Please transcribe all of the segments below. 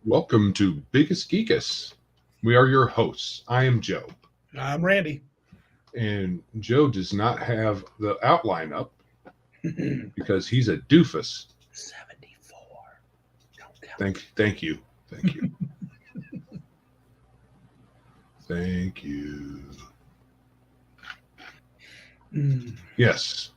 Welcome to Biggest Geekus. We are your hosts. I am Joe. I'm Randy. And Joe does not have the outline up because he's a doofus. 74. Thank you. Thank you. Thank you. Yes.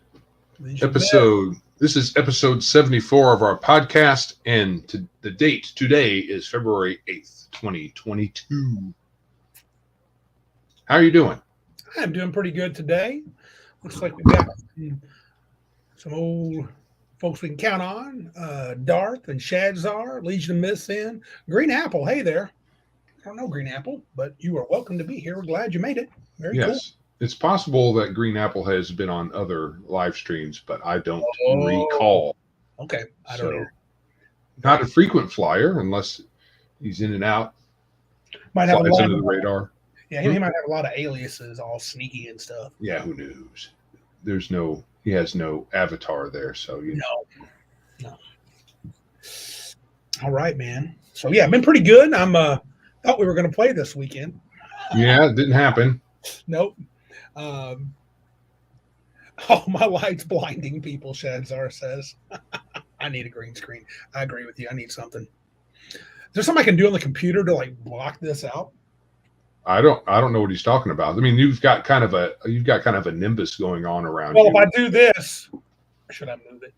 This is episode 74 of our podcast, and the date today is February 8th, 2022. How are you doing? I'm doing pretty good today. Looks like we've got some old folks we can count on. Darth and Shadzar, Legion of Myths in. Green Apple, hey there. I don't know Green Apple, but you are welcome to be here. We're glad you made it. Very cool. It's possible that Green Apple has been on other live streams, but I don't recall. Okay, I don't know. Not a frequent flyer unless he's in and out. Might have flies under the radar. Yeah, he might have a lot of aliases, all sneaky and stuff. Yeah, who knows? He has no avatar there, so No. All right, man. So yeah, I've been pretty good. Thought we were going to play this weekend. Yeah, it didn't happen. Nope. My light's blinding people, Shadzar says. I need a green screen. I agree with you. I need something. Is there something I can do on the computer to like block this out? I don't know what he's talking about. I mean, you've got kind of a nimbus going on around you. Well, if I do this, should I move it?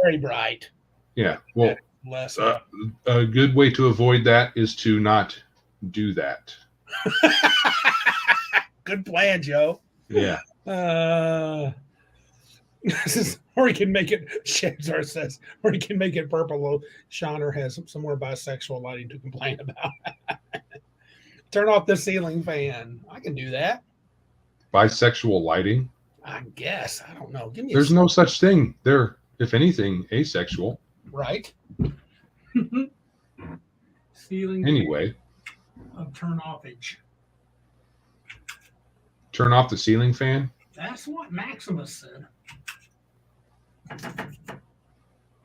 Very bright. Yeah. Well, less. A good way to avoid that is to not do that. Good plan, Joe. Yeah. This is where he can make it. Shadzar says where he can make it purple. Well, Shauner has some more bisexual lighting to complain about. Turn off the ceiling fan. I can do that. Bisexual lighting? I guess. I don't know. There's no such thing. They're, if anything, asexual. Right. Ceiling. Anyway. Of turn offage. Turn off the ceiling fan? That's what Maximus said.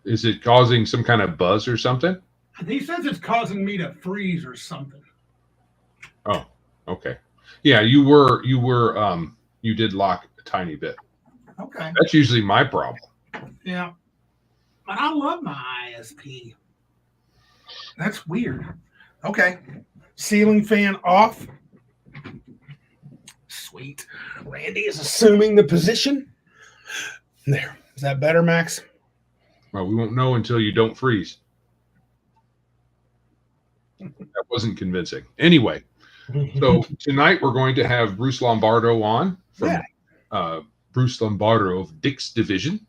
Is it causing some kind of buzz or something? He says it's causing me to freeze or something. Oh, okay. Yeah, you did lock a tiny bit. Okay. That's usually my problem. Yeah. But I love my ISP. That's weird. Okay. Ceiling fan off. Sweet. Randy is assuming the position. There. Is that better, Max? Well, we won't know until you don't freeze. That wasn't convincing. Anyway, so tonight we're going to have Bruce Lombardo on from Bruce Lombardo of Dick's Division.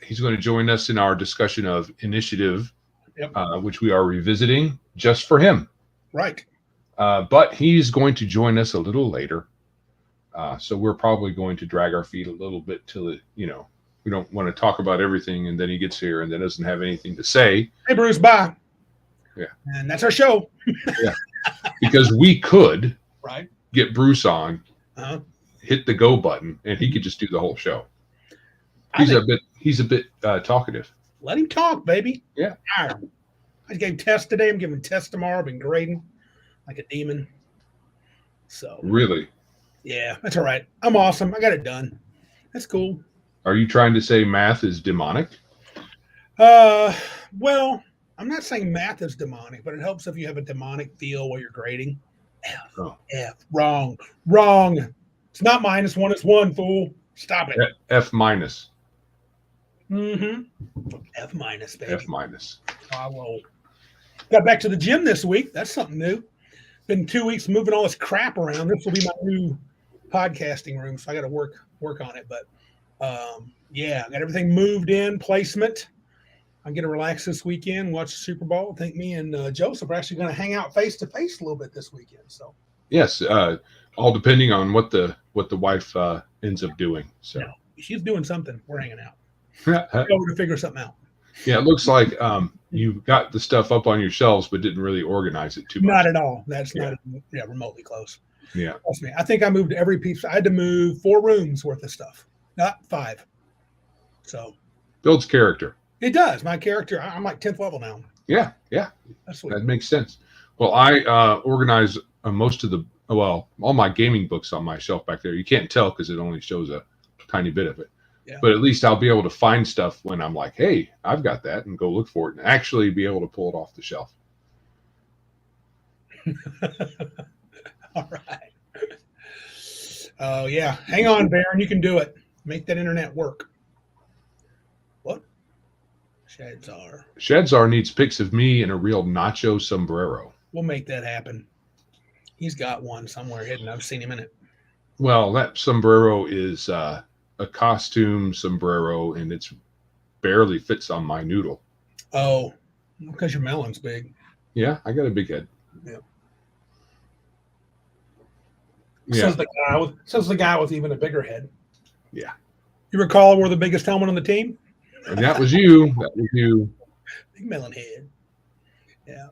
He's going to join us in our discussion of Initiative, which we are revisiting just for him. Right. But he's going to join us a little later. So we're probably going to drag our feet a little bit till we don't want to talk about everything, and then he gets here and then doesn't have anything to say. Hey, Bruce, bye. Yeah. And that's our show. Yeah. Because we could get Bruce on, hit the go button, and he could just do the whole show. He's a bit talkative. Let him talk, baby. Yeah. I gave tests today. I'm giving tests tomorrow. I've been grading like a demon. So really? Yeah, that's all right. I'm awesome. I got it done. That's cool. Are you trying to say math is demonic? Well, I'm not saying math is demonic, but it helps if you have a demonic feel while you're grading. F. Wrong. It's not -1. It's 1, fool. Stop it. F minus. F minus, baby. F minus. I roll. Got back to the gym this week. That's something new. Been 2 weeks moving all this crap around. This will be my new podcasting room, so I got to work on it. But I got everything moved in, placement. I'm going to relax this weekend, watch the Super Bowl. I think me and Joseph are actually going to hang out face to face a little bit this weekend. So yes, all depending on what the wife ends up doing. So she's doing something. We're hanging out. We're going to figure something out. Yeah, it looks like you got the stuff up on your shelves, but didn't really organize it too much. Not at all. That's not remotely close. Yeah. Trust me. I think I moved every piece. I had to move 4 rooms worth of stuff, not 5. So builds character. It does. My character, I'm like 10th level now. Yeah. That's sweet. That makes sense. Well, I organize most of all my gaming books on my shelf back there. You can't tell because it only shows a tiny bit of it. Yeah. But at least I'll be able to find stuff when I'm like, hey, I've got that, and go look for it and actually be able to pull it off the shelf. All right. Oh, yeah. Hang on, Baron. You can do it. Make that internet work. What? Shadzar needs pics of me in a real nacho sombrero. We'll make that happen. He's got one somewhere hidden. I've seen him in it. Well, that sombrero is a costume sombrero, and it's barely fits on my noodle. Oh, because your melon's big. Yeah, I got a big head. Yeah. Yeah. Says the guy with even a bigger head. Yeah. You recall we're the biggest helmet on the team? And that was you. That was you. Big melon head. Yeah.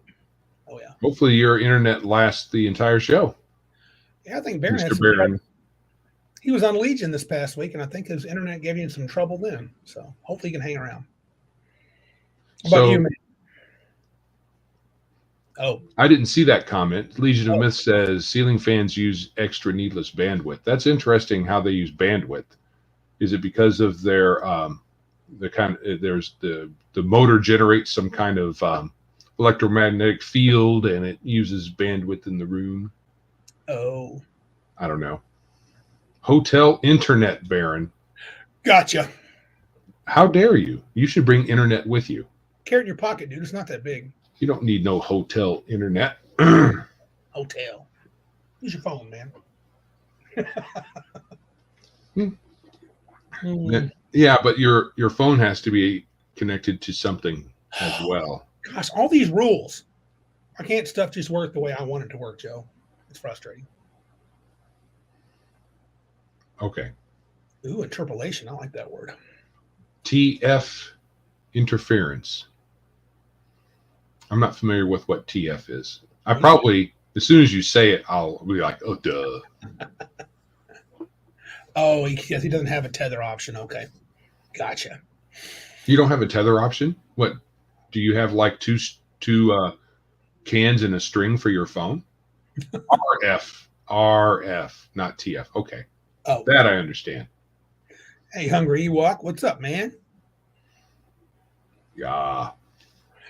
Oh, yeah. Hopefully your internet lasts the entire show. Yeah, I think Baron Mr. has Baron. He was on Legion this past week, and I think his internet gave him some trouble then. So hopefully he can hang around. How about you, man? Oh, I didn't see that comment. Legion of Myth says ceiling fans use extra needless bandwidth. That's interesting how they use bandwidth. Is it because of their there's the motor generates some kind of electromagnetic field and it uses bandwidth in the room? Oh, I don't know. Hotel internet Baron. Gotcha. How dare you? You should bring internet with you. Carry it in your pocket, dude. It's not that big. You don't need no hotel internet. Hotel. Use your phone, man. Yeah, but your phone has to be connected to something as well. Gosh, all these rules. I can't stuff just work the way I want it to work, Joe. It's frustrating. Okay. Ooh, interpolation. I like that word. TF interference. I'm not familiar with what TF is. I probably, as soon as you say it, I'll be like, oh, duh. Oh, he doesn't have a tether option. Okay. Gotcha. You don't have a tether option? What? Do you have like two cans and a string for your phone? RF, not TF. Okay. Oh, that I understand. Hey, Hungry Ewok, what's up, man? Yeah.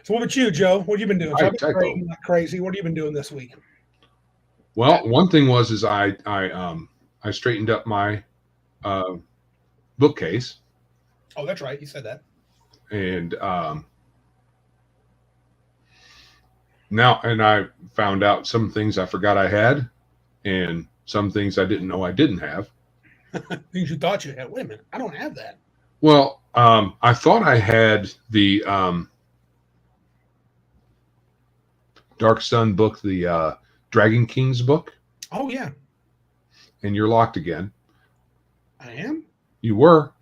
So what about you, Joe? What have you been doing? Hi, So not crazy. What have you been doing this week? Well, one thing was I straightened up my bookcase. Oh, that's right. You said that. And I found out some things I forgot I had, and some things I didn't know I didn't have. Things you thought you had. Wait a minute, I don't have that. Well, I thought I had the Dark Sun book, the Dragon King's book. Oh yeah. And you're locked again. I am? You were.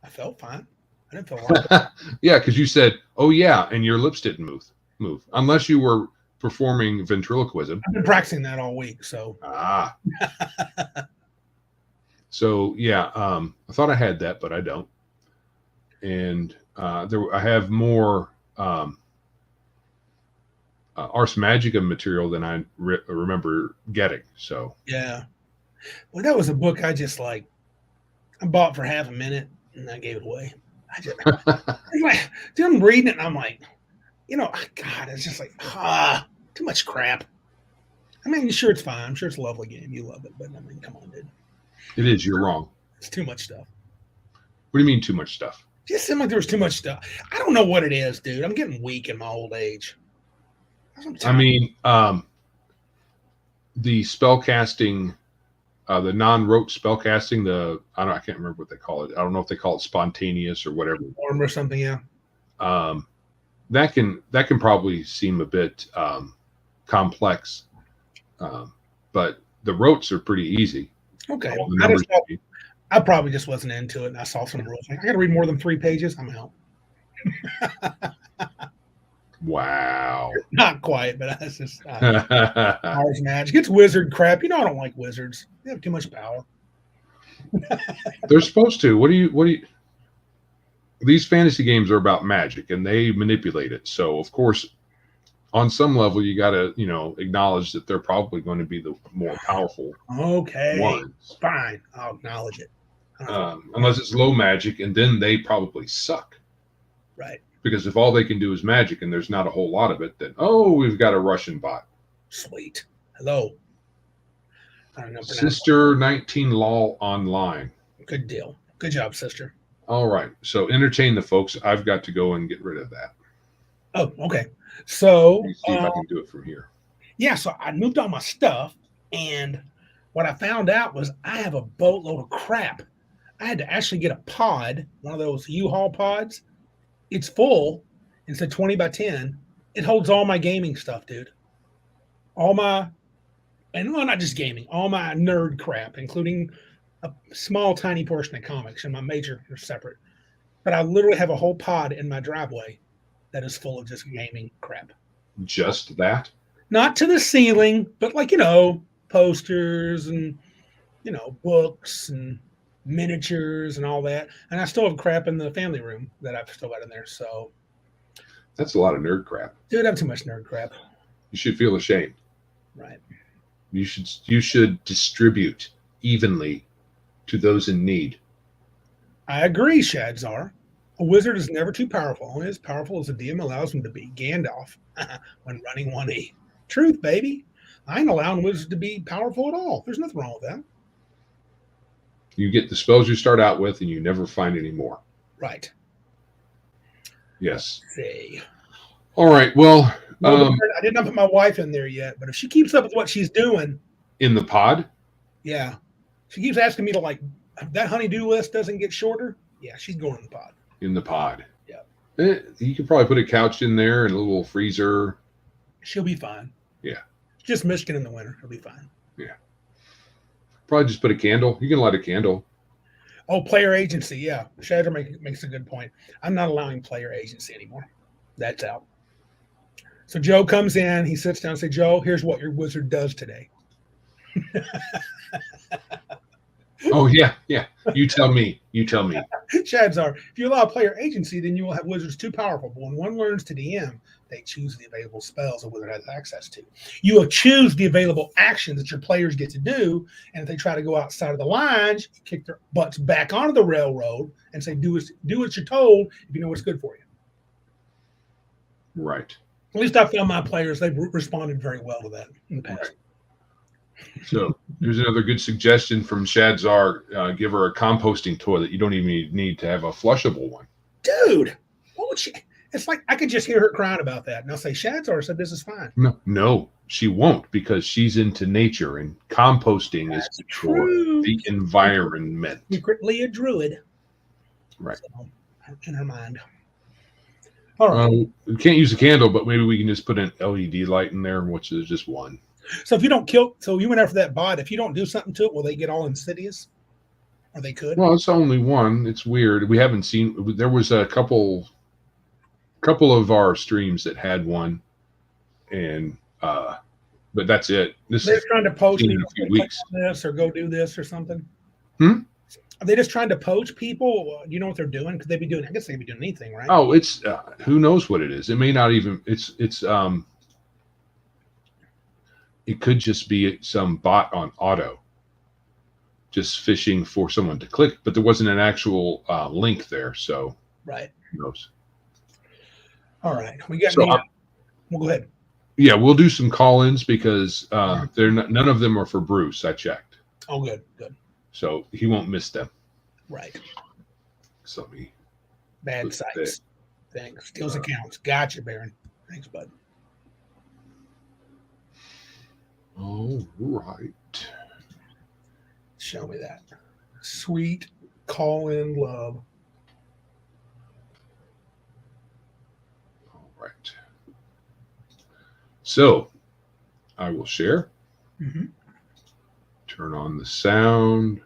I felt fine. I didn't feel locked. Yeah, because you said, "Oh yeah," and your lips didn't move unless you were performing ventriloquism. I've been practicing that all week, so. So yeah, I thought I had that, but I don't. And I have more Ars Magica material than I remember getting. So yeah, well, that was a book I just I bought for half a minute and I gave it away. Dude, I'm reading it and I'm like, God, it's just like too much crap. I mean, sure, it's fine. I'm sure it's a lovely game. You love it, but I mean, come on, dude. It is. You're wrong. It's too much stuff. What do you mean too much stuff? Just seemed like there was too much stuff. I don't know what it is, dude. I'm getting weak in my old age. I mean, the spellcasting, the non-rote spellcasting, I can't remember what they call it. I don't know if they call it spontaneous or whatever. Or something, yeah. That can probably seem a bit complex, but the rotes are pretty easy. Okay. I probably just wasn't into it, and I saw some rules. I got to read more than 3 pages. I'm out. Wow. Not quite, but that's just Ars Magic. It's wizard crap. I don't like wizards. They have too much power. They're supposed to. What do you? these fantasy games are about magic and they manipulate it. So of course, on some level, you got to, acknowledge that they're probably going to be the more powerful Okay, ones. fine. I'll acknowledge it. Unless it's low magic, and then they probably suck. Right. Because if all they can do is magic and there's not a whole lot of it, then, we've got a Russian bot. Sweet. Hello. I don't know. Sister 19 Lol Online. Good deal. Good job, sister. All right. So entertain the folks. I've got to go and get rid of that. Oh, okay. So let me see if I can do it from here. Yeah, so I moved all my stuff, and what I found out was I have a boatload of crap. I had to actually get a pod, one of those U-Haul pods. It's full. It's a 20 by 10. It holds all my gaming stuff, dude. All my, and well, not just gaming, all my nerd crap, including a small, tiny portion of comics, and my major are separate. But I literally have a whole pod in my driveway that is full of just gaming crap. Just that? Not to the ceiling, but like, posters and, books and miniatures and all that. And I still have crap in the family room that I've still got in there. So that's a lot of nerd crap. Dude, I have too much nerd crap. You should feel ashamed. Right. You should distribute evenly to those in need. I agree, Shadzar. A wizard is never too powerful, only as powerful as the DM allows him to be. Gandalf when running 1E. Truth, baby. I ain't allowing wizards to be powerful at all. There's nothing wrong with that. You get the spells you start out with and you never find any more. Right. Yes. See. All right. Well, I did not put my wife in there yet, but if she keeps up with what she's doing. In the pod? Yeah. She keeps asking me to that honey-do list doesn't get shorter. Yeah, she's going in the pod. In the pod. Yeah. You could probably put a couch in there and a little freezer. She'll be fine. Yeah. It's just Michigan in the winter. It'll be fine. Yeah. Probably just put a candle. You can light a candle. Oh, player agency. Yeah. Shatter makes a good point. I'm not allowing player agency anymore. That's out. So Joe comes in. He sits down and says, Joe, here's what your wizard does today. Oh, yeah. Yeah. You tell me. Shadzar, if you allow player agency, then you will have wizards too powerful. But when one learns to DM, they choose the available spells a wizard has access to. You will choose the available actions that your players get to do. And if they try to go outside of the lines, you kick their butts back onto the railroad and say, do what you're told if you know what's good for you. Right. At least I found my players, they've responded very well to that in the past. Right. So here's another good suggestion from Shadzar. Give her a composting toilet. You don't even need to have a flushable one. Dude, what would she? It's like I could just hear her crying about that. And I'll say, Shadzar said this is fine. No, she won't, because she's into nature, and composting is for the environment. Secretly a druid. Right. So, in her mind. All right. We can't use a candle, but maybe we can just put an LED light in there, which is just one. So if you don't so you went after that bot, if you don't do something to it, will they get all insidious? Or they could? Well, it's only one. It's weird. We haven't seen, there was a couple of our streams that had one, and but that's it. They're trying to poach in a few weeks. This or go do this or something. Are they just trying to poach people? Do you know what they're doing? Could they be doing? I guess they could be doing anything, right? Oh, it's who knows what it is. It may not even. It could just be some bot on auto, just fishing for someone to click. But there wasn't an actual link there, so right. Who knows? All right, we got. So we'll go ahead. Yeah, we'll do some call-ins because none of them are for Bruce. I checked. Oh, good. So he won't miss them. Right. So me. Bad sites. Thanks. Steals accounts. Gotcha, Baron. Thanks, bud. All right. Show me that. Sweet call-in love. All right. So I will share. Mm-hmm. Turn on the sound.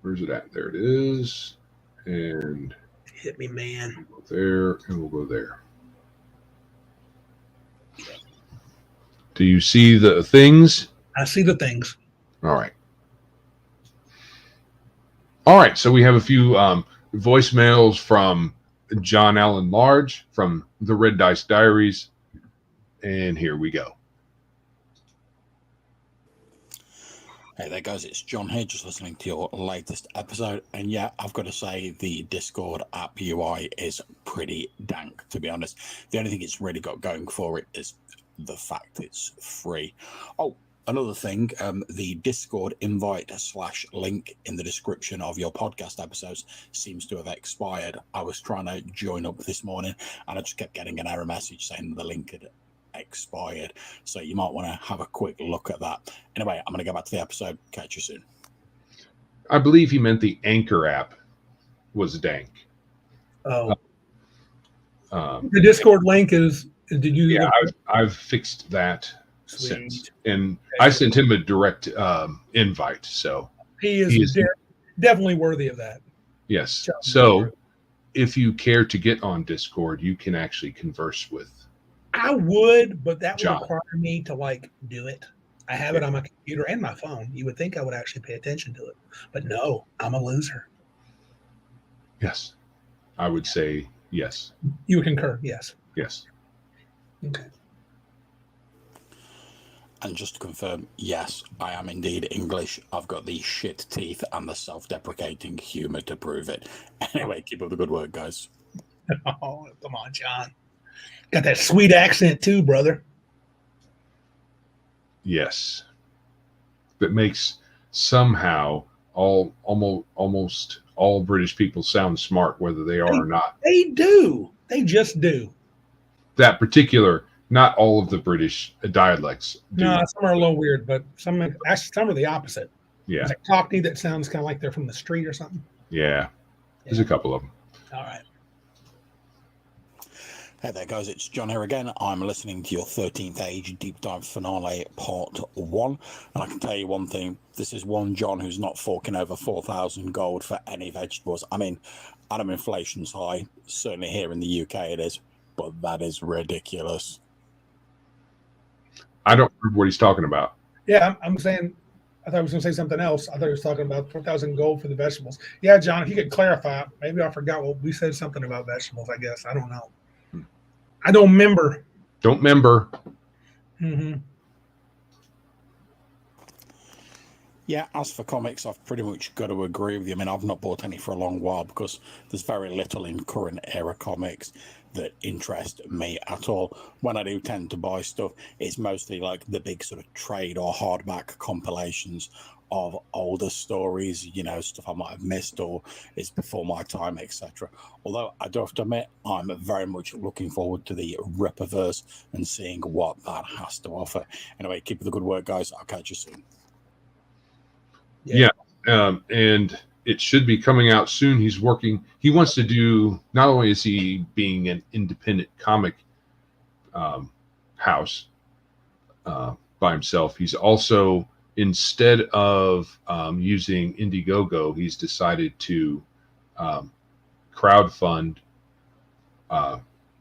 Where's it at? There it is. And hit me, man. We'll go there, and we'll go there. Do you see the things? I see the things. All right. So we have a few voicemails from John Allen Large from the Red Dice Diaries. And here we go. Hey there guys, it's John here, just listening to your latest episode. And yeah, I've got to say the Discord app UI is pretty dank, to be honest. The only thing it's really got going for it is the fact it's free. Oh, another thing, the Discord invite / link in the description of your podcast episodes seems to have expired. I was trying to join up this morning and I just kept getting an error message saying the link had expired, so you might want to have a quick look at that. Anyway, I'm going to go back to the episode. Catch you soon. I believe he meant the Anchor app was dank. Oh, the Discord link is. Did you? Yeah, I've fixed that Sweet. since, and I sent him a direct invite. So he is definitely worthy of that. Yes. So if you care to get on Discord, you can actually converse with. I would, but that would John. require me to do it. I have it on my computer and my phone. You would think I would actually pay attention to it, but no, I'm a loser. Yes, I would say yes. You would concur, yes. Yes. Okay. And just to confirm, yes, I am indeed English. I've got the shit teeth and the self-deprecating humor to prove it. Anyway, keep up the good work, guys. Oh, come on, John. Got that sweet accent too, brother. Yes. That makes somehow almost all British people sound smart, whether they are or not. They do. They just do. That particular, not all of the British dialects do. No, some are a little weird, but some are the opposite. Yeah. There's a Cockney that sounds kind of like they're from the street or something. Yeah. There's a couple of them. All right. Hey there guys, it's John here again. I'm listening to your 13th Age Deep Dive Finale Part 1. And I can tell you one thing, this is one John who's not forking over 4,000 gold for any vegetables. I mean, I know inflation's high, certainly here in the UK it is, but that is ridiculous. I don't remember what he's talking about. Yeah, I'm saying, I thought I was going to say something else. I thought he was talking about 4,000 gold for the vegetables. Yeah, John, if you could clarify, maybe I forgot what we said something about vegetables, I guess. I don't know. I don't remember. Don't remember. Mm-hmm. Yeah, as for comics, I've pretty much got to agree with you. I mean, I've not bought any for a long while because there's very little in current era comics that interest me at all. When I do tend to buy stuff, it's mostly like the big sort of trade or hardback compilations of older stories, you know, stuff I might have missed or is before my time, etc. Although I do have to admit, I'm very much looking forward to the Rippaverse and seeing what that has to offer. Anyway, keep up the good work, guys. I'll catch you soon. Yeah. And it should be coming out soon. He wants to do, not only is he being an independent comic house by himself, he's also, instead of using Indiegogo, he's decided to crowdfund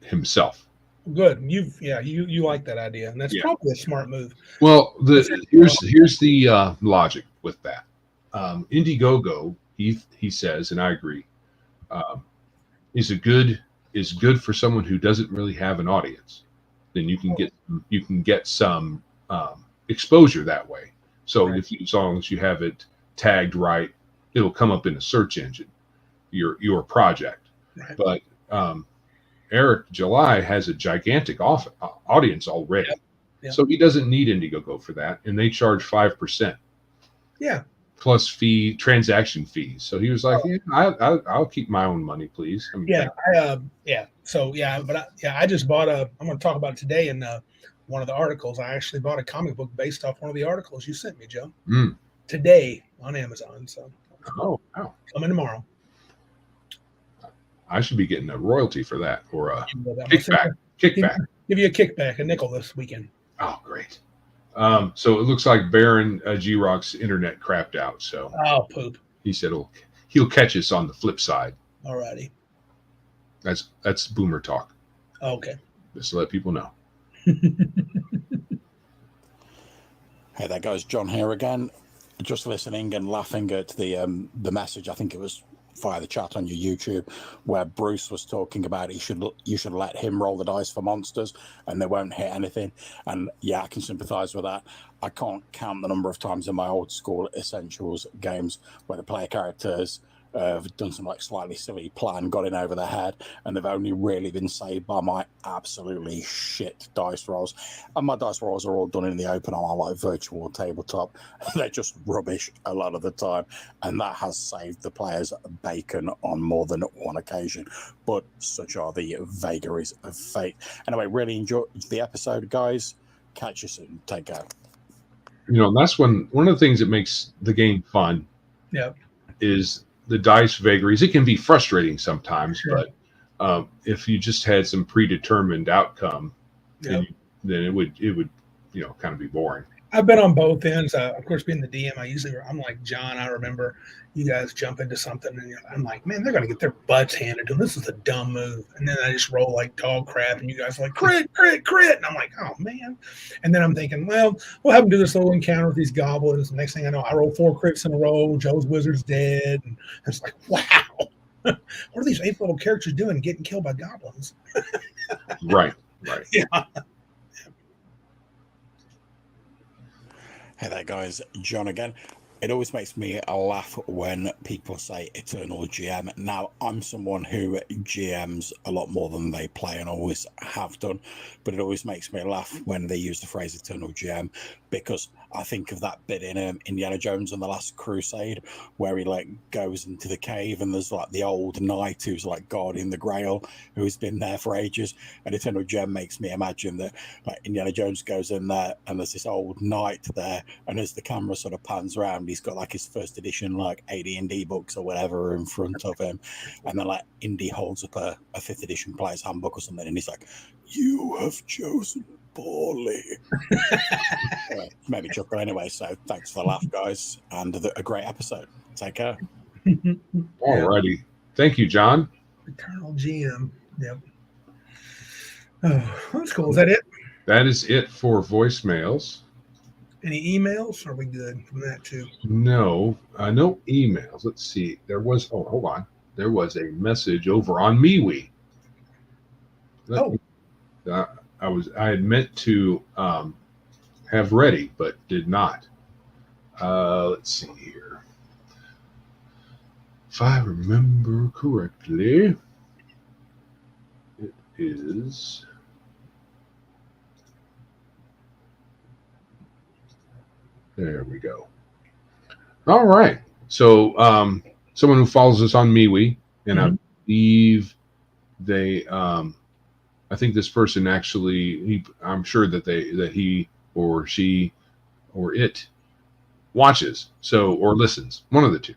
himself. Good. You like that idea, and that's probably a smart move. Well, here's the logic with that. Indiegogo, he says, and I agree, is good for someone who doesn't really have an audience. Then you can get some exposure that way. So right. As long as you have it tagged right, it'll come up in a search engine, your project. Right. But Eric July has a gigantic audience already. Yep. So he doesn't need Indiegogo for that, and they charge 5%. Yeah. Plus transaction fees. So he was like, I'll keep my own money, please. I mean, I just bought I'm going to talk about it today in one of the articles. I actually bought a comic book based off one of the articles you sent me, Joe. Today on Amazon. So coming tomorrow. I should be getting a royalty for that, or a kickback. Give you a kickback, a nickel this weekend. Oh, great. So it looks like Baron G-Rock's internet crapped out. So poop. He said he'll catch us on the flip side. Alrighty. That's boomer talk. Okay. Just to let people know. Hey there, guys. John here again. Just listening and laughing at the message. I think it was via the chat on your YouTube, where Bruce was talking about you should let him roll the dice for monsters and they won't hit anything. And yeah, I can sympathise with that. I can't count the number of times in my old school Essentials games where the player characters have done some like slightly silly plan, got in over their head, and they've only really been saved by my absolutely shit dice rolls. And my dice rolls are all done in the open on my like virtual tabletop. They're just rubbish a lot of the time, and that has saved the players bacon on more than one occasion. But such are the vagaries of fate. Anyway, really enjoyed the episode, guys. Catch you soon. Take care. That's one of the things that makes the game fun. Yeah. Is the dice vagaries. It can be frustrating sometimes, Sure. but if you just had some predetermined outcome, Yep. then it would kind of be boring. I've been on both ends. Of course, being the DM, I'm like John. I remember you guys jump into something, and I'm like, man, they're gonna get their butts handed to them. This is a dumb move, and then I just roll like dog crap, and you guys are like crit, crit, crit, and I'm like, oh man. And then I'm thinking, well, we'll have them do this little encounter with these goblins. And next thing I know, I roll 4 crits in a row. Joe's wizard's dead, and it's like, wow, what are these 8th level characters doing, getting killed by goblins? Right. Yeah. Hey there, guys. John again. It always makes me laugh when people say eternal GM. Now, I'm someone who GMs a lot more than they play and always have done, but it always makes me laugh when they use the phrase eternal GM, because I think of that bit in Indiana Jones and the Last Crusade where he like goes into the cave and there's like the old knight who's like guarding the Grail, who's been there for ages. And eternal GM makes me imagine that like Indiana Jones goes in there and there's this old knight there, and as the camera sort of pans around, he's got like his first edition like AD&D books or whatever in front of him, and then like Indy holds up a 5th edition player's handbook or something, and he's like, "You have chosen poorly." Made me chuckle anyway, so thanks for the laugh, guys, and a great episode. Take care. All righty. Thank you, John. Eternal GM. Yep. Oh, that's cool. Is that it? That is it for voicemails. Any emails? Are we good from that too? No emails. Let's see. Hold on. There was a message over on MeWe. I had meant to have ready, but did not. Let's see here. If I remember correctly, it is. There we go. All right. So someone who follows us on MeWe, and I believe they I think this person actually I'm sure that he or she or it watches, or listens, one of the two.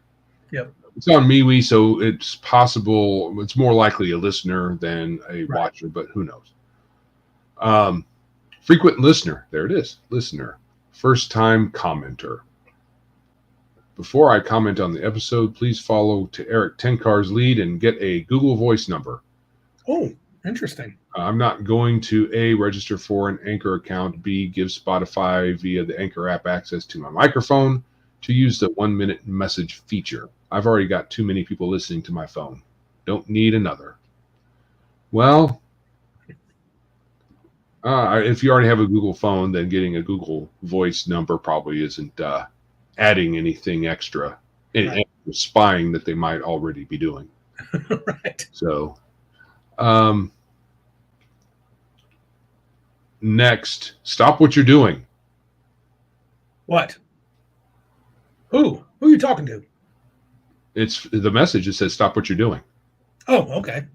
Yep. It's on MeWe, so it's possible it's more likely a listener than a watcher, but who knows. Frequent listener. There it is. Listener. First-time commenter. Before I comment on the episode, please follow to Eric Tenkar's lead and get a Google Voice number. Oh, interesting. I'm not going to A, register for an Anchor account, B, give Spotify via the Anchor app access to my microphone to use the 1-minute message feature. I've already got too many people listening to my phone. Don't need another. Well, if you already have a Google phone, then getting a Google Voice number probably isn't adding anything extra, any extra spying that they might already be doing. Right. So, next, stop what you're doing. What? Who are you talking to? It's the message that says stop what you're doing. Oh, okay.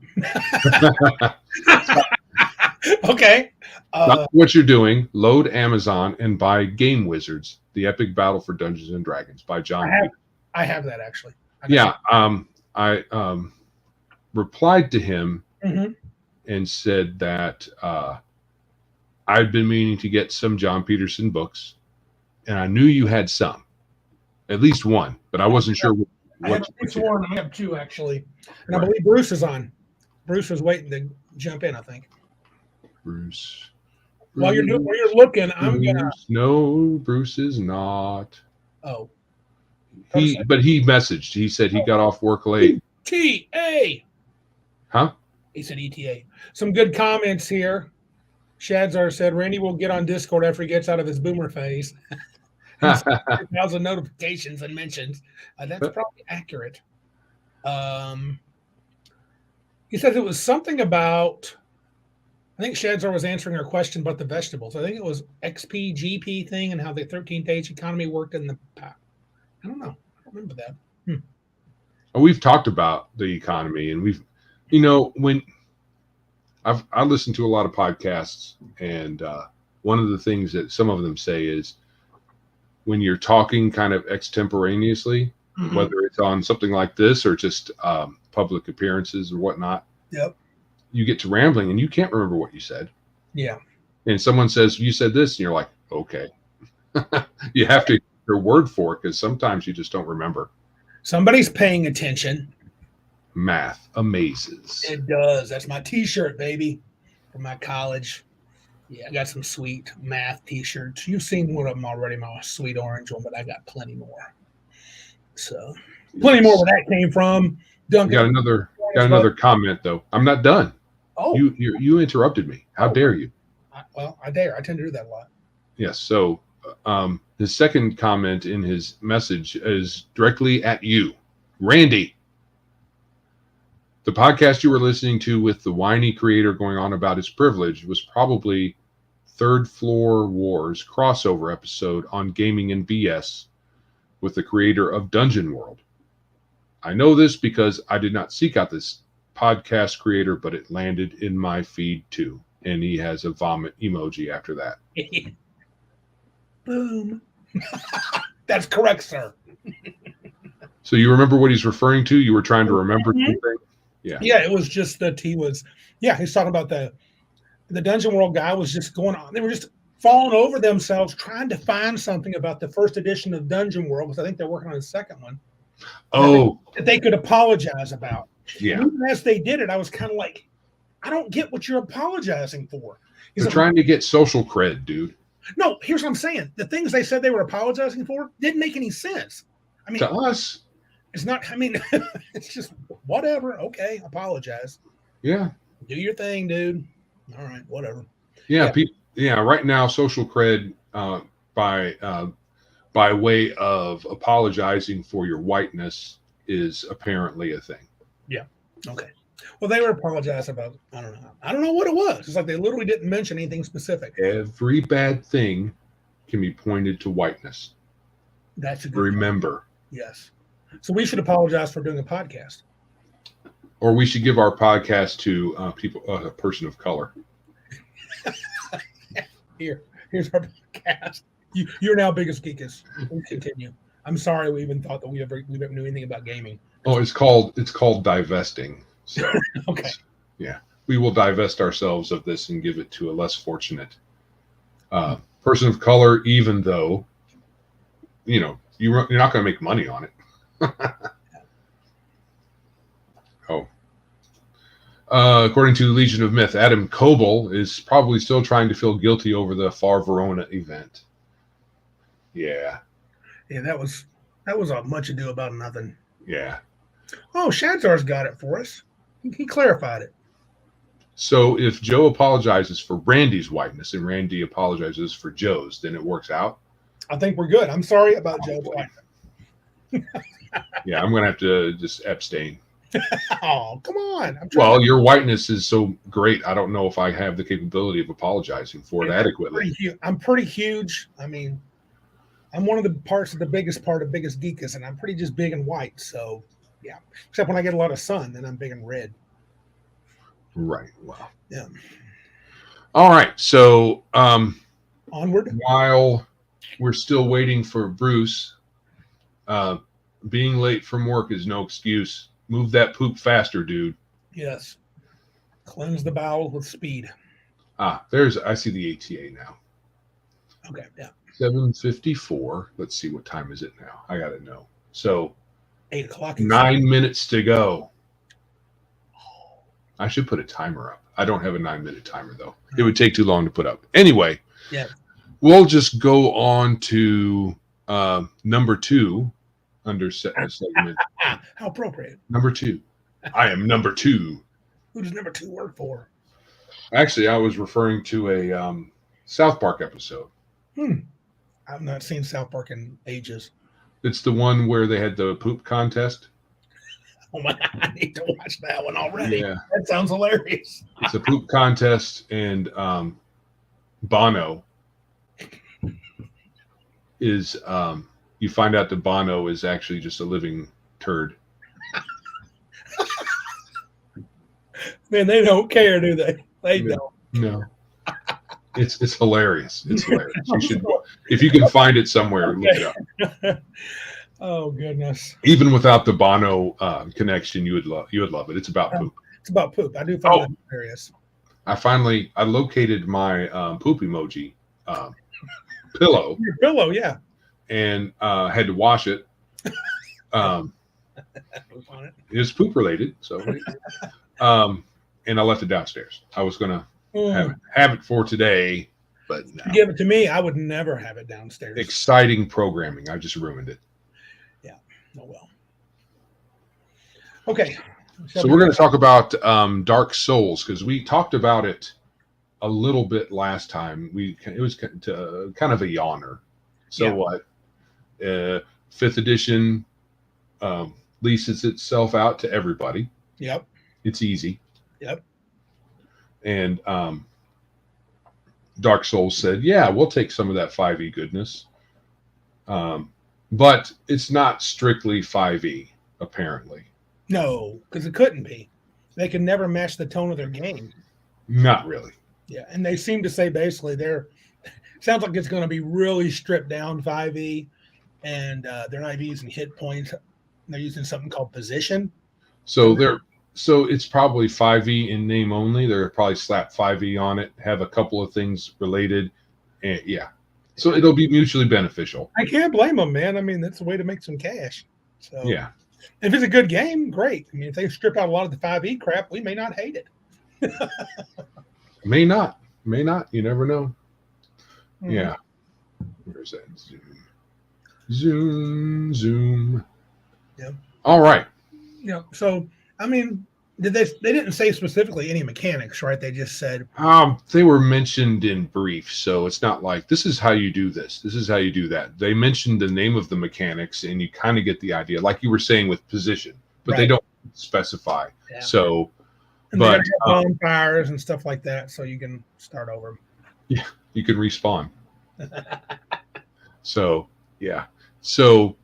Okay. Stop what you're doing, load Amazon, and buy Game Wizards, The Epic Battle for Dungeons and Dragons by John. I have that actually. I replied to him Mm-hmm. and said that I'd been meaning to get some John Peterson books, and I knew you had some, at least one, but I wasn't sure what. I have at least one. I have two actually, and I believe Bruce is on. Bruce was waiting to jump in, I think. Bruce. While you're looking, I'm gonna. No, Bruce is not. Oh. But he messaged. He said he got off work late ETA. Huh? He said ETA. Some good comments here. Shadzar said Randy will get on Discord after he gets out of his boomer phase. 1,000 notifications and mentions. That's probably accurate. He says it was something about, I think Shadzar was answering our question about the vegetables. I think it was XPGP thing and how the 13th age economy worked in the past. I don't know. I don't remember that. We've talked about the economy, and when I listen to a lot of podcasts, and one of the things that some of them say is when you're talking kind of extemporaneously, whether it's on something like this or just public appearances or whatnot, you get to rambling and you can't remember what you said. Yeah. And someone says, you said this, and you're like, okay. You have to get your word for it because sometimes you just don't remember. Somebody's paying attention. Math amazes. It does. That's my t-shirt, baby, from my college. Yeah, I got some sweet math t-shirts. You've seen one of them already, my sweet orange one, but I got plenty more. So, plenty more where that came from. Duncan. Got another comment, though. I'm not done. Oh. You interrupted me. How dare you? I dare. I tend to do that a lot. Yes. So his second comment in his message is directly at you, Randy. The podcast you were listening to with the whiny creator going on about his privilege was probably Third Floor Wars crossover episode on gaming and BS with the creator of Dungeon World. I know this because I did not seek out this podcast creator, but it landed in my feed too. And he has a vomit emoji after that. Boom. That's correct, sir. So you remember what he's referring to? You were trying to remember something? Yeah. Yeah, it was just that he's talking about the Dungeon World guy was just going on. They were just falling over themselves trying to find something about the first edition of Dungeon World, because I think they're working on the second one. Oh. That they could apologize about. Yeah. And even as they did it, I was kind of like, I don't get what you're apologizing for. They're trying to get social cred, dude. No, here's what I'm saying. The things they said they were apologizing for didn't make any sense. I mean, to us, it's not, it's just whatever. Okay, apologize. Yeah. Do your thing, dude. All right, whatever. Yeah. Right now, social cred by way of apologizing for your whiteness is apparently a thing. Yeah. Okay. Well, they were apologizing about, I don't know what it was. It's like they literally didn't mention anything specific. Every bad thing can be pointed to whiteness. That's a good remember. Point. Yes. So we should apologize for doing a podcast. Or we should give our podcast to a person of color. Here's our podcast. You're now biggest geekus. We'll continue. I'm sorry we even thought that we ever knew anything about gaming. Oh, it's called divesting. So, okay. Yeah, we will divest ourselves of this and give it to a less fortunate person of color, even though, you're not going to make money on it. According to Legion of Myth, Adam Coble is probably still trying to feel guilty over the Far Verona event. Yeah. Yeah, that was a much ado about nothing. Yeah. Oh, Shadzar's got it for us. He clarified it. So if Joe apologizes for Randy's whiteness and Randy apologizes for Joe's, then it works out? I think we're good. I'm sorry about Joe's whiteness. Yeah, I'm going to have to just abstain. Oh, come on. Well, your whiteness is so great. I don't know if I have the capability of apologizing for it adequately. I'm pretty huge. I mean, I'm one of the parts of the biggest part of Biggest Geekus, and I'm pretty just big and white. So, yeah. Except when I get a lot of sun, then I'm big and red. Right. Wow. Yeah. All right. So, onward. While we're still waiting for Bruce, being late from work is no excuse. Move that poop faster, dude. Yes. Cleanse the bowels with speed. I see the ATA now. Okay. Yeah. 7:54. Let's see, what time is it now? I got to know. So 8 o'clock. 9 minutes to go. I should put a timer up. I don't have a 9-minute timer, though. It would take too long to put up. Anyway, yeah, we'll just go on to number 2 under segment. How appropriate. Number 2. I am number 2. Who does number 2 work for? Actually, I was referring to a South Park episode. I've not seen South Park in ages. It's the one where they had the poop contest. Oh my! I need to watch that one already. Yeah. That sounds hilarious. It's a poop contest, and Bono is you find out that Bono is actually just a living turd. Man, they don't care, do they? They don't. No. It's hilarious. It's hilarious. You should, if you can find it somewhere, look it up. Oh goodness! Even without the Bono connection, you would love it. It's about poop. It's about poop. I do find that hilarious. I located my poop emoji pillow. Your pillow, yeah. And had to wash it. It was poop related, so and I left it downstairs. I was gonna have it for today, but no. Give it to me. I would never have it downstairs. Exciting programming. I just ruined it. Yeah. Oh well. Okay. So we're going to talk about Dark Souls, because we talked about it a little bit last time. It was kind of a yawner. So what? 5th edition leases itself out to everybody. Yep. It's easy. Yep. And Dark Souls said, yeah, we'll take some of that 5e goodness. But it's not strictly 5e, apparently. No, because it couldn't be. They can never match the tone of their game. Not really. Yeah, and they seem to say basically sounds like it's going to be really stripped down 5e, and they're not even using hit points. They're using something called position. So it's probably 5e in name only. They're probably slap 5e on it, have a couple of things related, and yeah. So it'll be mutually beneficial. I can't blame them, man. I mean, that's a way to make some cash. So yeah. If it's a good game, great. I mean, if they strip out a lot of the 5e crap, we may not hate it. May not. You never know. Mm-hmm. Yeah. Where's that? Zoom. Yeah. All right. Yeah. So, I mean, they didn't say specifically any mechanics, right? They just said they were mentioned in brief, so it's not like this is how you do this. This is how you do that. They mentioned the name of the mechanics, and you kind of get the idea, like you were saying with position, but right. They don't specify. Yeah. So, and but bonfires and stuff like that, so you can start over. Yeah, you can respawn. So, yeah. So.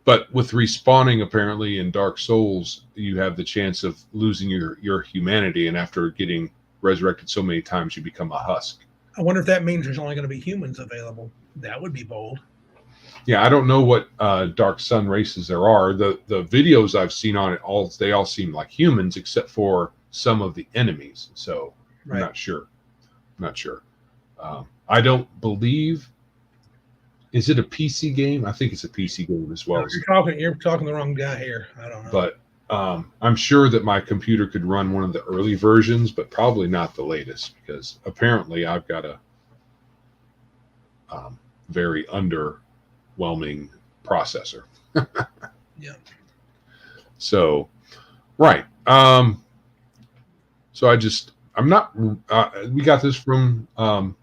But with respawning, apparently, in Dark Souls, you have the chance of losing your humanity, and after getting resurrected so many times, you become a husk. I wonder if that means there's only going to be humans available. That would be bold. Yeah, I don't know what Dark Sun races there are. The videos I've seen on it, they all seem like humans, except for some of the enemies. So right. I'm not sure. I don't believe. Is it a PC game? I think it's a PC game as well. You're talking the wrong guy here. I don't know. But I'm sure that my computer could run one of the early versions, but probably not the latest, because apparently I've got a very underwhelming processor. Yeah. So, right. So I'm not. We got this from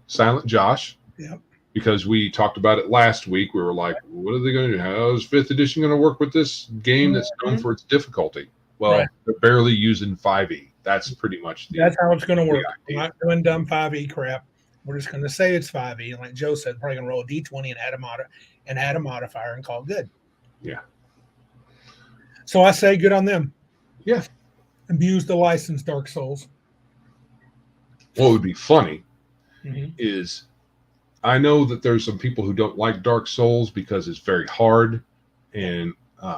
Silent Josh. Yep. Because we talked about it last week. We were like, what are they going to do? How is 5th edition going to work with this game that's known for its difficulty? Well, They're barely using 5e. That's pretty much that's how it's going to work. We're not doing dumb 5e crap. We're just going to say it's 5e. And like Joe said, probably going to roll a d20 and add a modifier and call it good. Yeah. So I say good on them. Yeah. Abuse the license, Dark Souls. What would be funny is I know that there's some people who don't like Dark Souls because it's very hard, and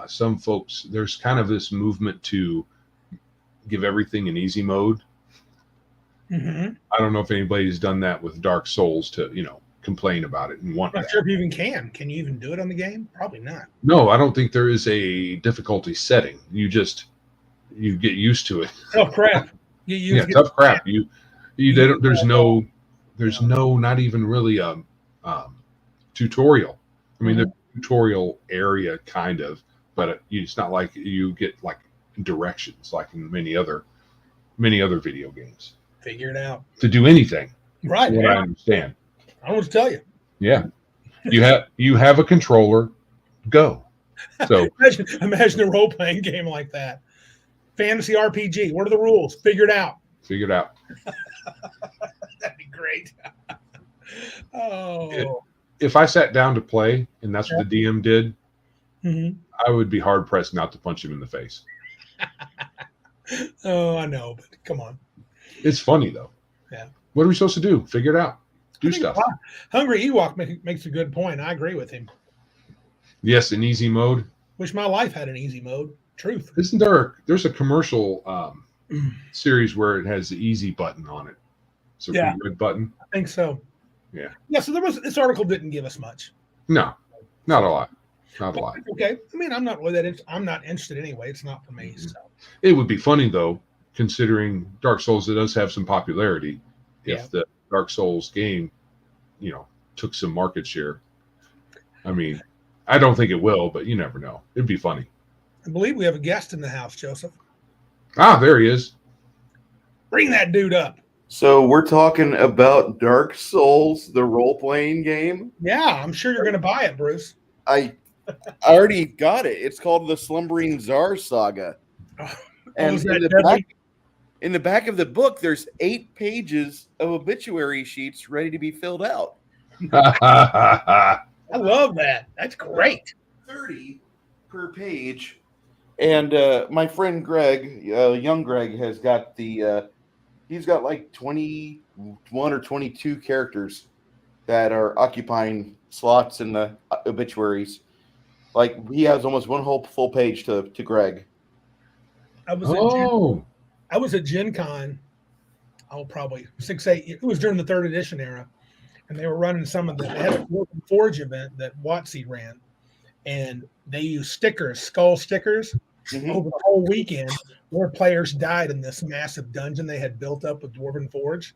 some folks, there's kind of this movement to give everything in easy mode. Mm-hmm. I don't know if anybody's done that with Dark Souls to, complain about it and want. I'm not sure if you even can. Can you even do it on the game? Probably not. No, I don't think there is a difficulty setting. You get used to it. Tough crap. Tough crap. There's no not even really a tutorial. I mean, there's a tutorial area kind of, but it's not like you get like directions like in many other video games Figure it out. to do anything. Right. From what I understand. I don't know what to tell you. Yeah. You have a controller, go. So imagine a role-playing game like that. Fantasy RPG. What are the rules? Figure it out. figure it out. That'd be great. Oh. If I sat down to play and that's what the DM did, I would be hard pressed not to punch him in the face. Oh, I know, but come on. It's funny though. Yeah. What are we supposed to do? Figure it out. Do stuff. Hungry Ewok makes a good point. I agree with him. Yes, in easy mode. Wish my life had an easy mode. Truth. Isn't there's a commercial series where it has the easy button on it. It's a red button. I think so. Yeah. Yeah, so this article didn't give us much. No, not a lot. Not a lot. Okay. I mean, I'm not really I'm not interested anyway. It's not for me. So it would be funny though, considering Dark Souls, it does have some popularity. If the Dark Souls game, took some market share. I mean, I don't think it will, but you never know. It'd be funny. I believe we have a guest in the house, Joseph. Ah, there he is. Bring that dude up. So we're talking about Dark Souls, the role-playing game. Yeah, I'm sure you're going to buy it, Bruce. I already got it. It's called the Slumbering Tsar Saga. And in the back of the book, there's 8 pages of obituary sheets ready to be filled out. I love that. That's great. 30 per page. And my friend Greg, young Greg, has got he's got like 21 or 22 characters that are occupying slots in the obituaries. Like he has almost one whole full page to Greg. I was at Gen Con, probably 6-8 years. It was during the 3rd edition era. And they were running they had a Forge event that WotC ran. And they used skull stickers, over the whole weekend where players died in this massive dungeon they had built up with Dwarven Forge.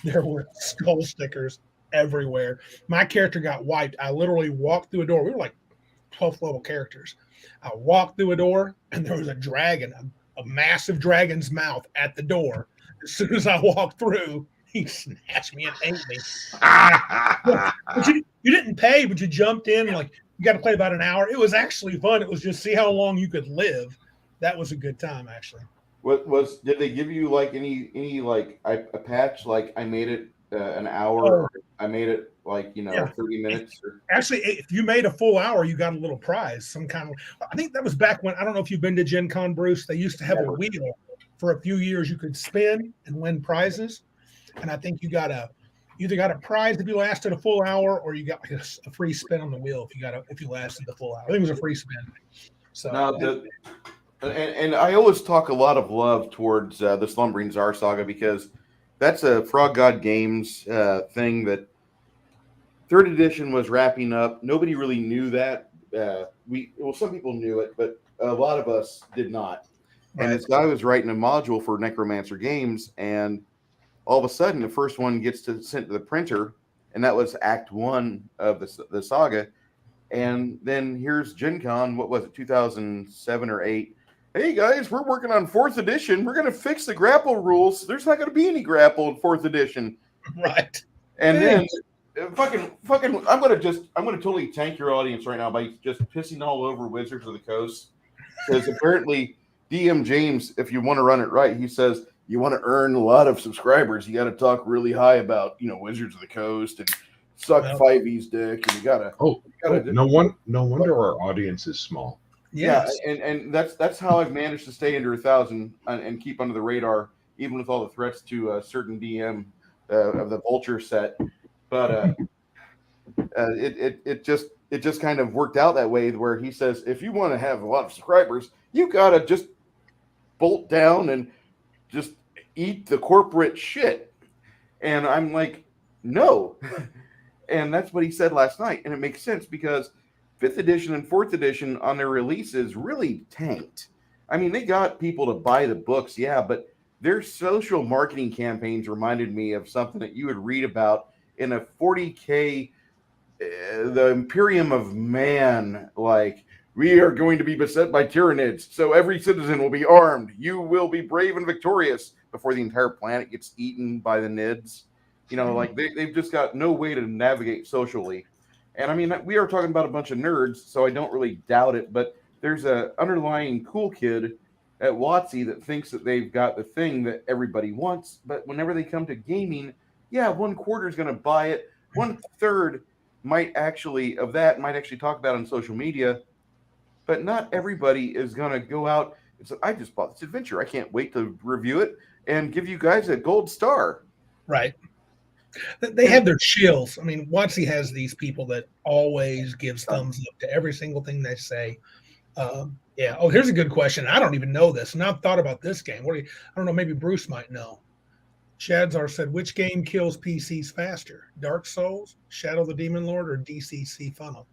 There were skull stickers everywhere. My character got wiped. I literally walked through a door. We were like 12th level characters. I walked through a door and there was a dragon, a massive dragon's mouth at the door. As soon as I walked through, he snatched me and ate me. But you didn't pay, but you jumped in like you got to play about an hour. It was actually fun. It was just see how long you could live. That was a good time, actually. Did they give you like any like a patch? Like I made it an hour. Or I made it like 30 minutes. Actually, if you made a full hour, you got a little prize, some kind of. I think that was back when I don't know if you've been to Gen Con, Bruce. They used to have a wheel for a few years. You could spin and win prizes, and I think you either got a prize if you lasted a full hour, or you got like a free spin on the wheel if you lasted the full hour. I think it was a free spin. So now and I always talk a lot of love towards the Slumbering Tsar Saga because that's a Frog God Games thing that 3rd edition was wrapping up. Nobody really knew that. Some people knew it, but a lot of us did not. Right. And this guy was writing a module for Necromancer Games, and all of a sudden, the first one gets sent to the printer, and that was Act 1 of the saga. And then here's Gen Con, what was it, 2007 or 8? Hey guys, we're working on 4th edition. We're going to fix the grapple rules. There's not going to be any grapple in 4th edition. Right. And then fucking I'm going to totally tank your audience right now by just pissing all over Wizards of the Coast. Because apparently DM James, if you want to run it right, he says, you want to earn a lot of subscribers, you got to talk really high about, Wizards of the Coast and suck 5e's dick, and you gotta. No wonder our audience is small. Yes. Yeah, and that's how I've managed to stay under 1,000 and keep under the radar, even with all the threats to a certain DM of the Vulture set. But it just kind of worked out that way, where he says, if you want to have a lot of subscribers, you gotta just bolt down and just eat the corporate shit. And I'm like, no. And that's what he said last night. And it makes sense because 5th edition and 4th edition on their releases really tanked. I mean, they got people to buy the books, yeah, but their social marketing campaigns reminded me of something that you would read about in a 40K, the Imperium of Man, like We are going to be beset by Tyranids, so every citizen will be armed. You will be brave and victorious before the entire planet gets eaten by the Nids. You know, like they've just got no way to navigate socially. And I mean, we are talking about a bunch of nerds, so I don't really doubt it, but there's a underlying cool kid at WotC that thinks that they've got the thing that everybody wants, but whenever they come to gaming, yeah, 1/4 is going to buy it. 1/3 might actually talk about it on social media, but not everybody is going to go out and say, I just bought this adventure. I can't wait to review it and give you guys a gold star. Right. They have their chills. I mean, WotC has these people that always gives thumbs up to every single thing they say. Yeah. Oh, here's a good question. I don't even know this, and I've thought about this game. I don't know. Maybe Bruce might know. Shadzar said, which game kills PCs faster? Dark Souls, Shadow of the Demon Lord, or DCC Funnel?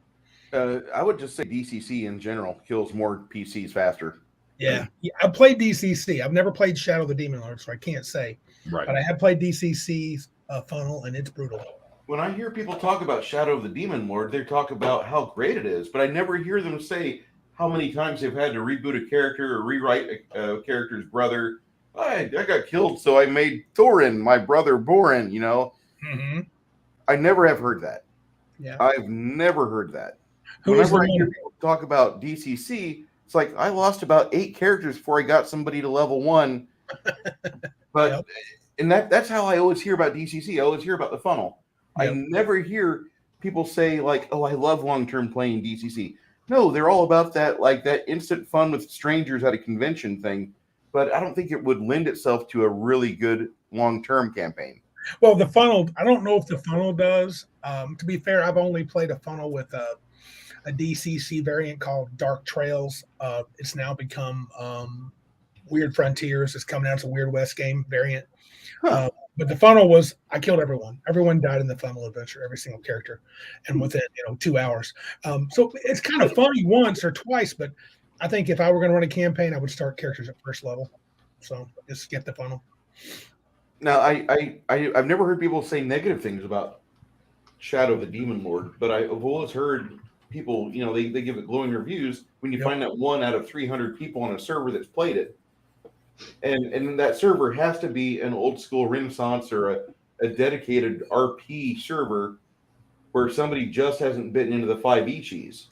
I would just say DCC in general kills more PCs faster. Yeah. I played DCC. I've never played Shadow of the Demon Lord, so I can't say. Right. But I have played DCC's Funnel, and it's brutal. When I hear people talk about Shadow of the Demon Lord, they talk about how great it is, but I never hear them say how many times they've had to reboot a character or rewrite a character's brother. I got killed, so I made Thorin, my brother Borin, you know? Mm-hmm. I never have heard that. Yeah. I've never heard that. Whenever I hear people talk about DCC, it's like I lost about 8 characters before I got somebody to level 1. But Yep. And that's how I always hear about DCC. I always hear about the funnel. Yep. I never hear people say like, "Oh, I love long-term playing DCC." No, they're all about that, like that instant fun with strangers at a convention thing. But I don't think it would lend itself to a really good long-term campaign. Well, the funnel, I don't know if the funnel does. To be fair, I've only played a funnel with a DCC variant called Dark Trails. It's now become Weird Frontiers. It's coming out as a Weird West game variant. Huh. But the funnel was, I killed everyone. Everyone died in the funnel adventure, every single character, and within 2 hours. So it's kind of funny once or twice, but I think if I were going to run a campaign, I would start characters at first level. So just skip the funnel. Now, I've never heard people say negative things about Shadow of the Demon Lord, but I've always heard people, they give it glowing reviews when you find that 1 out of 300 people on a server that's played it. And that server has to be an old school Renaissance or a dedicated RP server where somebody just hasn't bitten into the 5e cheese.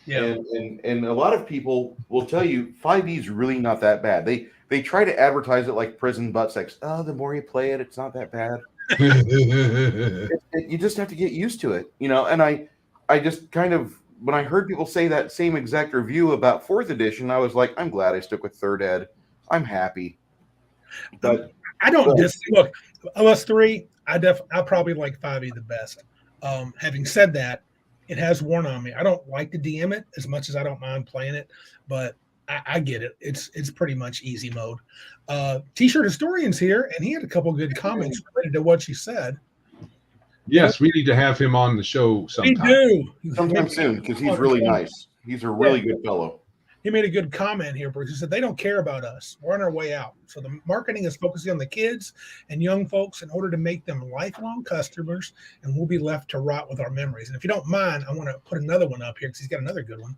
Yeah. And a lot of people will tell you 5e is really not that bad. They try to advertise it like prison butt sex. Oh, the more you play it, it's not that bad. You just have to get used to it, And I just kind of, when I heard people say that same exact review about 4th edition, I was like, I'm glad I stuck with 3rd ed. I'm happy. But I don't look, LS3, I probably like 5e the best. Having said that, it has worn on me. I don't like to DM it as much as I don't mind playing it, but I get it. It's pretty much easy mode. T-shirt Historian's here, and he had a couple good comments related to what you said. Yes, we need to have him on the show sometime. We do. Sometime soon, because he's really nice. He's a really good fellow. He made a good comment here, Bruce. He said, they don't care about us. We're on our way out. So the marketing is focusing on the kids and young folks in order to make them lifelong customers, and we'll be left to rot with our memories. And if you don't mind, I want to put another one up here because he's got another good one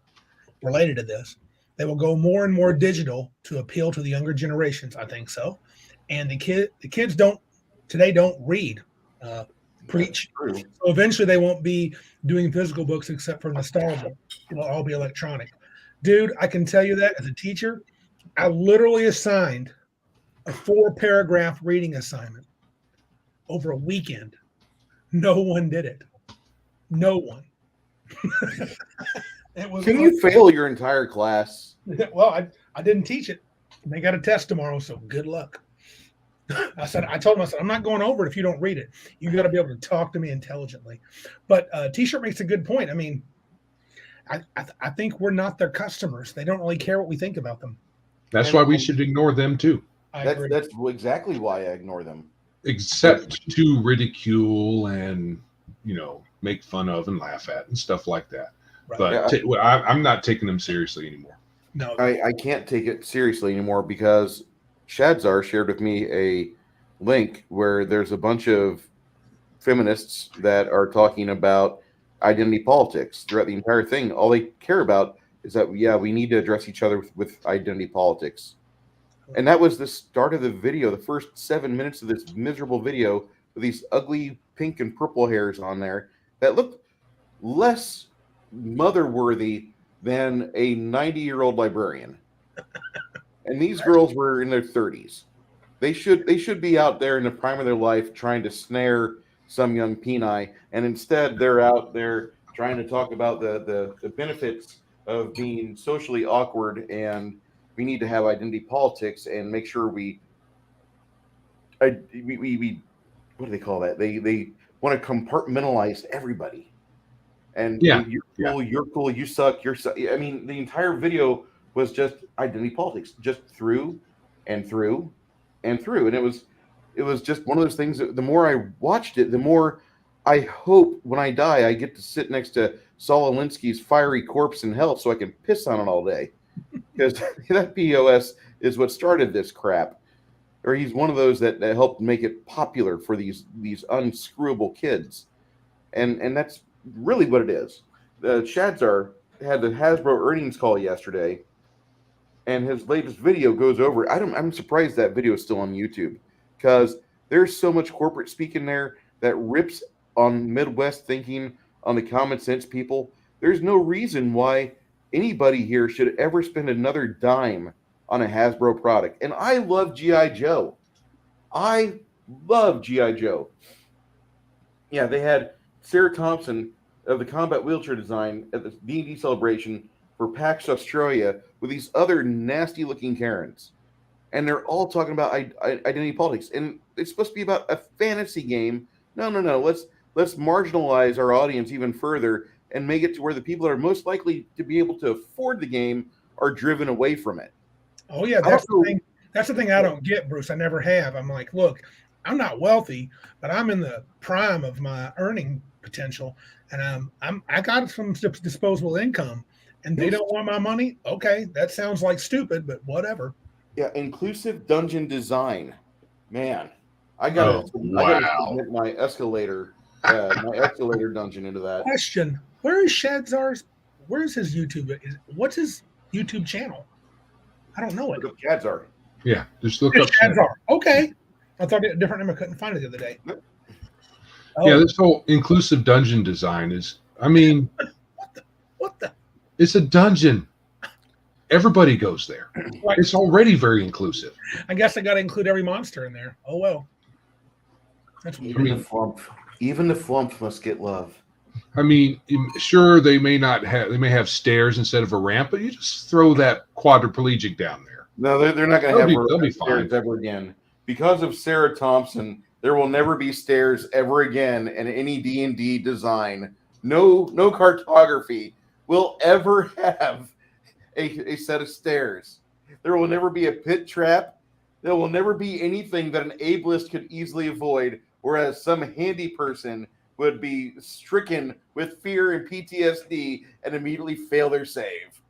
related to this. They will go more and more digital to appeal to the younger generations. I think so. And the kids don't read. Preach. So eventually they won't be doing physical books except for nostalgia. It'll all be electronic. Dude, I can tell you that as a teacher, I literally assigned a 4-paragraph reading assignment over a weekend. No one did it. No one. Can you fail your entire class? Well, I didn't teach it. They got a test tomorrow, so good luck. I told them, I'm not going over it if you don't read it. You got to be able to talk to me intelligently. But T-shirt makes a good point. I mean, I think we're not their customers. They don't really care what we think about them. That's why we should ignore them too. That's exactly why I ignore them. Except to ridicule and, make fun of and laugh at and stuff like that. Right. But I'm not taking them seriously anymore. No, I can't take it seriously anymore because Shadzar shared with me a link where there's a bunch of feminists that are talking about identity politics throughout the entire thing. All they care about is that we need to address each other with identity politics. And that was the start of the video, the first 7 minutes of this miserable video with these ugly pink and purple hairs on there that looked less mother-worthy than a 90-year-old librarian. And these girls were in their 30s. They should be out there in the prime of their life trying to snare some young peni, and instead they're out there trying to talk about the benefits of being socially awkward, and we need to have identity politics and make sure we what do they call that? They want to compartmentalize everybody. And you're cool, you suck, I mean, the entire video was just identity politics, just through and through and through. And it was just one of those things that the more I watched it, the more I hope when I die, I get to sit next to Saul Alinsky's fiery corpse in hell so I can piss on it all day. Because that POS is what started this crap. Or he's one of those that helped make it popular for these unscrewable kids. And that's really what it is. Shadzar had the Hasbro earnings call yesterday, and his latest video goes over. I'm surprised that video is still on YouTube, because there's so much corporate speak in there that rips on Midwest thinking, on the common sense people. There's no reason why anybody here should ever spend another dime on a Hasbro product. And I love G.I. Joe. I love G.I. Joe. Yeah, they had Sarah Thompson of the Combat Wheelchair Design at the D&D celebration for PAX Australia with these other nasty-looking Karens. And they're all talking about identity politics. And it's supposed to be about a fantasy game. No. Let's marginalize our audience even further and make it to where the people that are most likely to be able to afford the game are driven away from it. Oh, yeah, that's the thing. That's the thing I don't get, Bruce. I never have. I'm like, look, I'm not wealthy, but I'm in the prime of my earning potential, and I got some disposable income, and they don't want my money. Okay, that sounds like stupid, but whatever. Yeah, inclusive dungeon design, man. I gotta submit my escalator dungeon into that. Question: where is Shadzar's? Where is his YouTube? What's his YouTube channel? I don't know it. Look up Shadzar. Yeah, just look up Shadzar. Okay, I thought it a different name. I couldn't find it the other day. Yeah, this whole inclusive dungeon design is, I mean, what the? It's a dungeon. Everybody goes there. Right. It's already very inclusive. I guess I got to include every monster in there. Oh well. That's Even the flump must get love. I mean, sure, they may have stairs instead of a ramp, but you just throw that quadriplegic down there. No, they're not going to have stairs ever again. Because of Sarah Thompson, there will never be stairs ever again in any D&D design. No cartography will ever have a set of stairs. There will never be a pit trap. There will never be anything that an ableist could easily avoid, whereas some handy person would be stricken with fear and PTSD and immediately fail their save.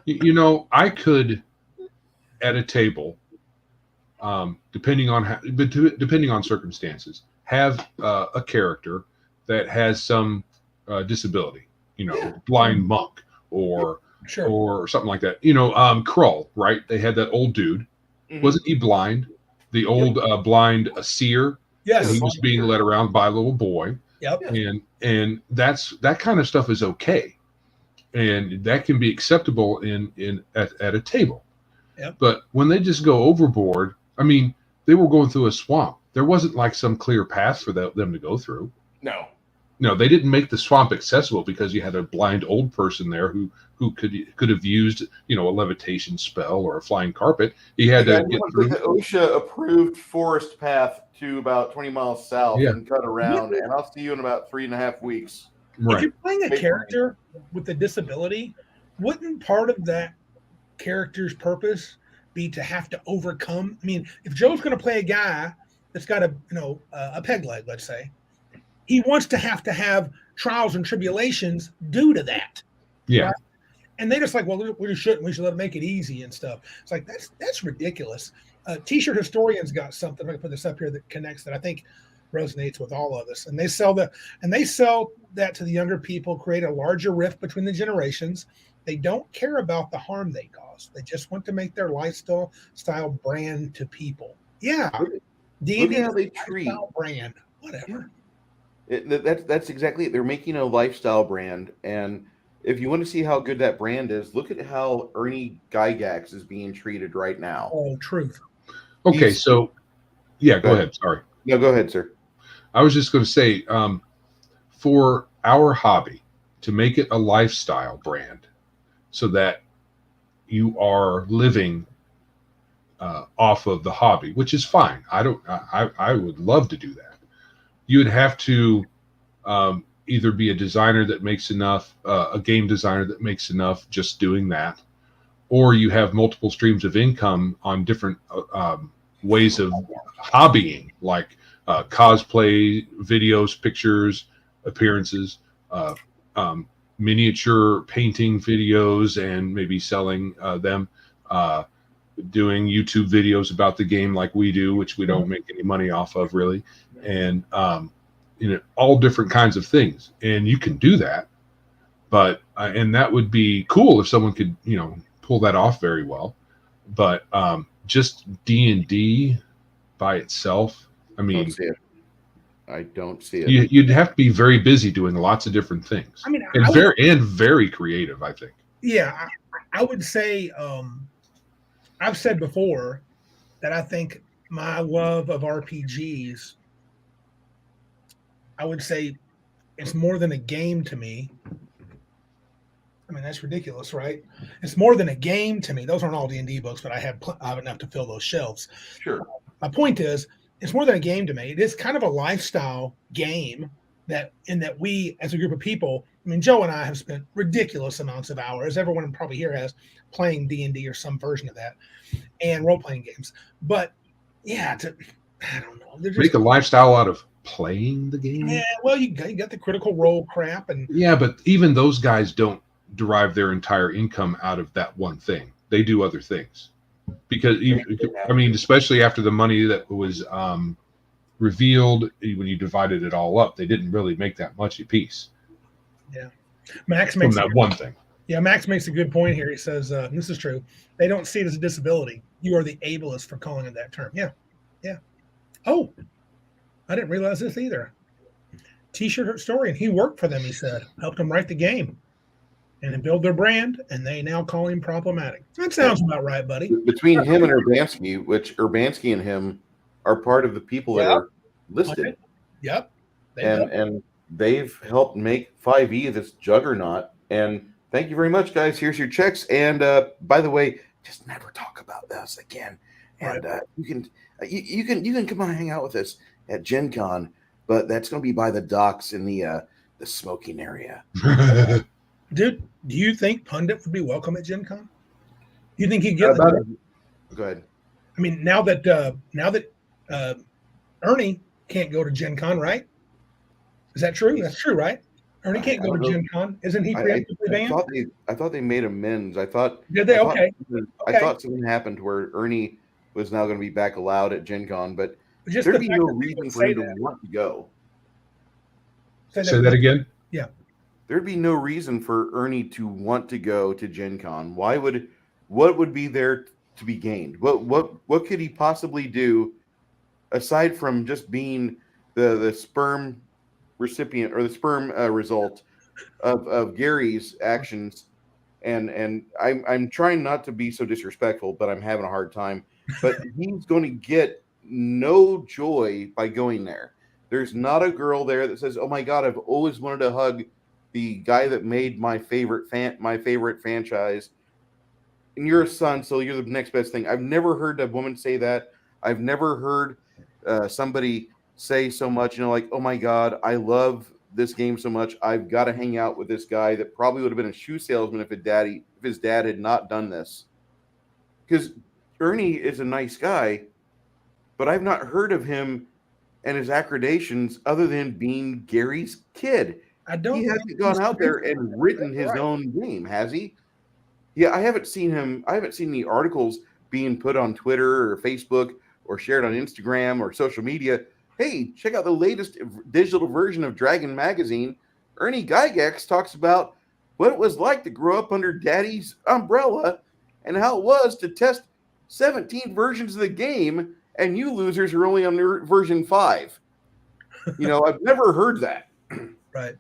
You know, I could, at a table, depending on circumstances, have a character that has some disability. You know, blind monk or something like that. You know, Krull, right? They had that old dude. Mm-hmm. Wasn't he blind? The old blind seer. Yes. He was being led around by a little boy. Yep. And that kind of stuff is okay, and that can be acceptable at a table. Yep. But when they just go overboard, I mean, they were going through a swamp. There wasn't like some clear path for them to go through. No, they didn't make the swamp accessible because you had a blind old person there who could have used, you know, a levitation spell or a flying carpet. He had to get through the OSHA approved forest path to about 20 miles south and cut around, and I'll see you in about 3.5 weeks. Right. If you're playing a character with a disability, wouldn't part of that character's purpose be to have to overcome? I mean, if Joe's going to play a guy that's got a peg leg, let's say, he wants to have trials and tribulations due to that. Yeah. Right? And they just like, well, we shouldn't. We should let them make it easy and stuff. It's like, that's ridiculous. T-shirt Historian's got something. I'm going to put this up here that connects that I think resonates with all of us. And they sell that to the younger people, create a larger rift between the generations. They don't care about the harm they cause. They just want to make their lifestyle brand to people. Yeah, Look at how they treat brand, whatever. That's exactly it. They're making a lifestyle brand, and if you want to see how good that brand is, look at how Ernie Gygax is being treated right now. Oh, truth. Okay, so yeah, go ahead. Sorry. No, go ahead, sir. I was just going to say, for our hobby, to make it a lifestyle brand, so that you are living off of the hobby, which is fine. I would love to do that. You would have to either be a designer that makes enough, a game designer that makes enough just doing that, or you have multiple streams of income on different ways of hobbying, like cosplay, videos, pictures, appearances, miniature painting videos, and maybe selling them, doing YouTube videos about the game like we do, which we don't make any money off of really, and all different kinds of things. And you can do that, but and that would be cool if someone could pull that off very well. But just D&D by itself, I mean, I don't see it. You'd have to be very busy doing lots of different things. I mean, very creative, I think. Yeah, I would say I've said before that I think my love of RPGs, I would say it's more than a game to me. I mean, that's ridiculous, right? It's more than a game to me. Those aren't all D&D books, but I have enough to fill those shelves. Sure. My point is, it's more than a game to me. It is kind of a lifestyle game that we, as a group of people, I mean, Joe and I have spent ridiculous amounts of hours, everyone probably here has, playing D&D or some version of that, and role-playing games. But, yeah, I don't know. Make a lifestyle out of playing the game? Yeah, well, you got the Critical Role crap. Yeah, but even those guys don't derive their entire income out of that one thing. They do other things. Because, I mean, especially after the money that was revealed, when you divided it all up, they didn't really make that much a piece. Yeah. Max makes from that one thing. Yeah, Max makes a good point here. He says, this is true. They don't see it as a disability. You are the ableist for calling it that term. Yeah. Yeah. Oh, I didn't realize this either. T-shirt historian. He worked for them, he said. Helped them write the game and build their brand, and they now call him problematic. That sounds about right, buddy. Between him and Urbanski, which Urbanski and him are part of the people that are listed. Okay. Yep. And they've helped make 5e this juggernaut. And thank you very much, guys. Here's your checks. And by the way, just never talk about this again. And you can come on and hang out with us at Gen Con, but that's going to be by the docks in the smoking area. Dude, do you think Pundit would be welcome at Gen Con? Do you think he'd get Go ahead. I mean, now that Ernie can't go to Gen Con, right? Is that true? That's true, right? Ernie can't go to Gen Con. Isn't he preemptively banned? I thought they made amends. Did they? Okay. I thought something happened where Ernie was now going to be back allowed at Gen Con, but just there'd be no reason for him to want to go. Say that again? Yeah. There'd be no reason for Ernie to want to go to Gen Con. What would be there to be gained? What could he possibly do aside from just being the sperm recipient or the sperm result of Gary's actions? And I'm trying not to be so disrespectful, but I'm having a hard time. But he's going to get no joy by going there. There's not a girl there that says, "Oh my God, I've always wanted to hug the guy that made my favorite franchise, and you're a son, so you're the next best thing." I've never heard a woman say that. I've never heard somebody say so much, like, "Oh my God, I love this game so much. I've got to hang out with this guy that probably would have been a shoe salesman if his dad had not done this." Because Ernie is a nice guy, but I've not heard of him and his accredations other than being Gary's kid. He hasn't gone out there and written his own game, has he? Yeah, I haven't seen him. I haven't seen any articles being put on Twitter or Facebook or shared on Instagram or social media. Hey, check out the latest digital version of Dragon Magazine. Ernie Gygax talks about what it was like to grow up under Daddy's umbrella and how it was to test 17 versions of the game and you losers are only on version 5. I've never heard that. Right.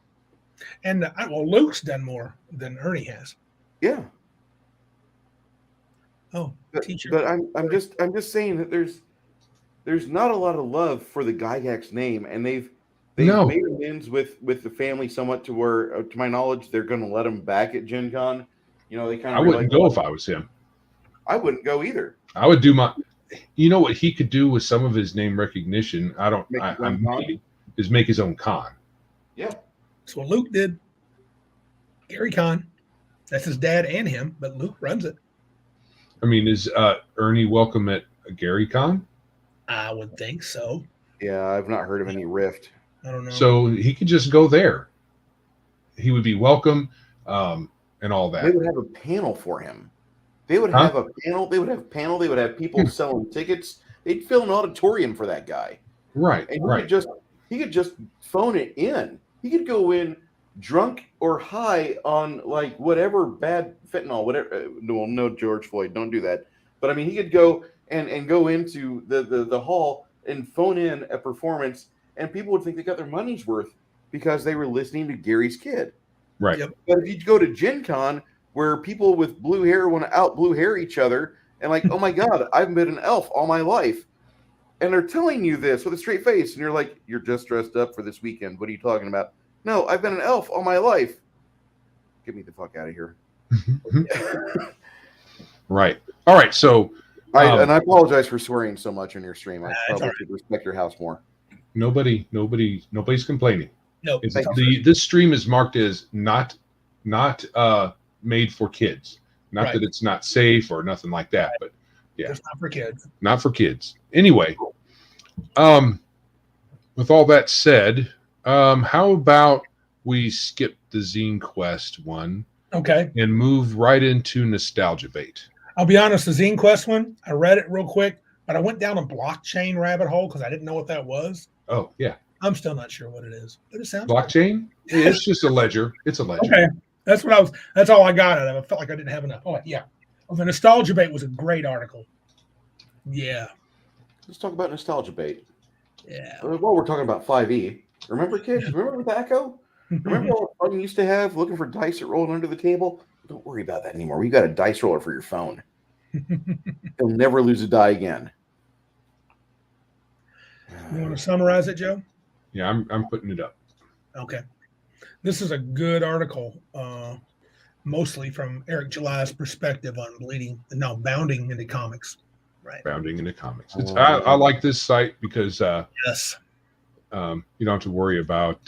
And Luke's done more than Ernie has. Yeah. Oh, teacher. But I'm just saying that there's not a lot of love for the Gygax name, and they've made amends with the family somewhat to where, to my knowledge, they're going to let him back at Gen Con. They kind of. I wouldn't go if I was him. I wouldn't go either. I would do my. You know what he could do with some of his name recognition? Is make his own con. Yeah, that's what Luke did. Gary Con. That's his dad and him, but Luke runs it. I mean, is Ernie welcome at Gary Con? I would think so. Yeah, I've not heard of any rift. I don't know. So he could just go there. He would be welcome, and all that. They would have a panel for him. They would have a panel. They would have people selling tickets. They'd fill an auditorium for that guy. Right. And he could just phone it in. He could go in drunk or high on like whatever bad fentanyl, whatever. No, George Floyd, don't do that. But I mean, he could go and go into the hall and phone in a performance, and people would think they got their money's worth because they were listening to Gary's Kid. Right. Yep. But if you go to Gen Con, where people with blue hair want to out blue hair each other, and like, oh my God, I've been an elf all my life. And they're telling you this with a straight face, and you're like, you're just dressed up for this weekend. What are you talking about? No, I've been an elf all my life. Get me the fuck out of here. Right. All right. So, and I apologize for swearing so much in your stream. I probably should respect your house more. Nobody's complaining. No. This stream is marked as not made for kids. Not that it's not safe or nothing like that, but yeah, it's not for kids. Not for kids. Anyway, with all that said, how about we skip the Zine Quest one? Okay. And move right into Nostalgia Bait. I'll be honest, the Zine Quest one, I read it real quick, but I went down a blockchain rabbit hole because I didn't know what that was. Oh, yeah. I'm still not sure what it is, but it sounds blockchain. It's just a ledger. It's a ledger. Okay, that's all I got out of it. I felt like I didn't have enough. Oh yeah, the Nostalgia Bait was a great article. Yeah, let's talk about Nostalgia Bait. Yeah. Well, we're talking about 5e. Remember, kids? Remember with Echo? Remember all the fun you used to have looking for dice that rolled under the table? Don't worry about that anymore. We got a dice roller for your phone. You'll never lose a die again. You want to summarize it, Joe? Yeah, I'm putting it up. Okay. This is a good article, mostly from Eric July's perspective on bounding into comics. Right. Bounding into comics. I like this site because yes, you don't have to worry about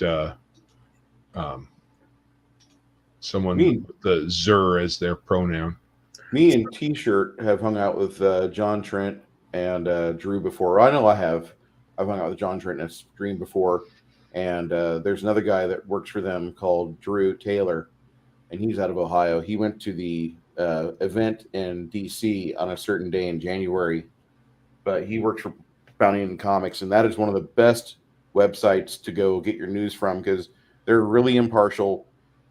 someone with the Zer as their pronoun. Me and T-shirt have hung out with John Trent and Drew before. I know I have. I've hung out with John Trent in a stream before, and there's another guy that works for them called Drew Taylor, and he's out of Ohio. He went to the event in DC on a certain day in January, but he works for Bounding in Comics, and that is one of the best websites to go get your news from because they're really impartial.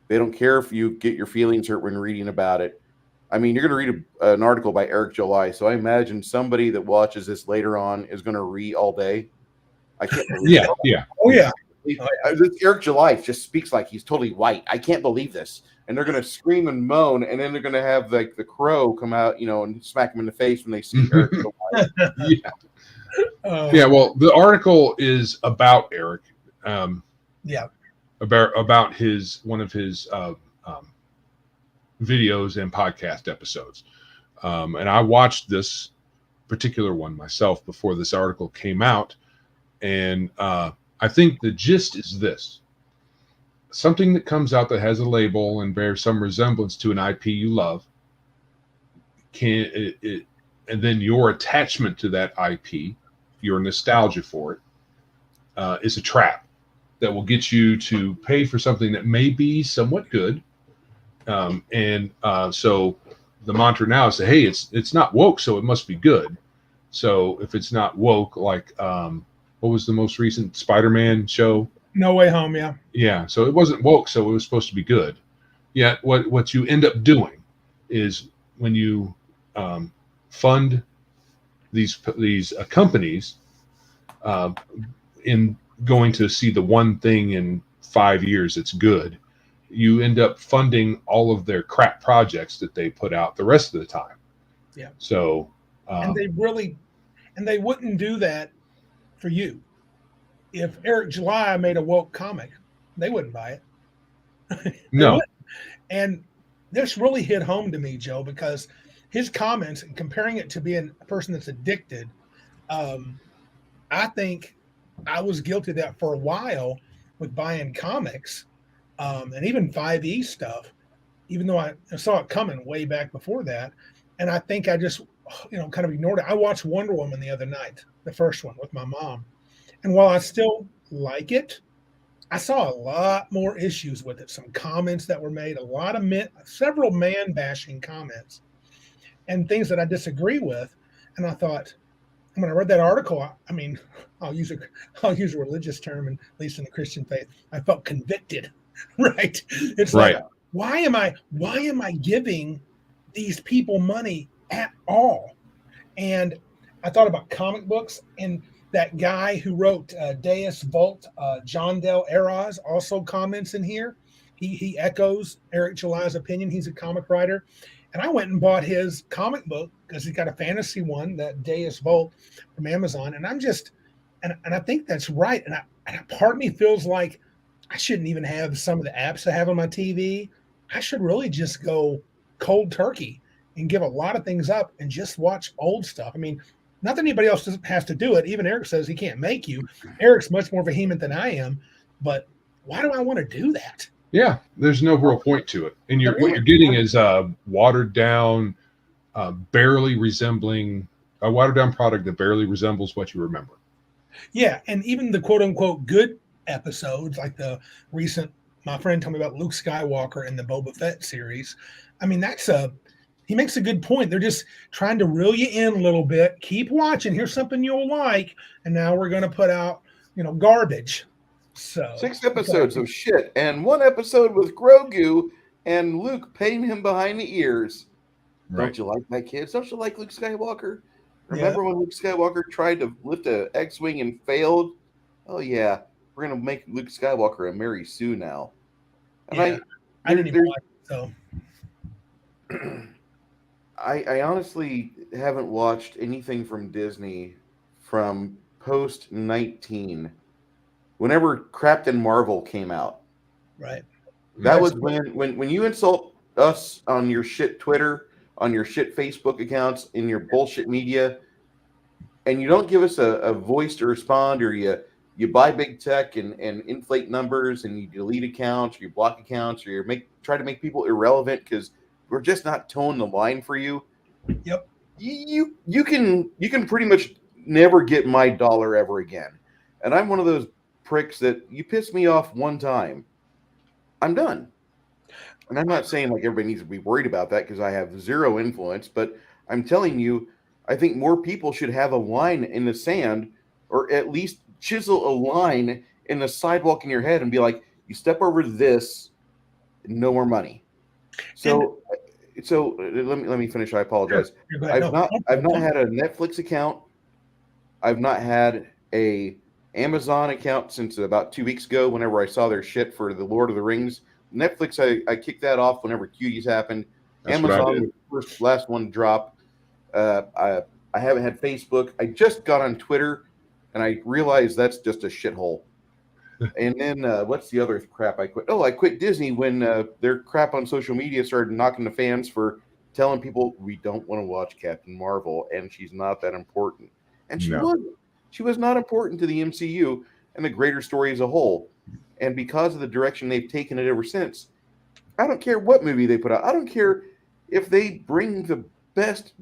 They don't care if you get your feelings hurt when reading about it. I mean, you're going to read an article by Eric July, so I imagine somebody that watches this later on is going to read all day. I can't believe that. Yeah. Oh, yeah. Eric July just speaks like he's totally white. I can't believe this. And they're going to scream and moan, and then they're going to have like the crow come out, and smack him in the face when they see Eric July. Yeah. Yeah. Well, the article is about Eric. Yeah. About one of his videos and podcast episodes. And I watched this particular one myself before this article came out. And I think the gist is this. Something that comes out that has a label and bears some resemblance to an IP you love, and then your attachment to that IP, your nostalgia for it, is a trap that will get you to pay for something that may be somewhat good. So the mantra now is, hey, it's not woke, so it must be good. So if it's not woke, like what was the most recent Spider-Man show? No Way Home, yeah. Yeah, so it wasn't woke, so it was supposed to be good. Yet what you end up doing is when you fund these companies in going to see the one thing in 5 years that's good, you end up funding all of their crap projects that they put out the rest of the time. Yeah. So and they wouldn't do that for you. If Eric July made a woke comic, they wouldn't buy it. no. And this really hit home to me, Joe, because his comments and comparing it to being a person that's addicted, I think I was guilty of that for a while with buying comics and even 5e stuff, even though I saw it coming way back before that. And I think I just, kind of ignored it. I watched Wonder Woman the other night, the first one with my mom. And while I still like it, I saw a lot more issues with it. Some comments that were made, several man bashing comments and things that I disagree with. And I thought, when I read that article, I mean, I'll use a religious term, and at least in the Christian faith, I felt convicted. Right? It's Right. like, why am I giving these people money at all? And I thought about comic books, and that guy who wrote Deus Vult, John Del Eraz, also comments in here. He echoes Eric July's opinion. He's a comic writer. And I went and bought his comic book because he's got a fantasy one, that Deus Vult from Amazon. And I'm just, and I think that's right. And part of me feels like I shouldn't even have some of the apps I have on my TV. I should really just go cold turkey and give a lot of things up and just watch old stuff. I mean, not that anybody else has to do it. Even Eric says he can't make you. Eric's much more vehement than I am. But why do I want to do that? Yeah, there's no real point to it. And what you're getting is watered down, a watered down product that barely resembles what you remember. Yeah, and even the quote unquote good episodes, like the recent, my friend told me about Luke Skywalker in the Boba Fett series. I mean, he makes a good point. They're just trying to reel you in a little bit. Keep watching. Here's something you'll like. And now we're going to put out, garbage. So 6 episodes of shit and 1 episode with Grogu and Luke painting him behind the ears. Right. Don't you like that, kids? Don't you like Luke Skywalker? Remember when Luke Skywalker tried to lift an X-Wing and failed? Oh, yeah. We're going to make Luke Skywalker a Mary Sue now. And I didn't even like it, so. I honestly haven't watched anything from Disney from post-19. Whenever Captain Marvel came out. Right. That was when you insult us on your shit Twitter, on your shit Facebook accounts, in your bullshit media, and you don't give us a voice to respond, or you buy big tech and inflate numbers, and you delete accounts, or you block accounts, or you try to make people irrelevant because we're just not towing the line for you. Yep. You can pretty much never get my dollar ever again. And I'm one of those pricks that you piss me off one time, I'm done. And I'm not saying like everybody needs to be worried about that because I have zero influence, but I'm telling you, I think more people should have a line in the sand, or at least chisel a line in the sidewalk in your head and be like, you step over this, no more money. So let me finish. I apologize. Sure. I've not had a Netflix account. I've not had a Amazon account since about 2 weeks ago, whenever I saw their shit for the Lord of the Rings. Netflix, I kicked that off whenever Cuties happened. That's Amazon was the last one to drop. I haven't had Facebook. I just got on Twitter, and I realized that's just a shithole. And then what's the other crap I quit? Oh, I quit Disney when their crap on social media started knocking the fans for telling people we don't want to watch Captain Marvel, and she's not that important. And she wasn't. She was not important to the MCU and the greater story as a whole. And because of the direction they've taken it ever since, I don't care what movie they put out. I don't care if they bring the best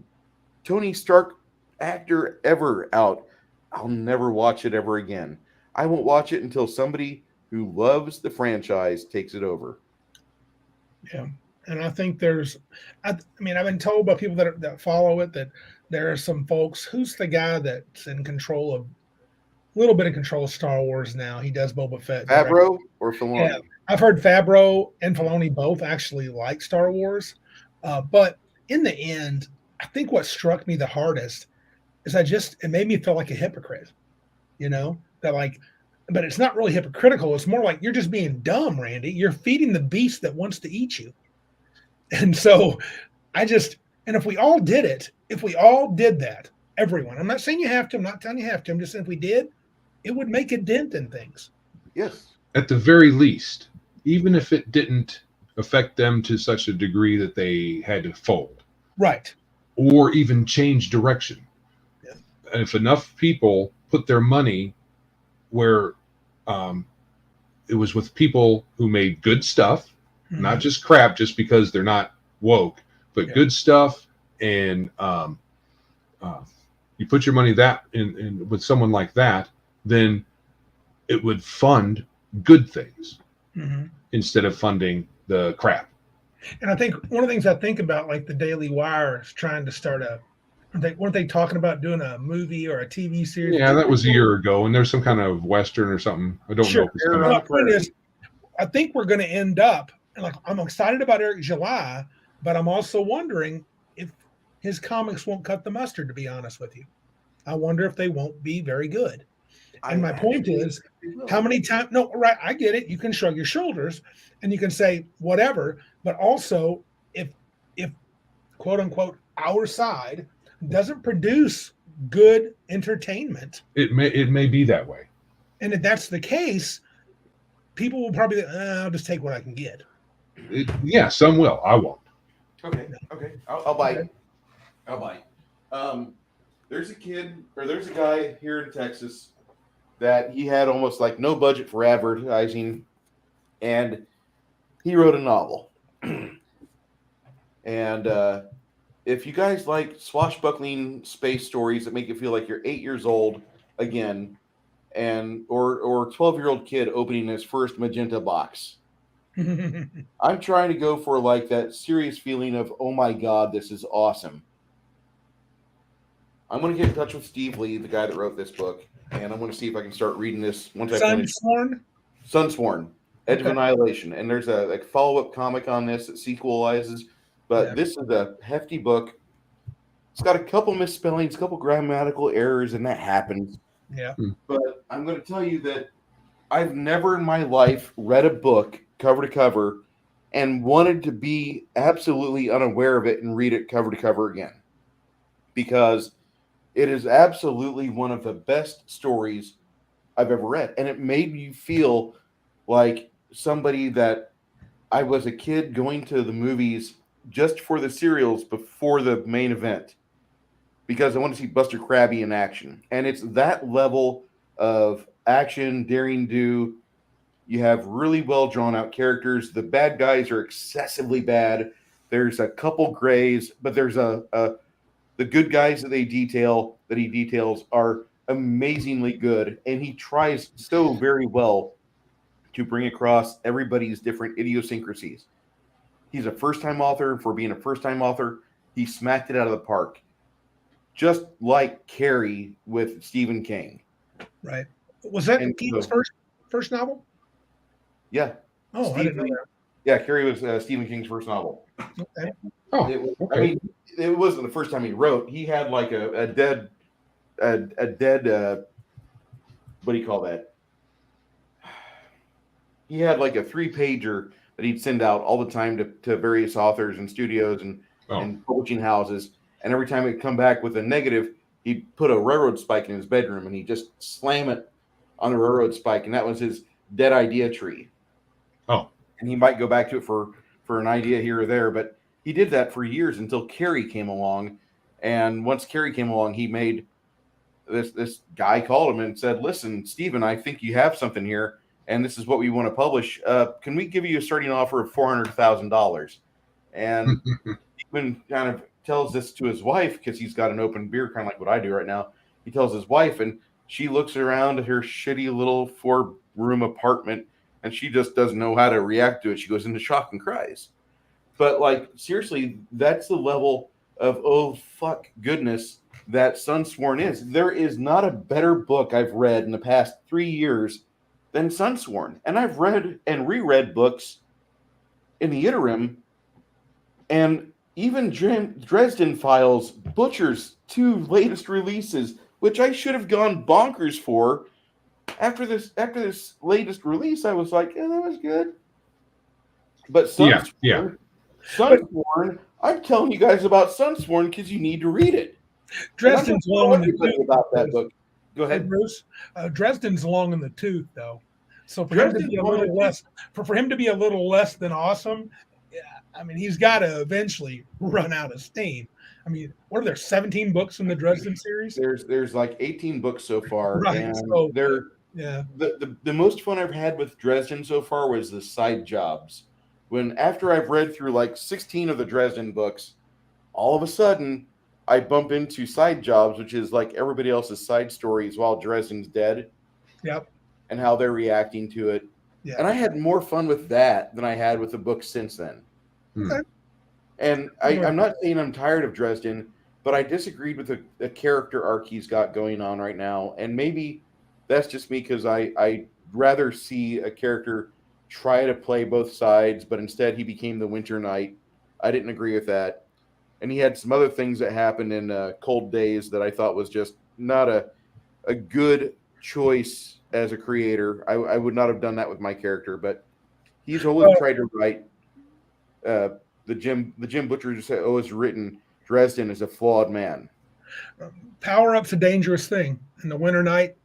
Tony Stark actor ever out. I'll never watch it ever again. I won't watch it until somebody who loves the franchise takes it over. Yeah. And I think I've been told by people that follow it that there are some folks, who's the guy that's in control of little bit of control of Star Wars now. He does Boba Fett. Favreau or Filoni? Yeah, I've heard Favreau and Filoni both actually like Star Wars, but in the end, I think what struck me the hardest is it made me feel like a hypocrite. That like, but it's not really hypocritical. It's more like you're just being dumb, Randy. You're feeding the beast that wants to eat you. And so and if we all did that, everyone, I'm not saying you have to, I'm not telling you have to, I'm just saying if we did, it would make a dent in things. Yes. At the very least, even if it didn't affect them to such a degree that they had to fold. Right. Or even change direction. Yeah. If enough people put their money where it was with people who made good stuff, not just crap just because they're not woke, but good stuff, and you put your money in with someone like that, then it would fund good things instead of funding the crap. And I think one of the things I think about, like the Daily Wire is trying to start weren't they talking about doing a movie or a TV series? Yeah, that was a year ago, and there's some kind of Western or something. I don't know if it's coming My out. point is, I think we're going to end up, and like I'm excited about Eric July, but I'm also wondering if his comics won't cut the mustard, to be honest with you. I wonder if they won't be very good. And my point is, how many times? No, right? I get it. You can shrug your shoulders and you can say whatever, but also if quote unquote our side doesn't produce good entertainment, it may be that way. and if that's the case, people will probably I'll just take what I can get. Yeah, some will. I won't. Okay. I'll bite. I'll bite. There's a guy here in Texas that he had almost like no budget for advertising, and he wrote a novel. And if you guys like swashbuckling space stories that make you feel like you're 8 years old again, or 12-year-old kid opening his first magenta box, I'm trying to go for like that serious feeling of, oh my God, this is awesome. I'm going to get in touch with Steve Lee, the guy that wrote this book, and I'm going to see if I can start reading this once I finish. Sunsworn, Edge of Annihilation. And there's a follow-up comic on this that sequelizes, but this is a hefty book. It's got a couple misspellings, a couple grammatical errors, and that happens. Yeah. But I'm going to tell you that I've never in my life read a book cover to cover and wanted to be absolutely unaware of it and read it cover to cover again. Because it is absolutely one of the best stories I've ever read. And it made me feel like somebody that I was a kid going to the movies just for the serials before the main event. Because I want to see Buster Crabbe in action. And it's that level of action, daring do. You have really well drawn out characters. The bad guys are excessively bad. There's a couple grays, but there's the good guys that he details are amazingly good. And he tries so very well to bring across everybody's different idiosyncrasies. He's a first-time author. For being a first-time author, he smacked it out of the park. Just like Carrie with Stephen King. Right. Was that King's first novel? Yeah. Oh, I didn't know that. Yeah, Carrie was Stephen King's first novel. Okay. Okay. I mean, it wasn't the first time he wrote. He had like a dead what do you call that? He had like a 3-pager that he'd send out all the time to various authors and studios and publishing houses. And every time he'd come back with a negative, he'd put a railroad spike in his bedroom and he'd just slam it on the railroad spike. And that was his dead idea tree. Oh. And he might go back to it for an idea here or there, but he did that for years until Carrie came along. And once Carrie came along, he made this guy called him and said, listen, Stephen, I think you have something here, and this is what we want to publish. Can we give you a starting offer of $400,000? And Stephen kind of tells this to his wife because he's got an open beer, kind of like what I do right now. He tells his wife, and she looks around at her shitty little 4-room apartment, and she just doesn't know how to react to it. She goes into shock and cries. But like, seriously, that's the level of, oh, fuck goodness that Sunsworn is. There is not a better book I've read in the past 3 years than Sunsworn. And I've read and reread books in the interim, and even Dresden Files butchers 2 latest releases, which I should have gone bonkers for. After this latest release, I was like, yeah, that was good. But Sunsworn, I'm telling you guys about Sunsworn because you need to read it. Dresden's long in the tooth. About that book. Go ahead, hey, Bruce. Dresden's long in the tooth, though. So for him to be a little less, for him to be a little less than awesome, yeah, I mean, he's got to eventually run out of steam. I mean, what are there, 17 books in the Dresden series? There's like 18 books so far, right? And so yeah. The most fun I've had with Dresden so far was the side jobs. When after I've read through like 16 of the Dresden books, all of a sudden I bump into side jobs, which is like everybody else's side stories while Dresden's dead. Yep. And how they're reacting to it. Yeah. And I had more fun with that than I had with the book since then. Okay. And I'm not saying I'm tired of Dresden, but I disagreed with the character arc he's got going on right now. And maybe that's just me because I'd rather see a character try to play both sides, but instead he became the Winter Knight. I didn't agree with that. And he had some other things that happened in Cold Days that I thought was just not a good choice as a creator. I would not have done that with my character, but he's always tried to write the Jim Butcher just always written Dresden is a flawed man. Power Up's a dangerous thing, and the Winter Knight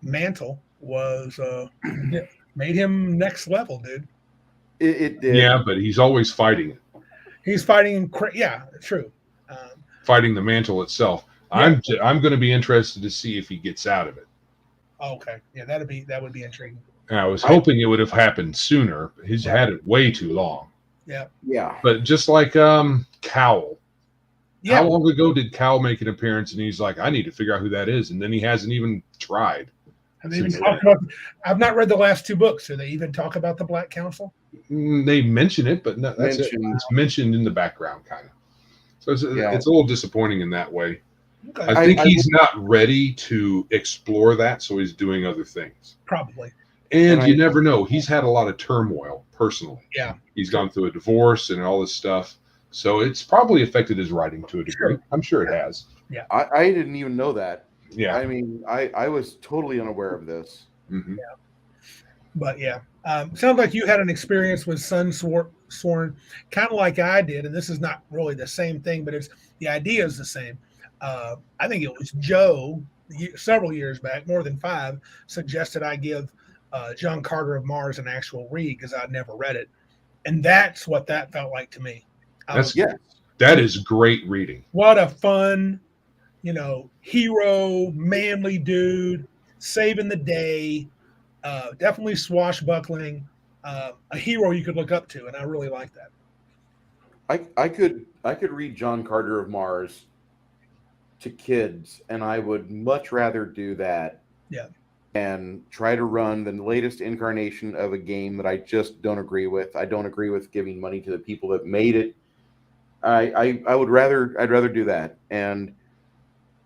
mantle was made him next level, dude. It did. Yeah, but he's always fighting it. He's fighting. Yeah, true. Fighting the mantle itself. Yeah. I'm going to be interested to see if he gets out of it. Okay, yeah, that would be intriguing. And I was hoping it would have happened sooner. He's had it way too long. Yeah. But just like Cowl. Yeah. How long ago did Cowl make an appearance? And he's like, I need to figure out who that is, and then he hasn't even tried. I've not read the last 2 books. Do they even talk about the Black Council? They mention it, but no, that's it. It's mentioned in the background, kind of. So it's a little disappointing in that way. Okay. I think he's not ready to explore that, so he's doing other things. Probably. And you never know. He's had a lot of turmoil personally. Yeah. He's gone through a divorce and all this stuff. So it's probably affected his writing to a degree. I'm sure it has. Yeah. I didn't even know that. Yeah. I mean, I was totally unaware of this. Mm-hmm. Yeah. But yeah. Sounds like you had an experience with Sunsworn, kind of like I did. And this is not really the same thing, but the idea is the same. I think it was Joe several years back, more than 5, suggested I give John Carter of Mars an actual read because I'd never read it. And that's what that felt like to me. That is great reading. What a fun, hero, manly dude, saving the day, definitely swashbuckling, a hero you could look up to. And I really like that. I could read John Carter of Mars to kids, and I would much rather do that. Yeah. And try to run the latest incarnation of a game that I just don't agree with. I don't agree with giving money to the people that made it. I'd rather do that. And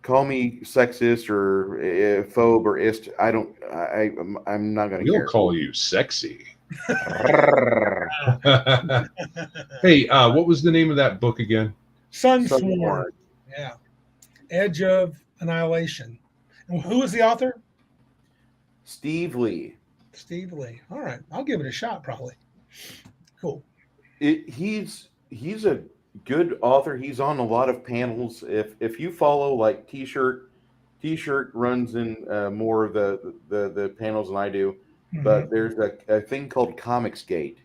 call me sexist or phobe or ist. I'm not going to care. We'll call you sexy. Hey, what was the name of that book again? Sunsworn. Yeah. Edge of Annihilation. And who is the author? Steve Lee. All right. I'll give it a shot probably. Cool. He's a good author. He's on a lot of panels. If you follow like T-shirt runs in more of the panels than I do. Mm-hmm. But there's a thing called Comicsgate.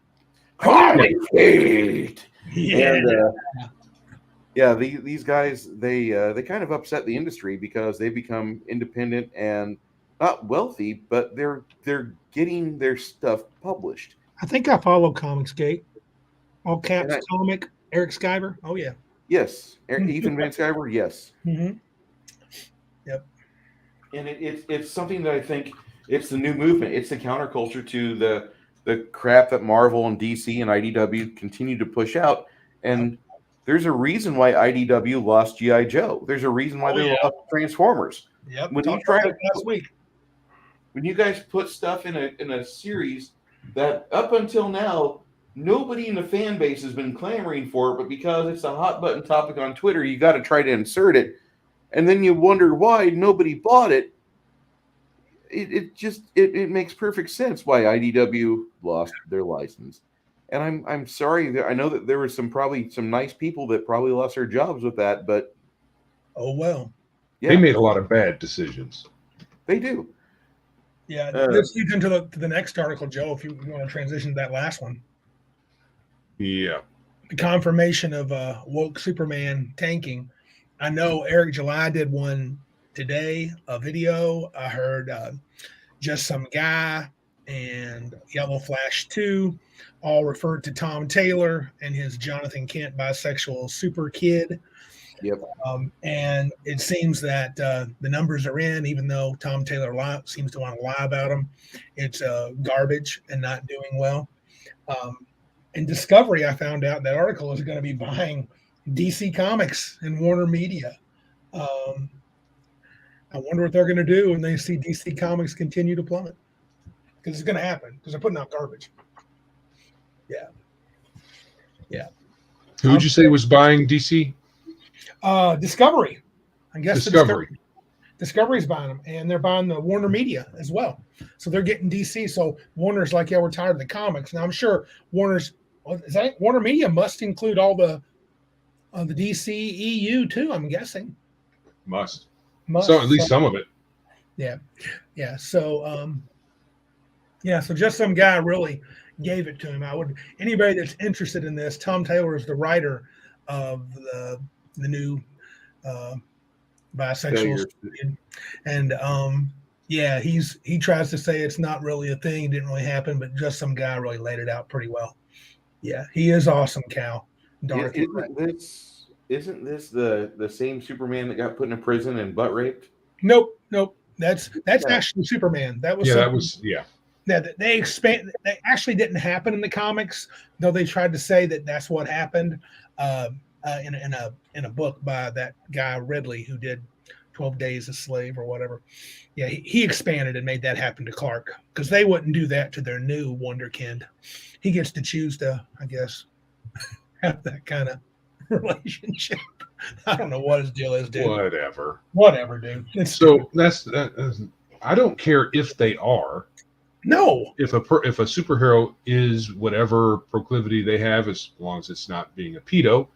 Comicsgate. Yeah. And these guys they kind of upset the industry because they become independent and not wealthy, but they're getting their stuff published. I think I follow Comicsgate. All caps comic. Eric Skyver. Oh yeah. Yes. Ethan Van Skyver. Yes. Mm-hmm. Yep. And it's something that I think it's the new movement. It's the counterculture to the crap that Marvel and DC and IDW continue to push out. And There's a reason why IDW lost G.I. Joe. There's a reason why they lost Transformers. Yep. When you Talked try about to that last week. when you guys put stuff in a series that up until now nobody in the fan base has been clamoring for it, but because it's a hot button topic on Twitter, you got to try to insert it, and then you wonder why nobody bought it. It makes perfect sense why IDW lost their license. And I'm sorry. I know that there were probably some nice people that probably lost their jobs with that, but oh well. Yeah, they made a lot of bad decisions. They do. Yeah, this leads into the next article, Joe. If you want to transition to that last one, Yeah, the confirmation of woke Superman tanking. I know Eric July did one today, a video. I heard Just Some Guy and Yellow Flash 2 all referred to Tom Taylor and his Jonathan Kent bisexual super kid. Yep. And it seems that the numbers are in, even though Tom Taylor seems to want to lie about them. It's garbage and not doing well. In Discovery, I found out that article is going to be buying DC Comics and WarnerMedia. I wonder what they're going to do when they see DC Comics continue to plummet. Because it's going to happen, because they're putting out garbage. Yeah. Yeah. Who would you say was buying DC? Discovery. I guess Discovery. Discovery's buying them, and they're buying the WarnerMedia as well. So they're getting DC. So Warner's like, yeah, we're tired of the comics. Now I'm sure WarnerMedia must include all the DC EU too. I'm guessing. Must. So at least some of it. Yeah, yeah. So so Just Some Guy really gave it to him. Anybody that's interested in this. Tom Taylor is the writer of the new bisexual, and he tries to say it's not really a thing, didn't really happen, but Just Some Guy really laid it out pretty well. Yeah, he is awesome, Cal. Isn't this the same Superman that got put in a prison and butt raped? Nope. That's actually Superman. That was They actually didn't happen in the comics, though they tried to say that that's what happened in a book by that guy Ridley who did 12 Days a Slave or whatever. Yeah, he expanded and made that happen to Clark because they wouldn't do that to their new Wonderkind. He gets to choose to, I guess, have that kind of relationship. I don't know what his deal is, dude. Whatever, dude. I don't care if they are. No. If a superhero is whatever proclivity they have, as long as it's not being a pedo,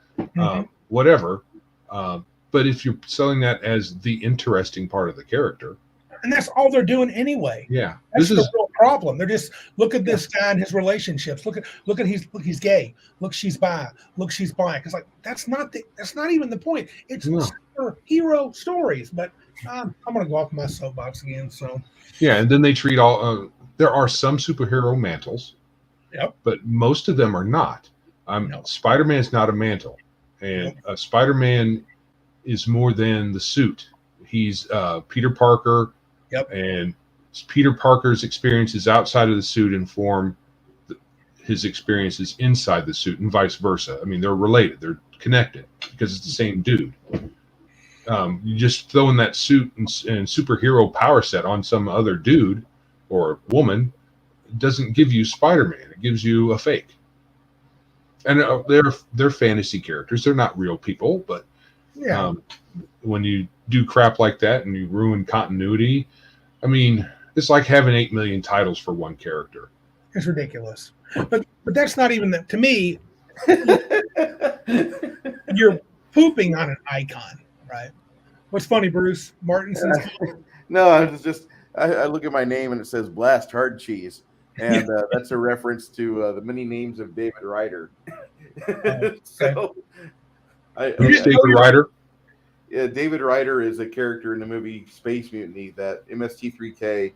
whatever. But if you're selling that as the interesting part of the character, and that's all they're doing anyway. Yeah, that's the real problem. They're just look at this guy and his relationships. Look at he's gay. Look, she's bi. Look, she's black. It's like that's not even the point. It's hero stories. But I'm gonna go off my soapbox again. So yeah, and then they treat all. There are some superhero mantles. Yep. But most of them are not. Spider-Man's not a mantle, and Spider-Man is more than the suit. He's Peter Parker. Yep. And Peter Parker's experiences outside of the suit inform his experiences inside the suit, and vice versa. I mean, they're related. They're connected because it's the same dude. You just throwing that suit and superhero power set on some other dude or woman doesn't give you Spider-Man. It gives you a fake. And they're fantasy characters. They're not real people, but when you do crap like that and you ruin continuity, I mean, it's like having 8 million titles for one character. It's ridiculous. But that's not even that. To me, you're pooping on an icon, right? What's funny, Bruce? Martinson's. No, I look at my name and it says Blast Hard Cheese. And that's a reference to the many names of David Ryder. So, Who's David Ryder? Yeah, David Ryder is a character in the movie Space Mutiny that MST3K,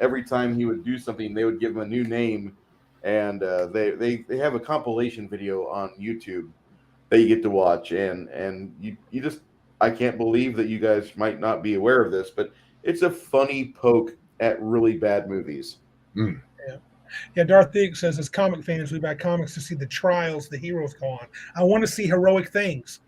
every time he would do something, they would give him a new name. And they have a compilation video on YouTube that you get to watch. And you just, I can't believe that you guys might not be aware of this, but it's a funny poke at really bad movies. Mm. Yeah. Yeah, Darth Thick says, as comic fans, we buy comics to see the trials the heroes go on. I want to see heroic things,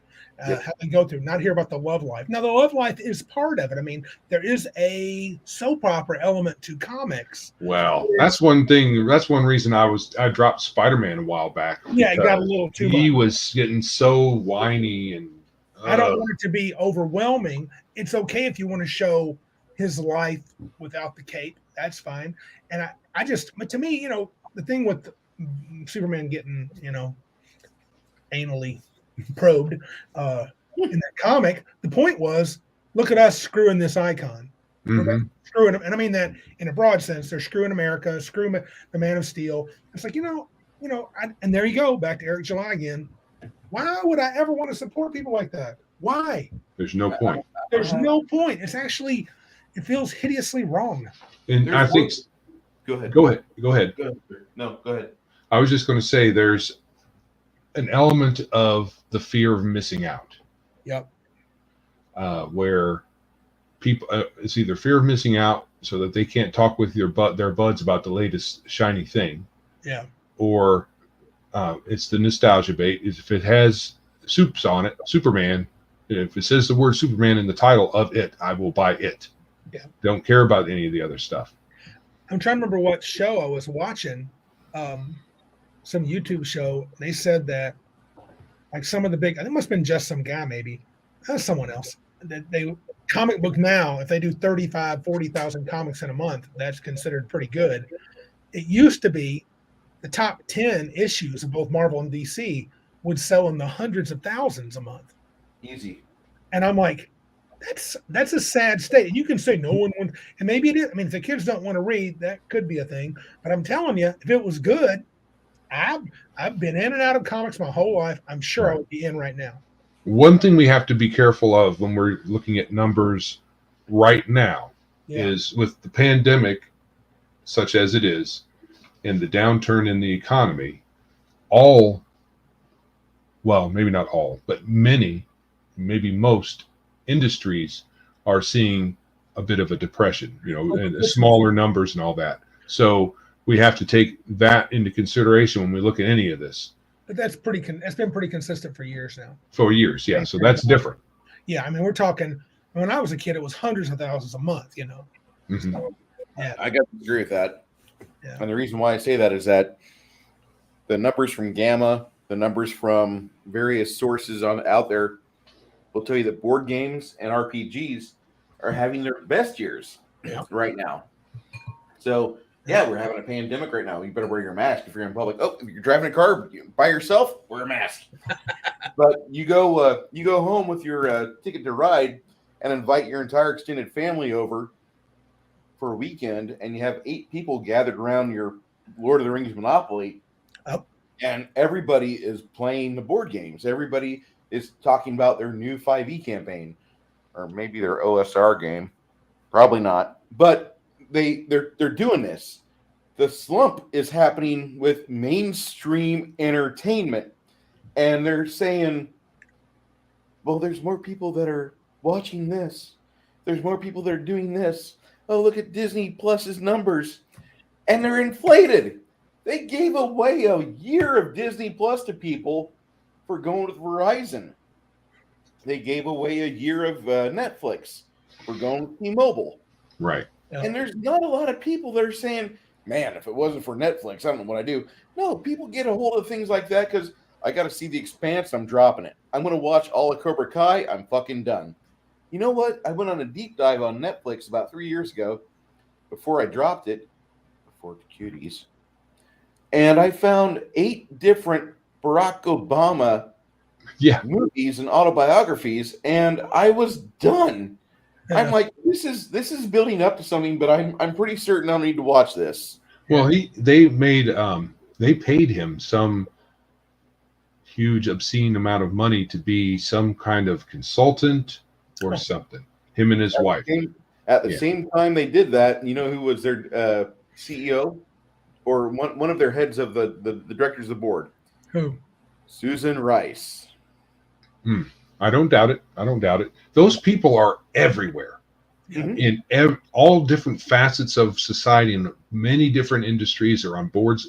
Yep. how they go through, not hear about the love life. Now, the love life is part of it. I mean, there is a soap opera element to comics. Well, that's one thing. That's one reason I dropped Spider-Man a while back. Yeah, it got a because little too he much. was getting so whiny and. I don't want it to be overwhelming. It's okay if you want to show his life without the cape. That's fine. And I just, but to me, you know, the thing with Superman getting, you know, anally probed in that comic, the point was, look at us screwing this icon. Mhm. Screwing him. And I mean that in a broad sense. They're screwing America, screwing the Man of Steel. It's like, and there you go, back to Eric July again. Why would I ever want to support people like that? Why? There's no point. There's no point. It's actually, it feels hideously wrong. And There's I think. Go ahead. Go ahead. Go ahead. Go ahead. No, go ahead. I was just going to say there's an element of the fear of missing out. Yep. Where people, it's either fear of missing out so that they can't talk with their buds about the latest shiny thing. Yeah. Or it's the nostalgia bait. Is if it has soups on it, Superman. If it says the word Superman in the title of it, I will buy it. Yeah. Don't care about any of the other stuff. I'm trying to remember what show I was watching. Some YouTube show. They said that like some of the big, I think it must have been just some guy, maybe someone else. That they comic book now, if they do 40,000 comics in a month, that's considered pretty good. It used to be the top 10 issues of both Marvel and DC would sell in the hundreds of thousands a month. Easy. And I'm like, that's a sad state. And you can say no one wants, and maybe it is. I mean, if the kids don't want to read, that could be a thing. But I'm telling you, if it was good, I've been in and out of comics my whole life. I'm sure I would be in right now. One thing we have to be careful of when we're looking at numbers right now is with the pandemic, such as it is, and the downturn in the economy, maybe not all, but many, maybe most industries are seeing a bit of a depression, and smaller numbers and all that. So we have to take that into consideration when we look at any of this. But that's been pretty consistent for years now. For years, yeah. So that's different. Yeah, I mean, we're talking, when I was a kid, it was hundreds of thousands a month, Mm-hmm. So, yeah. I got to agree with that. Yeah. And the reason why I say that is that the numbers from Gamma, the numbers from various sources out there will tell you that board games and RPGs are having their best years right now. So, yeah, we're having a pandemic right now. You better wear your mask if you're in public. Oh, if you're driving a car by yourself, wear a mask. But you go home with your ticket to ride and invite your entire extended family over for a weekend, and you have 8 people gathered around your Lord of the Rings Monopoly, and everybody is playing the board games. Everybody is talking about their new 5e campaign, or maybe their OSR game. Probably not, but they're doing this. The slump is happening with mainstream entertainment, and they're saying, well, there's more people that are watching this. There's more people that are doing this. Oh, look at Disney Plus's numbers. And they're inflated. They gave away a year of Disney Plus to people for going with Verizon. They gave away a year of Netflix for going with T-Mobile. Right. Yeah. And there's not a lot of people that are saying, man, if it wasn't for Netflix, I don't know what I do. No, people get a hold of things like that because I got to see The Expanse. I'm dropping it. I'm going to watch all of Cobra Kai. I'm fucking done. You know what? I went on a deep dive on Netflix about 3 years ago before I dropped it, before the cuties. And I found 8 different Barack Obama movies and autobiographies, and I was done. Yeah. I'm like, this is building up to something, but I'm pretty certain I'll need to watch this. Well, they paid him some huge obscene amount of money to be some kind of consultant or something. Him and his wife. At the same time they did that, you know who was their CEO or one of their heads of the directors of the board? Who? Susan Rice. I don't doubt it. Those people are everywhere. Mhm. in all different facets of society, and many different industries are on board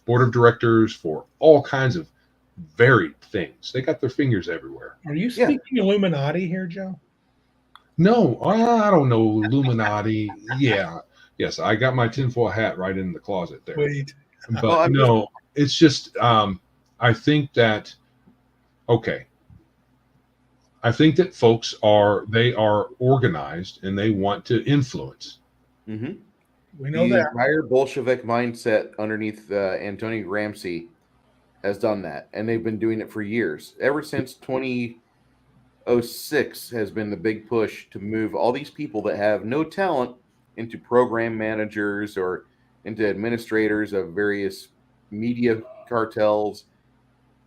of directors for all kinds of varied things. They got their fingers everywhere. Are you Yeah. speaking Illuminati here, Joe? No, I don't know. Illuminati. Yeah. Yes, I got my tinfoil hat right in the closet there. Wait. But Well, I'm no, it's just I think that okay. I think that folks are organized and they want to influence. Mhm. We know The that. entire Bolshevik mindset underneath Antonio Gramsci has done that, and they've been doing it for years. Ever since 2006 has been the big push to move all these people that have no talent into program managers or into administrators of various media cartels,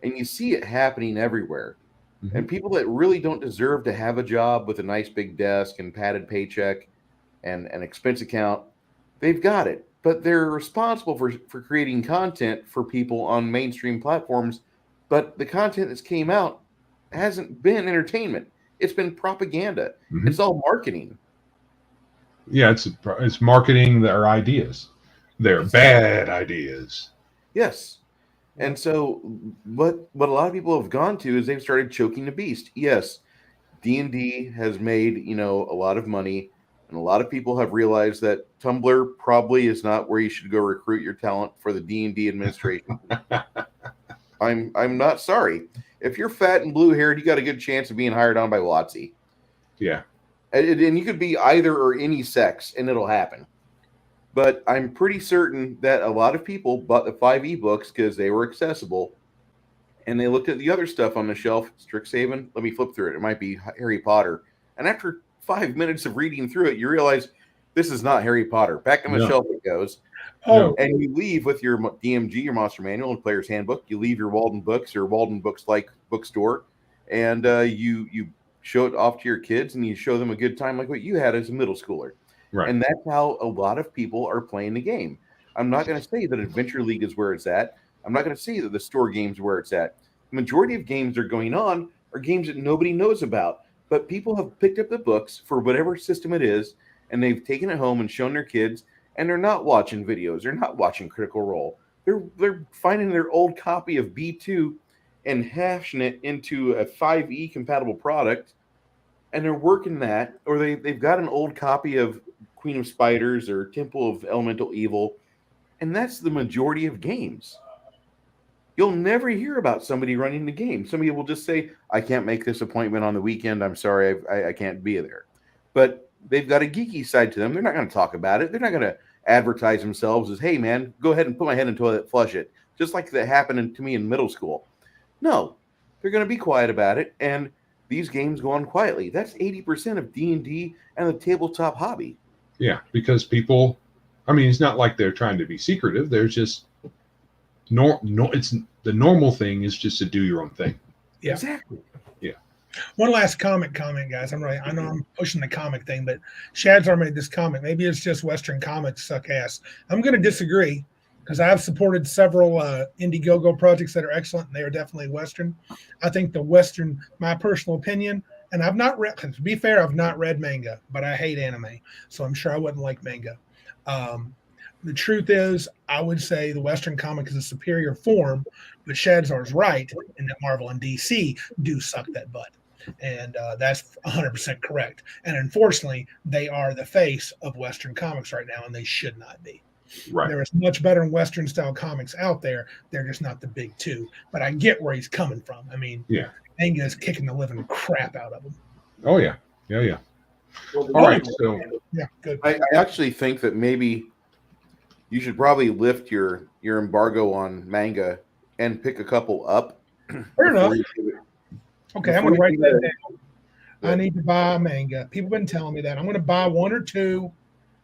and you see it happening everywhere. Mhm. And people that really don't deserve to have a job with a nice big desk and padded paycheck and an expense account, they've got it. But they're responsible for creating content for people on mainstream platforms. But the content that's came out hasn't been entertainment. It's been propaganda. Mhm. It's all marketing. Yeah, it's marketing their ideas. They're bad ideas. Yes. And so what a lot of people have gone to is they've started choking the beast. Yes, D&D has made, a lot of money, and a lot of people have realized that Tumblr probably is not where you should go recruit your talent for the D&D administration. I'm not sorry. If you're fat and blue-haired, you got a good chance of being hired on by WotC. Yeah. And you could be either or any sex, and it'll happen. But I'm pretty certain that a lot of people bought the 5 ebooks because they were accessible, and they looked at the other stuff on the shelf. Strixhaven, let me flip through it. It might be Harry Potter. And after 5 minutes of reading through it, you realize this is not Harry Potter. Back on the No. shelf it goes. Oh, And you leave with your DMG, your Monster Manual, and Player's Handbook. You leave your Walden Books or Walden Books-like bookstore, and you show it off to your kids, and you show them a good time like what you had as a middle schooler. Right. And that's how a lot of people are playing the game. I'm not going to say that Adventure League is where it's at. I'm not going to say that the store games are where it's at. The majority of games that are going on are games that nobody knows about, but people have picked up the books for whatever system it is, and they've taken it home and shown their kids, and they're not watching videos. They're not watching Critical Role. They're finding their old copy of B2 and hashing it into a 5e compatible product, and they're working that, or they've got an old copy of Queen of Spiders or Temple of Elemental Evil, and that's the majority of games. You'll never hear about somebody running the game. Somebody will just say, I can't make this appointment on the weekend. I'm sorry, I can't be there. But they've got a geeky side to them. They're not going to talk about it. They're not going to advertise themselves as, hey, man, go ahead and put my head in the toilet, flush it. Just like that happened to me in middle school. No, they're going to be quiet about it. And these games go on quietly. That's 80% of D&D and the tabletop hobby. Yeah, because people, it's not like they're trying to be secretive. They're just it's the normal thing is just to do your own thing. Yeah. Exactly. Yeah. One last comment, guys. I know I'm pushing the comic thing, but Shadzar made this comment. Maybe it's just Western comics suck ass. I'm going to disagree because I've supported several Indiegogo projects that are excellent, and they are definitely Western. I think the Western, my personal opinion, and I've not read, to be fair, I've not read manga, but I hate anime, so I'm sure I wouldn't like manga. The truth is, I would say the Western comic is a superior form, but Shadzar's right in that Marvel and DC do suck that butt. And that's 100% correct. And unfortunately, they are the face of Western comics right now, and they should not be. Right. There is much better Western style comics out there. They're just not the big two. But I get where he's coming from. Yeah. Manga is kicking the living crap out of them. Oh, yeah. Yeah. Well, All right. So, yeah, good. I actually think that maybe you should probably lift your embargo on manga and pick a couple up. Fair enough. Okay, I'm going to write that down. Yeah. I need to buy a manga. People have been telling me that. I'm going to buy one or two,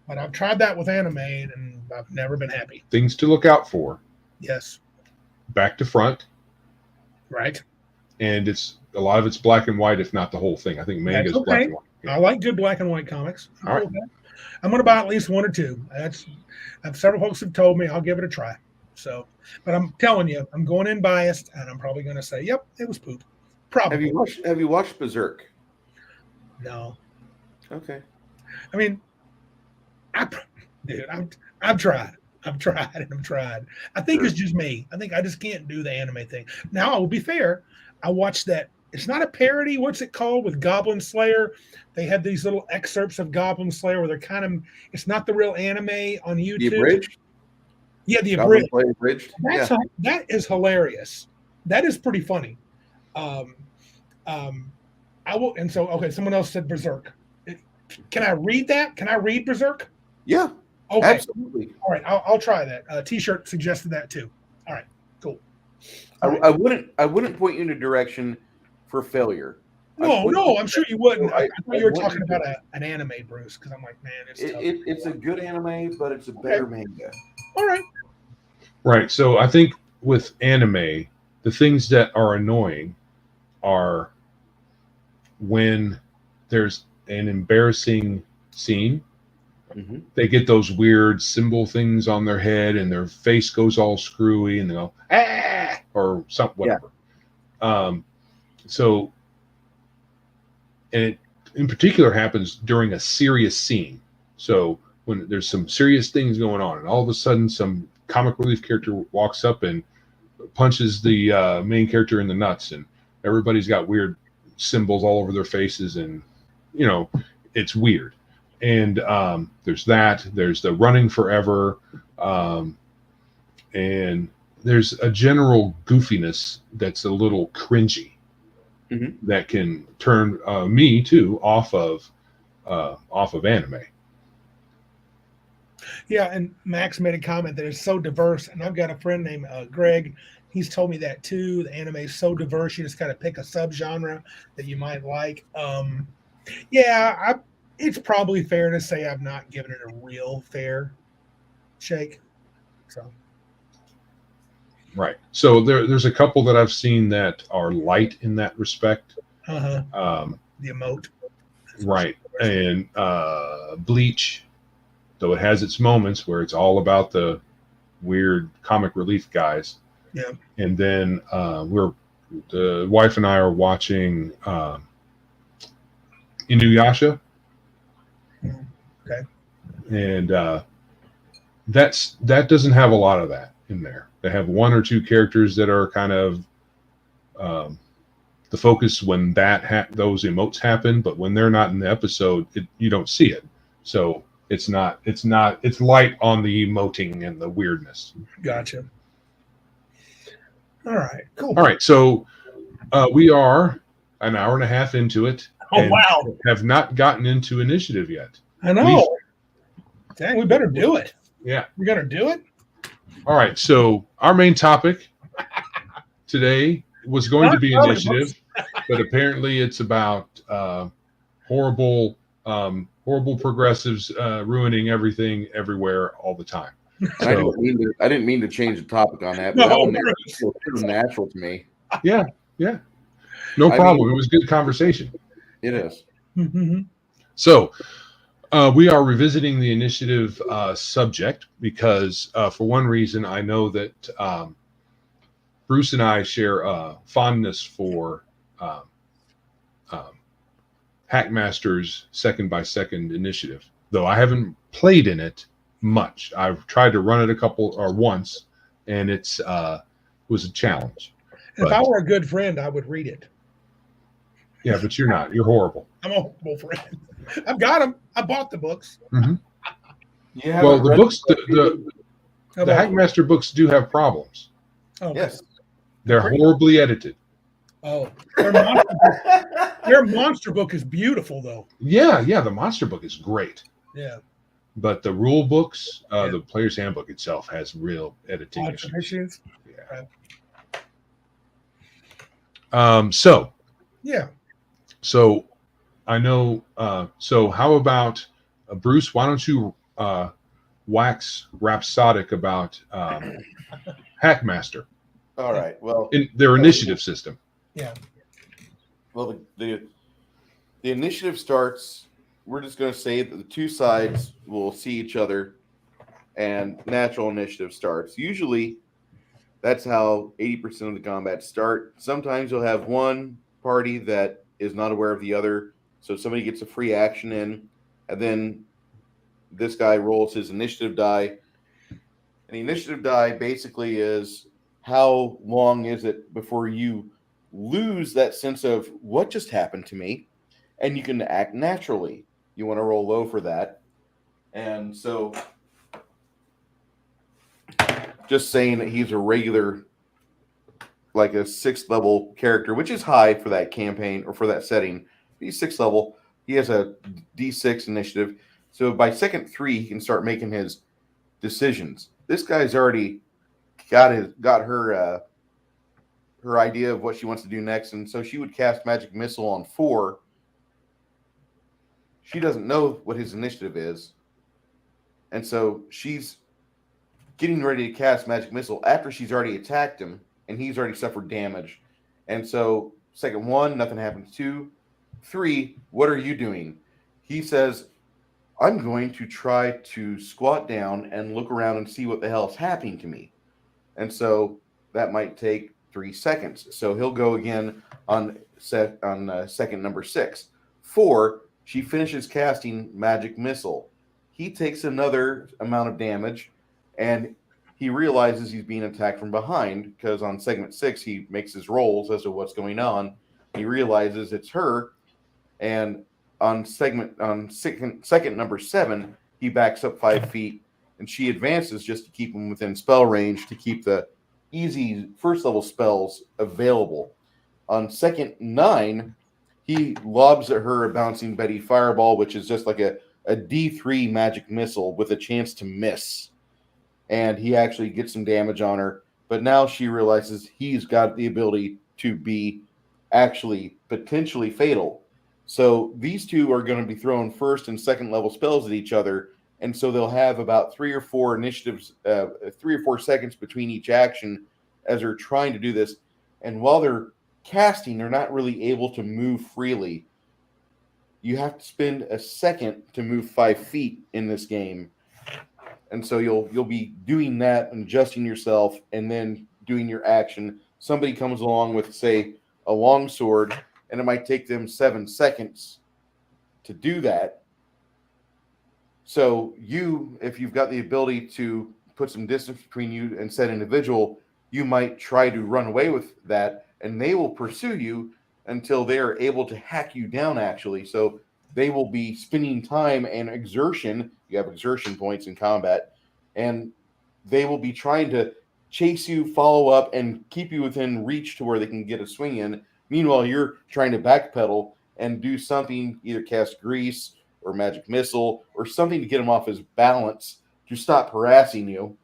but I've tried that with anime, and I've never been happy. Things to look out for. Yes. Back to front. Right. And a lot of it's black and white, if not the whole thing. I think manga is black and white. Yeah. I like good black and white comics. All right. I'm going to buy at least one or two. Several folks have told me I'll give it a try. So, but I'm telling you, I'm going in biased, and I'm probably going to say, "Yep, it was poop." Probably. Have you watched Berserk? No. Okay. I mean, dude, I've tried. I've tried and I've tried. I think it's just me. I think I just can't do the anime thing. Now, I will be fair. I watched that. It's not a parody. What's it called with Goblin Slayer? They had these little excerpts of Goblin Slayer where they're kind of. It's not the real anime on YouTube. The abridged? Yeah, the Goblin abridged. Slayer abridged? That's Yeah. that is hilarious. That is pretty funny. Um, I will. And so, okay, someone else said Berserk. Can I read that? Can I read Berserk? Yeah. Okay. Absolutely. All right, I'll try that. T-shirt suggested that too. All right, cool. I wouldn't point you in a direction for failure. No, I'm sure you wouldn't. I thought you were want talking you about an anime, Bruce, because I'm like, man, it's tough. It's a good anime, but it's a better manga. All right. Right. So I think with anime, the things that are annoying are when there's an embarrassing scene. Mm-hmm. They get those weird symbol things on their head and their face goes all screwy and they go, ah, or something, whatever. So, and it in particular happens during a serious scene. So when there's some serious things going on and all of a sudden some comic relief character walks up and punches the main character in the nuts and everybody's got weird symbols all over their faces and, it's weird. And there's the running forever. And there's a general goofiness that's a little cringy that can turn me too off of anime. Yeah, and Max made a comment that it's so diverse, and I've got a friend named Greg. He's told me that too. The anime is so diverse, you just got to pick a subgenre that you might like. It's probably fair to say I've not given it a real fair shake. So, right. So there's a couple that I've seen that are light in that respect. the emote. Right. And Bleach, though it has its moments where it's all about the weird comic relief guys. Yeah. And then the wife and I are watching Inuyasha. Okay. And that doesn't have a lot of that in there. They have one or two characters that are kind of the focus when those emotes happen, but when they're not in the episode, you don't see it. So it's light on the emoting and the weirdness. Gotcha. All right, cool. All right, so we are an hour and a half into it. Oh, and wow. Have not gotten into initiative yet. I know. Dang, we better do it. Yeah. We're going to do it? All right, so our main topic today was going to be initiative, but apparently it's about horrible progressives ruining everything everywhere all the time. So, I didn't mean to change the topic on that, but that one feels natural to me. Yeah. No problem. It was good conversation. It is. Mm-hmm. So we are revisiting the initiative subject because for one reason, I know that Bruce and I share fondness for Hackmaster's second by second initiative, though I haven't played in it much. I've tried to run it once, and it was a challenge. If I were a good friend, I would read it. Yeah, but you're not. You're horrible. I'm a horrible friend. I've got them. I bought the books. Mm-hmm. Yeah. Well, the books, the Hackmaster books do have problems. Oh, yes. They're horribly edited. Oh, their monster book is beautiful, though. Yeah. The monster book is great. Yeah. But the rule books, the player's handbook itself has real editing issues. Yeah. Right. Yeah. So I know. So how about Bruce? Why don't you wax rhapsodic about Hackmaster? All right. Well, in their initiative system. Yeah. Well, the initiative starts. We're just going to say that the two sides will see each other, and natural initiative starts. Usually, that's how 80% of the combat start. Sometimes you'll have one party that is not aware of the other, so somebody gets a free action in, and then this guy rolls his initiative die. And the initiative die basically is how long is it before you lose that sense of what just happened to me, and you can act naturally. You want to roll low for that. And so just saying that he's a regular, like a 6th level character, which is high for that campaign or for that setting. He's 6th level. He has a D6 initiative. So by second 3, he can start making his decisions. This guy's already got her her idea of what she wants to do next, and so she would cast Magic Missile on 4. She doesn't know what his initiative is, and so she's getting ready to cast Magic Missile after she's already attacked him, and he's already suffered damage. And so second 1, nothing happens. 2, 3, what are you doing? He says, I'm going to try to squat down and look around and see what the hell's happening to me. And so that might take 3 seconds. So he'll go again on second number 6. 4, she finishes casting Magic Missile. He takes another amount of damage, and he realizes he's being attacked from behind because on segment 6, he makes his rolls as to what's going on. He realizes it's her, and on second number 7, he backs up 5 feet, and she advances just to keep him within spell range to keep the easy 1st level spells available. On second 9, he lobs at her a Bouncing Betty Fireball, which is just like a D3 Magic Missile with a chance to miss. And he actually gets some damage on her, but now she realizes he's got the ability to be actually potentially fatal. So these two are going to be throwing 1st and 2nd level spells at each other, and so they'll have about 3 or 4 initiatives, 3 or 4 seconds between each action as they're trying to do this. And while they're casting, they're not really able to move freely. You have to spend a second to move 5 feet in this game, and so you'll be doing that and adjusting yourself, and then doing your action. Somebody comes along with, say, a long sword, and it might take them 7 seconds to do that. So if you've got the ability to put some distance between you and said individual, you might try to run away with that, and they will pursue you until they are able to hack you down, actually. So they will be spending time and exertion. You have exertion points in combat, and they will be trying to chase you, follow up, and keep you within reach to where they can get a swing in. Meanwhile, you're trying to backpedal and do something, either cast Grease or Magic Missile or something to get him off his balance to stop harassing you.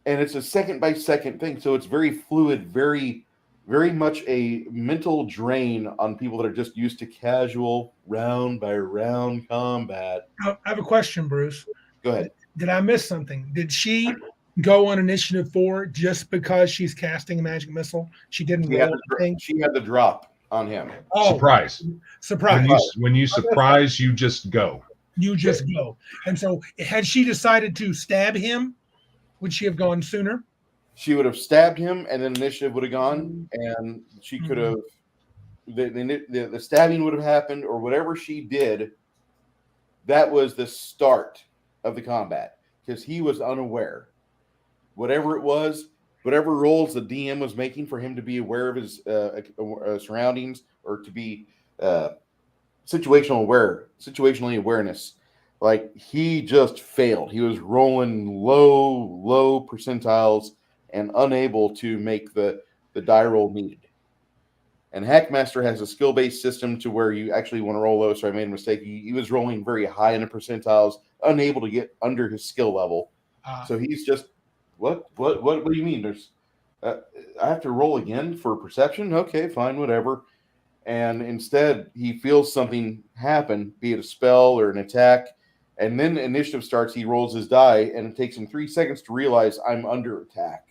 And it's a second-by-second thing, so it's very fluid, very, very much a mental drain on people that are just used to casual round-by-round combat. I have a question, Bruce. Go ahead. Did I miss something? Did she go on initiative 4 just because she's casting a magic missile? She didn't roll anything? She had the drop on him. Oh, Surprise. When you surprise, you just go. You just go. And so had she decided to stab him, would she have gone sooner? She would have stabbed him, and then initiative would have gone, and she could have the stabbing would have happened, or whatever she did. That was the start of the combat, because he was unaware. Whatever it was, whatever roles the DM was making for him to be aware of his surroundings, or to be situationally awareness, like he just failed. He was rolling low percentiles and unable to make the die roll needed. And Hackmaster has a skill-based system to where you actually want to roll low. So I made a mistake. He was rolling very high in the percentiles, unable to get under his skill level. So he's just, what do you mean? There's, I have to roll again for perception? Okay, fine, whatever. And instead, he feels something happen, be it a spell or an attack. And then initiative starts, he rolls his die, and it takes him 3 seconds to realize I'm under attack.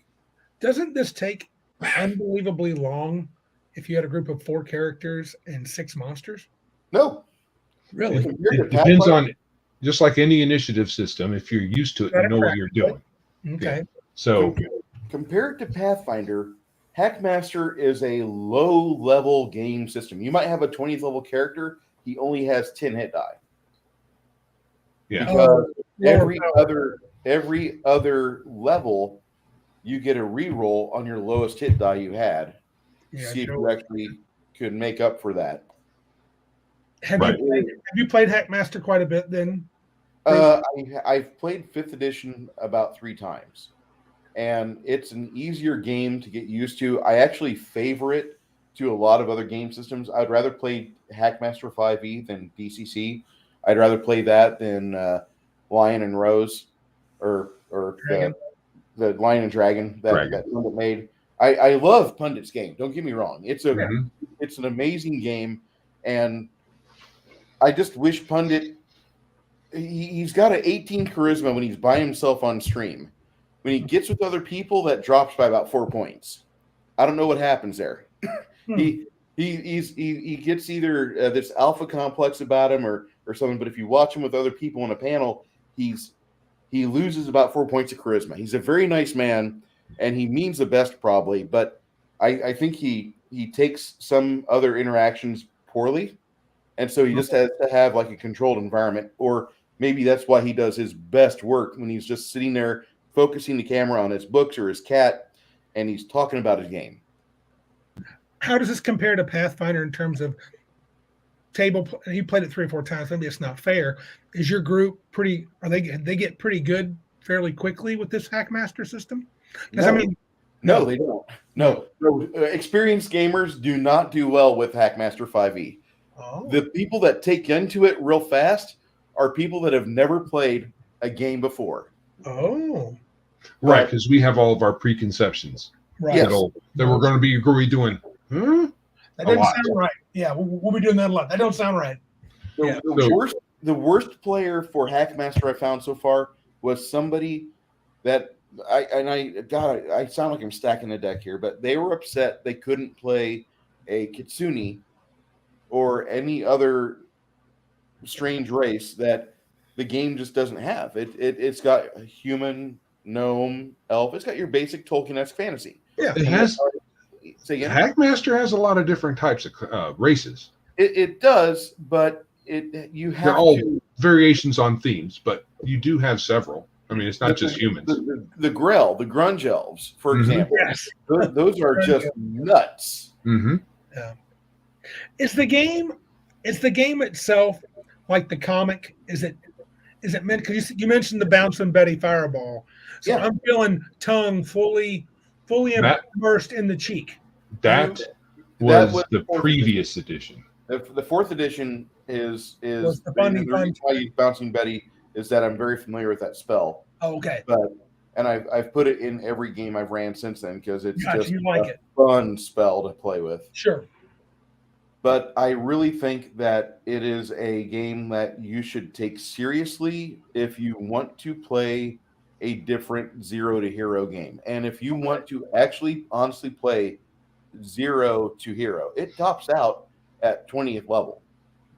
Doesn't this take unbelievably long if you had a group of 4 characters and 6 monsters? No. Really? It depends on, just like any initiative system, if you're used to it, you know what you're doing. Okay. Yeah. So compared to Pathfinder, Hackmaster is a low-level game system. You might have a 20th level character. He only has 10 hit die. Yeah. Because Lower every other level, you get a reroll on your lowest hit die you had. Yeah, See if sure. you actually could make up for that. Have Right. you played Hackmaster quite a bit then? I've played 5th edition about 3 times, and it's an easier game to get used to. I actually favor it to a lot of other game systems. I'd rather play Hackmaster 5e than DCC. I'd rather play that than Lion and Rose or Dragon. the Lion and Dragon that Pundit made. I love Pundit's game. Don't get me wrong. It's an amazing game, and I just wish Pundit. He's got an 18 charisma when he's by himself on stream. When he gets with other people, that drops by about 4 points. I don't know what happens there. He gets either this alpha complex about him or something. But if you watch him with other people in a panel, he loses about 4 points of charisma. He's a very nice man, and he means the best probably. But I think he takes some other interactions poorly, and so he just has to have like a controlled environment, or maybe that's why he does his best work when he's just sitting there focusing the camera on his books or his cat, and he's talking about his game. How does this compare to Pathfinder in terms of table? You played it 3 or 4 times. Maybe it's not fair. Is your group pretty? Are they get pretty good fairly quickly with this Hackmaster system? No, they don't. No. Experienced gamers do not do well with Hackmaster 5e. Oh. The people that take into it real fast are people that have never played a game before. Oh. Right, because we have all of our preconceptions. Right. Yes. That we're going to be doing. That doesn't sound right. Yeah, we'll be doing that a lot. That don't sound right. The worst player for Hackmaster I found so far was somebody that I sound like I'm stacking the deck here, but they were upset they couldn't play a Kitsune or any other strange race that the game just doesn't have. It's got a human, gnome, elf. It's got your basic Tolkien-esque fantasy. Yeah, it has. Hackmaster has a lot of different types of races. It does, but they're all variations on themes, but you do have several. I mean, it's not just humans. The Grell, the Grunge Elves, for example. Yes. Those are just nuts. Mm-hmm. Yeah. Is the game itself like the comic? Is it meant? Because you mentioned the Bouncing Betty Fireball, so yeah. I'm feeling tongue fully immersed in the cheek. That was the previous edition. The 4th edition is the funny Bouncing Betty is that I'm very familiar with that spell. Oh, okay. And I've put it in every game I've ran since then because it's just a fun spell to play with. Sure. But I really think that it is a game that you should take seriously if you want to play a different 0 to hero game. And if you want to actually honestly play 0 to hero, it tops out at 20th level.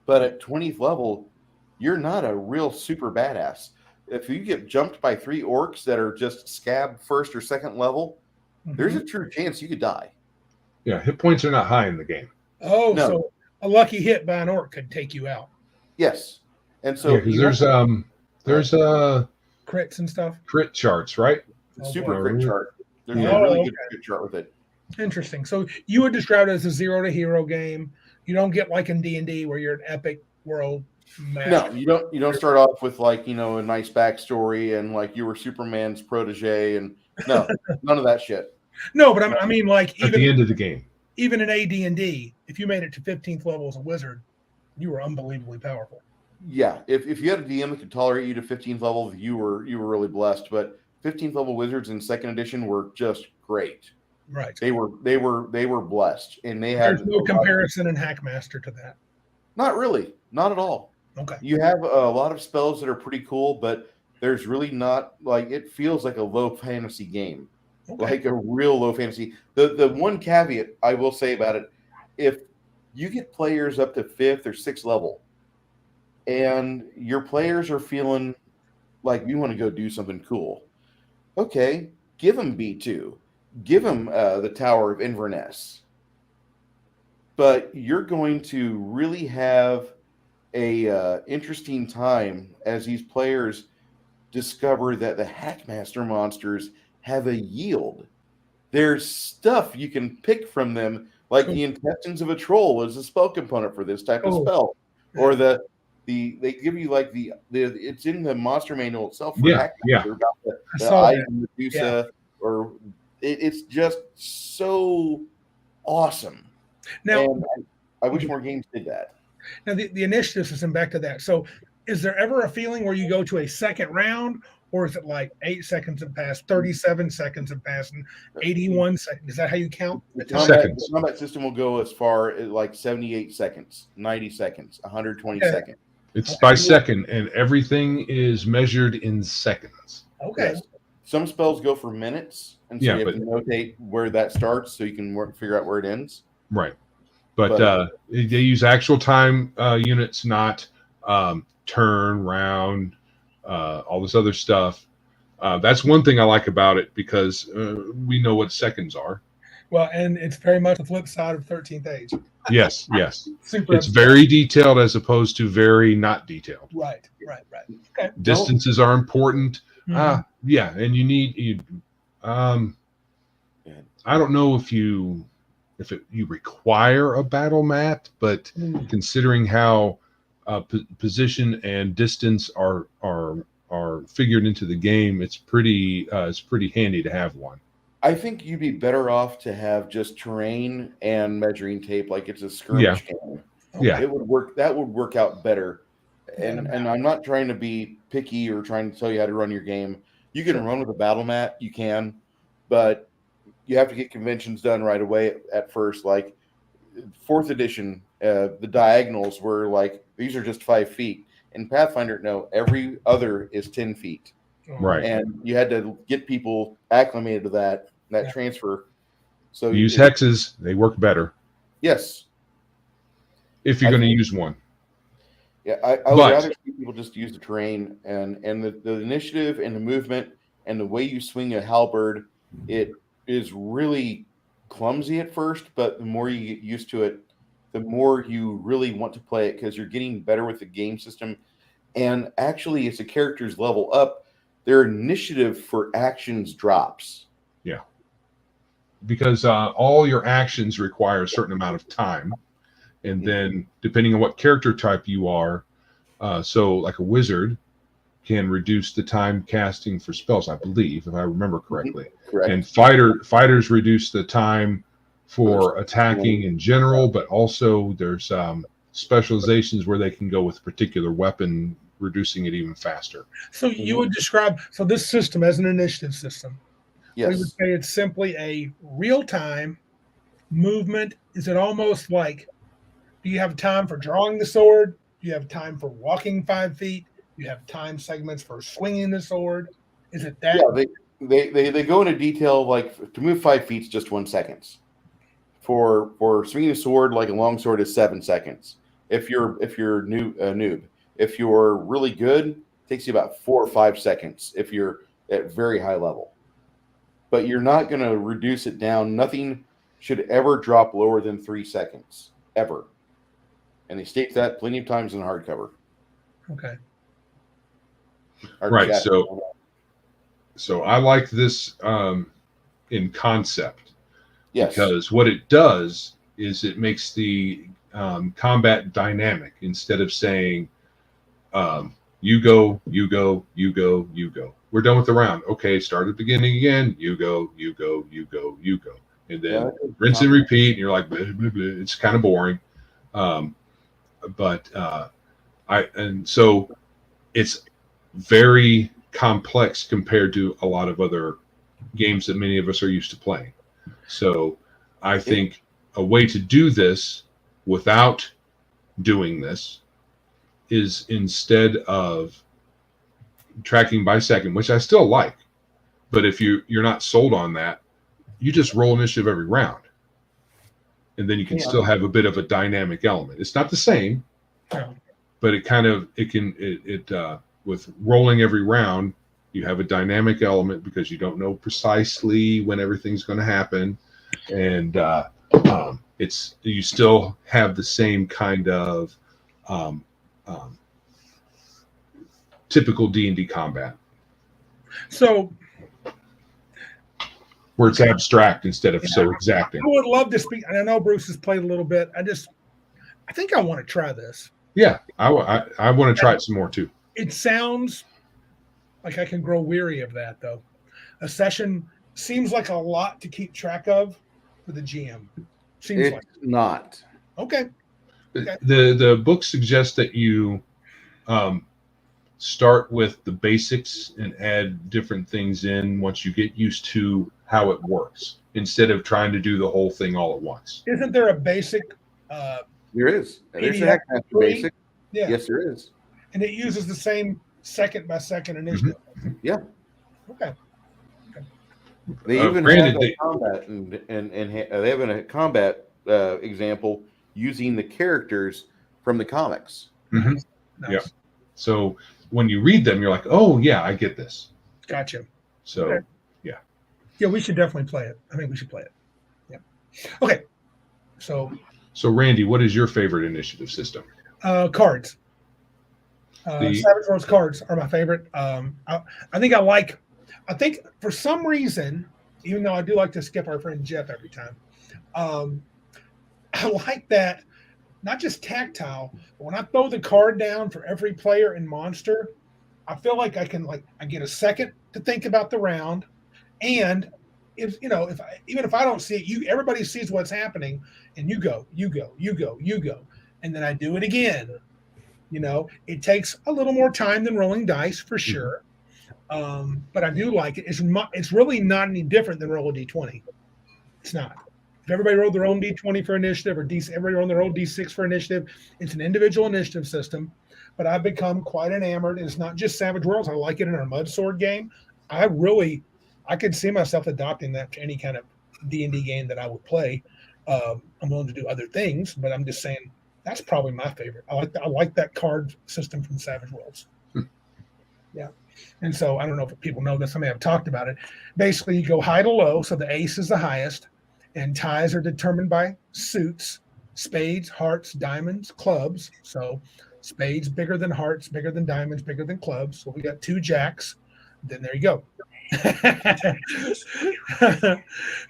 But at 20th level, you're not a real super badass. If you get jumped by 3 orcs that are just scab 1st or 2nd level, there's a true chance you could die. Yeah, hit points are not high in the game. Oh, no. So a lucky hit by an orc could take you out. Yes. And so there's crits and stuff. Crit charts, right? Super crit chart. There's a really good crit chart with it. Interesting. So you would describe it as a 0 to hero game. You don't get like in D&D where you're an epic world master. No, you don't start off with like, a nice backstory and like you were Superman's protege and no, none of that shit. No, but I mean like at the end of the game. Even in AD&D, if you made it to 15th level as a wizard, you were unbelievably powerful. Yeah, if you had a DM that could tolerate you to 15th level, you were really blessed. But 15th level wizards in 2nd edition were just great. Right. They were blessed, and they had. There's no comparison in Hackmaster to that. Not really, not at all. Okay. You have a lot of spells that are pretty cool, but there's really not like it feels like a low fantasy game. Okay. Like a real low fantasy. The one caveat I will say about it, if you get players up to 5th or 6th level and your players are feeling like we want to go do something cool, okay, give them B2. Give them the Tower of Inverness. But you're going to really have a interesting time as these players discover that the Hackmaster monsters have a yield. There's stuff you can pick from them, like the intestines of a troll is a spell component for this type of spell, or they give you like the it's in the monster manual itself for Hackmaster about the eyes and Medusa, or it's just so awesome. Now, and I wish more games did that. Now, the initiative system, back to that. So, is there ever a feeling where you go to a second round, or is it like 8 seconds have passed, 37 seconds have passed, and 81 seconds? Is that how you count? The combat system will go as far as like 78 seconds, 90 seconds, 120 seconds. It's by second, and everything is measured in seconds. Okay. Yes. Some spells go for minutes, and so you have to notate where that starts so you can figure out where it ends. Right. But they use actual time units, not turn, round, all this other stuff. That's one thing I like about it, because we know what seconds are. Well, and it's very much the flip side of 13th Age. Yes, yes. It's very detailed as opposed to very not detailed. Right. Okay. Distances are important. Mm-hmm. And you need I don't know if you require a battle mat, but considering how position and distance are figured into the game, it's pretty handy to have one. I think you'd be better off to have just terrain and measuring tape, like it's a skirmish game. Yeah, it would work. That would work out better. And I'm not trying to be picky or trying to tell you how to run your game. You can run with a battle mat, you can, but you have to get conventions done right away at first. Like 4th edition, the diagonals were like, these are just 5 feet. In Pathfinder, no, every other is 10 feet. Right. And you had to get people acclimated to that transfer. So use hexes, they work better. Yes. If you're going to use one. Yeah, I would rather see people just use the terrain and the initiative and the movement and the way you swing a halberd. It is really clumsy at first, but the more you get used to it, the more you really want to play it, because you're getting better with the game system. And actually, as the characters level up, their initiative for actions drops. Yeah. Because all your actions require a certain amount of time. And then depending on what character type you are, so like a wizard can reduce the time casting for spells, I believe, if I remember correctly. Correct. And fighters reduce the time for attacking in general, but also there's specializations where they can go with a particular weapon, reducing it even faster. So you would describe this system as an initiative system. Yes. We would say it's simply a real-time movement. Is it almost like, do you have time for drawing the sword? Do you have time for walking 5 feet? Do you have time segments for swinging the sword? Is it that? Yeah, they go into detail, like to move 5 feet is just 1 second. For swinging a sword, like a long sword, is 7 seconds. If you're noob. If you're really good, it takes you about 4 or 5 seconds if you're at very high level. But you're not going to reduce it down. Nothing should ever drop lower than 3 seconds, ever. And they state that plenty of times in hardcover. Okay. Right. So I like this in concept. Yes. Because what it does is it makes the combat dynamic. Instead of saying, you go, you go, you go, you go. We're done with the round. Okay, start at the beginning again. You go, you go, you go, you go. And then rinse and repeat. And you're like, blah, blah, blah. It's kind of boring. So it's very complex compared to a lot of other games that many of us are used to playing. So I think a way to do this without doing this is, instead of tracking by second, which I still like, but if you're not sold on that, you just roll initiative every round. And then you can still have a bit of a dynamic element. It's not the same, but with rolling every round, you have a dynamic element because you don't know precisely when everything's going to happen. And you still have the same kind of um, typical D&D combat, So where it's abstract instead of so I exacting. would love to speak. And I know Bruce has played a little bit. I think I want to try this. Yeah, I want to try it some more too. It sounds like I can grow weary of that, though. A session seems like a lot to keep track of for the GM. Seems like not. Okay. The book suggests that you start with the basics and add different things in once you get used to how it works, instead of trying to do the whole thing all at once. Isn't there a basic? There is. There's a PDF Hackmaster basic. Yeah. Yes, there is. And it uses the same second by second initiative. Yeah. Okay. They even granted, have a combat and they have a combat example using the characters from the comics. Mm-hmm. Nice. Yeah. So when you read them, you're like, oh yeah, I get this. Gotcha. So Okay. Yeah, we should definitely play it. I think we should play it. Yeah. Okay. So Randy, what is your favorite initiative system? cards. Savage Worlds cards are my favorite. I think for some reason, even though I do like to skip our friend Jeff every time, I like that, not just tactile, but when I throw the card down for every player and monster, I feel like I get a second to think about the round. And if I don't see it, everybody sees what's happening, and you go. And then I do it again. It takes a little more time than rolling dice for sure. But I do like it. It's really not any different than roll a D20. It's not. If everybody rolled their own D20 for initiative, or everybody rolled their own D6 for initiative, it's an individual initiative system. But I've become quite enamored. And it's not just Savage Worlds. I like it in our Mud Sword game. I could see myself adopting that to any kind of D&D game that I would play. I'm willing to do other things, but I'm just saying that's probably my favorite. I like that card system from Savage Worlds. Yeah. And so I don't know if people know this. I may have talked about it. Basically, you go high to low. So the ace is the highest, and ties are determined by suits: spades, hearts, diamonds, clubs. So spades bigger than hearts, bigger than diamonds, bigger than clubs. So we got 2 jacks. Then there you go.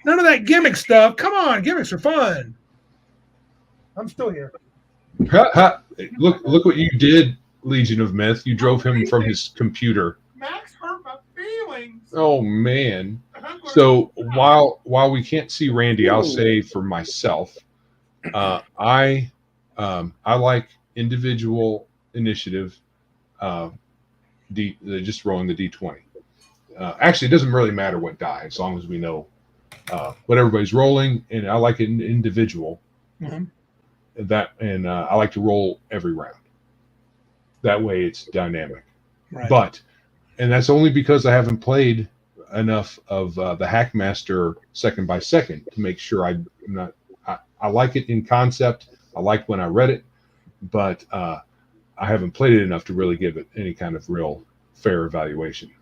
None of that gimmick stuff. Come on, gimmicks are fun. I'm still here. Look what you did, Legion of Myth. You drove him from his computer. Max hurt my feelings. Oh man. So while we can't see Randy, I'll say for myself, I like individual initiative. Just rolling the D20. Actually, it doesn't really matter what die, as long as we know what everybody's rolling, and I like an individual. Mm-hmm. I like to roll every round. That way, it's dynamic. Right. And that's only because I haven't played enough of the Hackmaster second by second to make sure I like it in concept. I like when I read it, but I haven't played it enough to really give it any kind of real fair evaluation.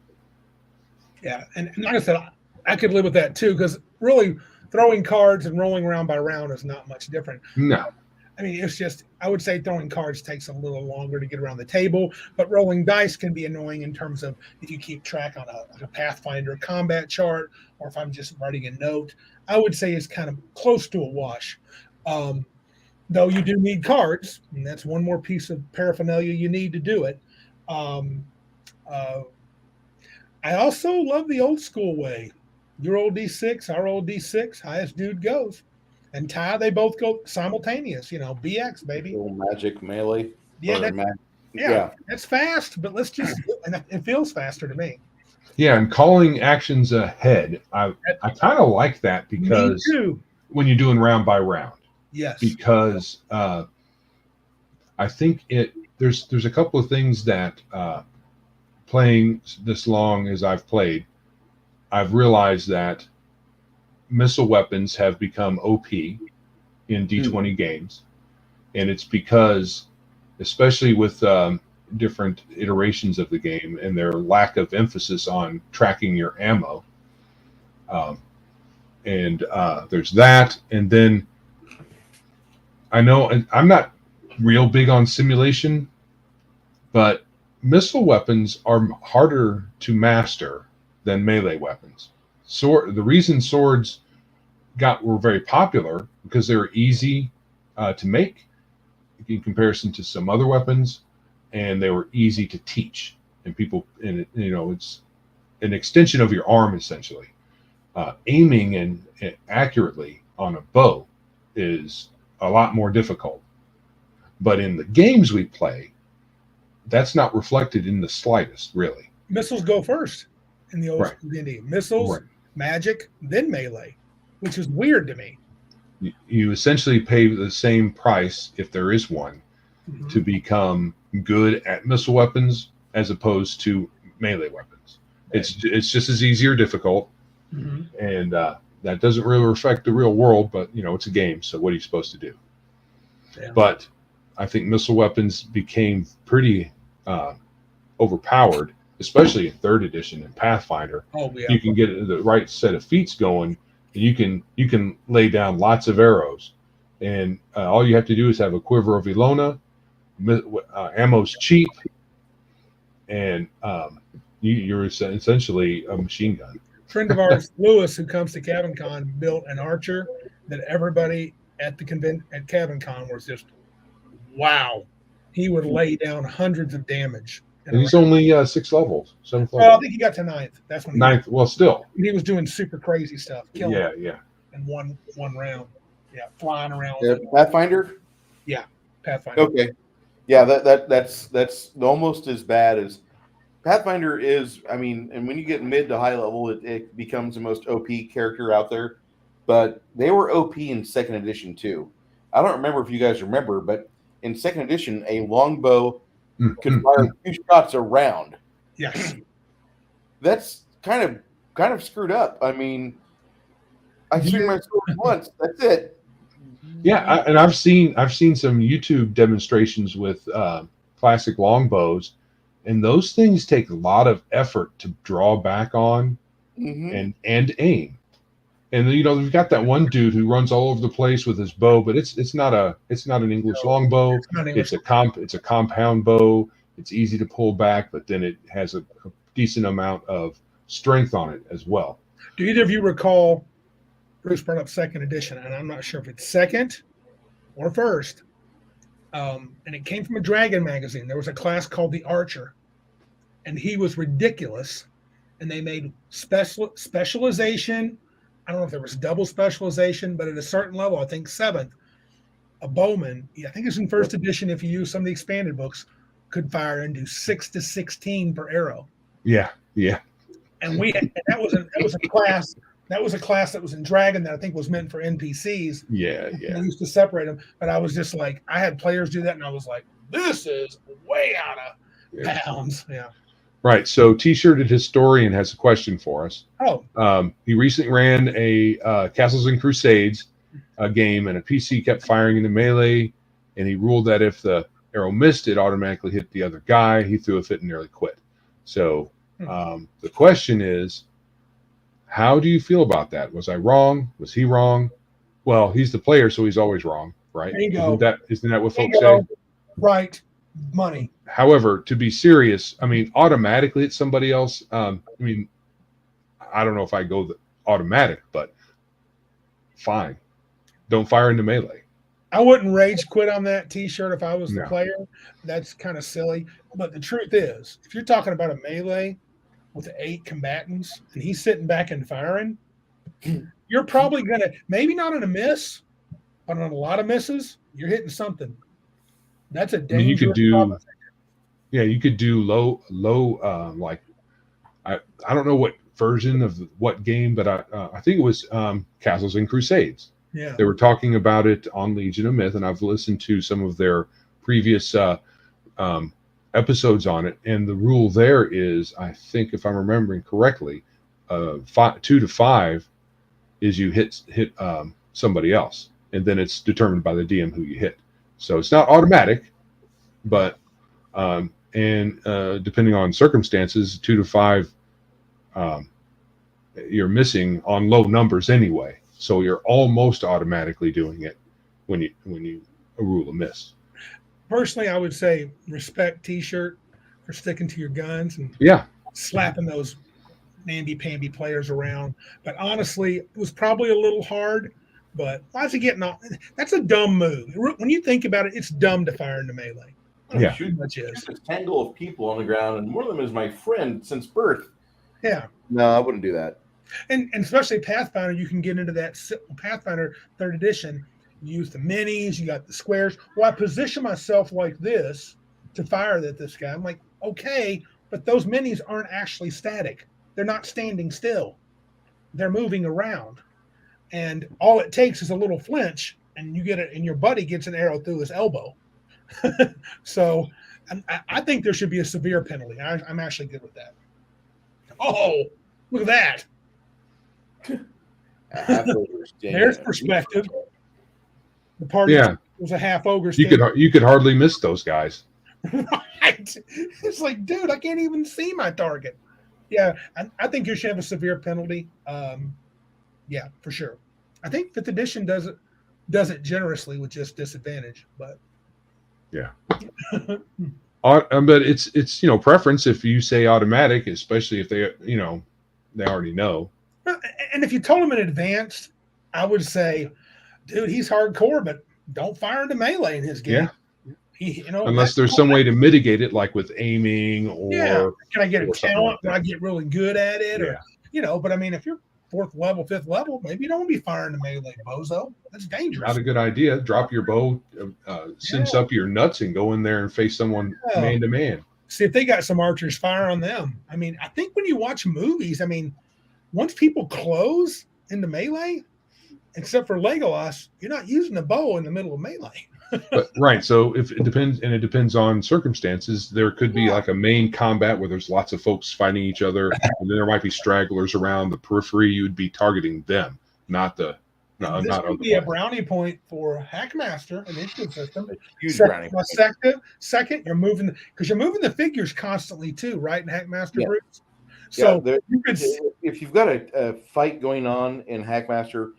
Yeah, and like I said, I could live with that too, because really throwing cards and rolling round by round is not much different. No. I mean, it's just, I would say throwing cards takes a little longer to get around the table, but rolling dice can be annoying in terms of if you keep track on a Pathfinder combat chart, or if I'm just writing a note. I would say it's kind of close to a wash. Though you do need cards, and that's one more piece of paraphernalia you need to do it. I also love the old school way. You roll D6, I roll D6, highest dude goes. And tie, they both go simultaneous, BX, baby. Magic melee. Yeah, that's fast, but let's just, and it feels faster to me. Yeah, and calling actions ahead. I kind of like that, because when you're doing round by round. Yes. Because I think there's a couple of things that playing this long as I've played, I've realized that missile weapons have become OP in D20 games. And it's because, especially with different iterations of the game and their lack of emphasis on tracking your ammo, there's that. And then I know, and I'm not real big on simulation But missile weapons are harder to master than melee weapons. The reason swords were very popular because they were easy to make in comparison to some other weapons, and they were easy to teach. And it's an extension of your arm essentially. Aiming and accurately on a bow is a lot more difficult. But in the games we play, that's not reflected in the slightest, really. Missiles go first in the old school D&D. Missiles, magic, then melee, which is weird to me. You essentially pay the same price, if there is one, to become good at missile weapons as opposed to melee weapons. It's just as easy or difficult, and that doesn't really reflect the real world. But it's a game, so what are you supposed to do? Yeah. But I think missile weapons became pretty overpowered, especially in 3rd edition and Pathfinder. Oh yeah, you can get the right set of feats going, and you can lay down lots of arrows, and all you have to do is have a quiver of Ilona. Ammo's cheap, and you're essentially a machine gun. A friend of ours, Lewis, who comes to CabinCon, built an archer that everybody at the at CabinCon was just, wow. He would lay down hundreds of damage. And he's only 6 levels, 7th level. Well, I think he got to 9th. That's when 9th. Well, still, he was doing super crazy stuff. Yeah. In one round, flying around. Pathfinder. Yeah, Pathfinder. Okay. Yeah, that's almost as bad as Pathfinder is. I mean, and when you get mid to high level, it becomes the most OP character out there. But they were OP in 2nd edition too. I don't remember if you guys remember, but in 2nd edition, a longbow could fire 2 shots a round. Yes, that's kind of screwed up. I mean, I swing my sword once. That's it. Yeah, and I've seen some YouTube demonstrations with classic longbows, and those things take a lot of effort to draw back on and aim. And you've got that one dude who runs all over the place with his bow, but it's not an English longbow. It's a compound bow. It's easy to pull back, but then it has a decent amount of strength on it as well. Do either of you recall? Bruce brought up 2nd edition, and I'm not sure if it's 2nd or 1st. And it came from a Dragon magazine. There was a class called the Archer, and he was ridiculous. And they made specialization. I don't know if there was double specialization, but at a certain level, I think 7th, a bowman, I think it's in 1st edition, if you use some of the expanded books, could fire and do 6 to 16 per arrow. Yeah. And that was a class. That was a class that was in Dragon that I think was meant for NPCs. Yeah. They used to separate them, but I was just like, I had players do that, and I was like, this is way out of bounds. Yeah. Right. So T-shirted historian has a question for us. Oh. He recently ran a Castles and Crusades game, and a PC kept firing into melee, and he ruled that if the arrow missed, it automatically hit the other guy. He threw a fit and nearly quit. So the question is, how do you feel about that? Was I wrong? Was he wrong? Well, he's the player, so he's always wrong, right? There you go. Isn't that what folks say? Right. Money. However, to be serious, I mean, automatically it's somebody else. I mean, I don't know if I go automatic, but fine. Don't fire into melee. I wouldn't rage quit on that T-shirt if I was the player. That's kind of silly. But the truth is, if you're talking about a melee with 8 combatants and he's sitting back and firing, you're probably going to, maybe not on a miss, but on a lot of misses, you're hitting something. That's a dangerous you could do low like I don't know what version of what game, but I think it was Castles and Crusades. Yeah, they were talking about it on Legion of Myth, and I've listened to some of their previous episodes on it. And the rule there is, I think if I'm remembering correctly, 2 to 5 is you hit somebody else, and then it's determined by the DM who you hit. So it's not automatic, but depending on circumstances, 2 to 5, you're missing on low numbers anyway. So you're almost automatically doing it when you rule a miss. Personally, I would say respect T-shirt. for sticking to your guns and Yeah. slapping those namby-pamby players around. But honestly, it was probably a little hard. But why is he getting off? That's a dumb move. When you think about it, it's dumb to fire into melee. Yeah. Pretty much is. There's a tangle of people on the ground, and one of them is my friend since birth. Yeah. No, I wouldn't do that. And especially Pathfinder, you can get into that Pathfinder 3rd edition. You use the minis, you got the squares. Well, I position myself like this to fire at this guy. I'm like, okay, but those minis aren't actually static. They're not standing still. They're moving around. And all it takes is a little flinch, and you get it, and your buddy gets an arrow through his elbow. So I think there should be a severe penalty. I'm actually good with that. Oh, look at that. There's perspective. The party was a half ogre. You could hardly miss those guys. Right. It's like, dude, I can't even see my target. Yeah, I think you should have a severe penalty. Yeah, for sure. I think 5th edition does it generously with just disadvantage, but yeah. But it's preference. If you say automatic, especially if they they already know. And if you told them in advance, I would say, dude, he's hardcore, but don't fire into melee in his game. Yeah. Unless there's some way to mitigate it, like with aiming or can I get a talent when I get really good at it, or But I mean, if you're 4th level, 5th level, maybe you don't be firing to melee, bozo. That's dangerous. Not a good idea. Drop your bow, cinch up your nuts, and go in there and face someone man to man. See if they got some archers, fire on them. I mean, I think when you watch movies, once people close into melee, except for Legolas, you're not using a bow in the middle of melee. But, right. So if it depends on circumstances. There could be like a main combat where there's lots of folks fighting each other, and then there might be stragglers around the periphery. You would be targeting them, not the. No, this not would be a brownie point for Hackmaster initiative system. Huge brownie point. Second, you're moving the figures constantly too, right? In Hackmaster groups. So if you've got a fight going on in Hackmaster,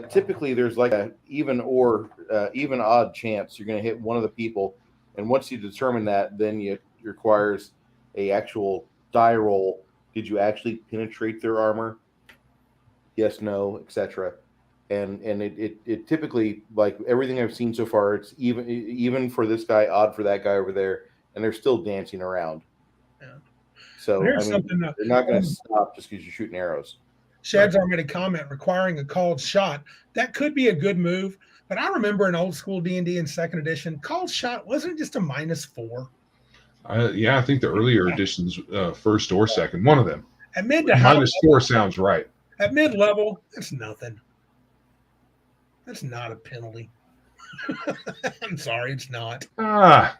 typically there's like a even odd chance you're going to hit one of the people, and once you determine that, then it requires a actual die roll. Did you actually penetrate their armor? Yes, no, etc. And it typically, like everything I've seen so far, it's even for this guy, odd for that guy over there, and they're still dancing around. Yeah. So they're not going to stop just because you're shooting arrows. Shad's already comment requiring a called shot. That could be a good move, but I remember in old school D&D in 2nd edition, called shot wasn't just a -4. I think the earlier editions, 1st or 2nd, one of them. At mid to high -4 sounds right. At mid level, it's nothing. That's not a penalty. I'm sorry, it's not.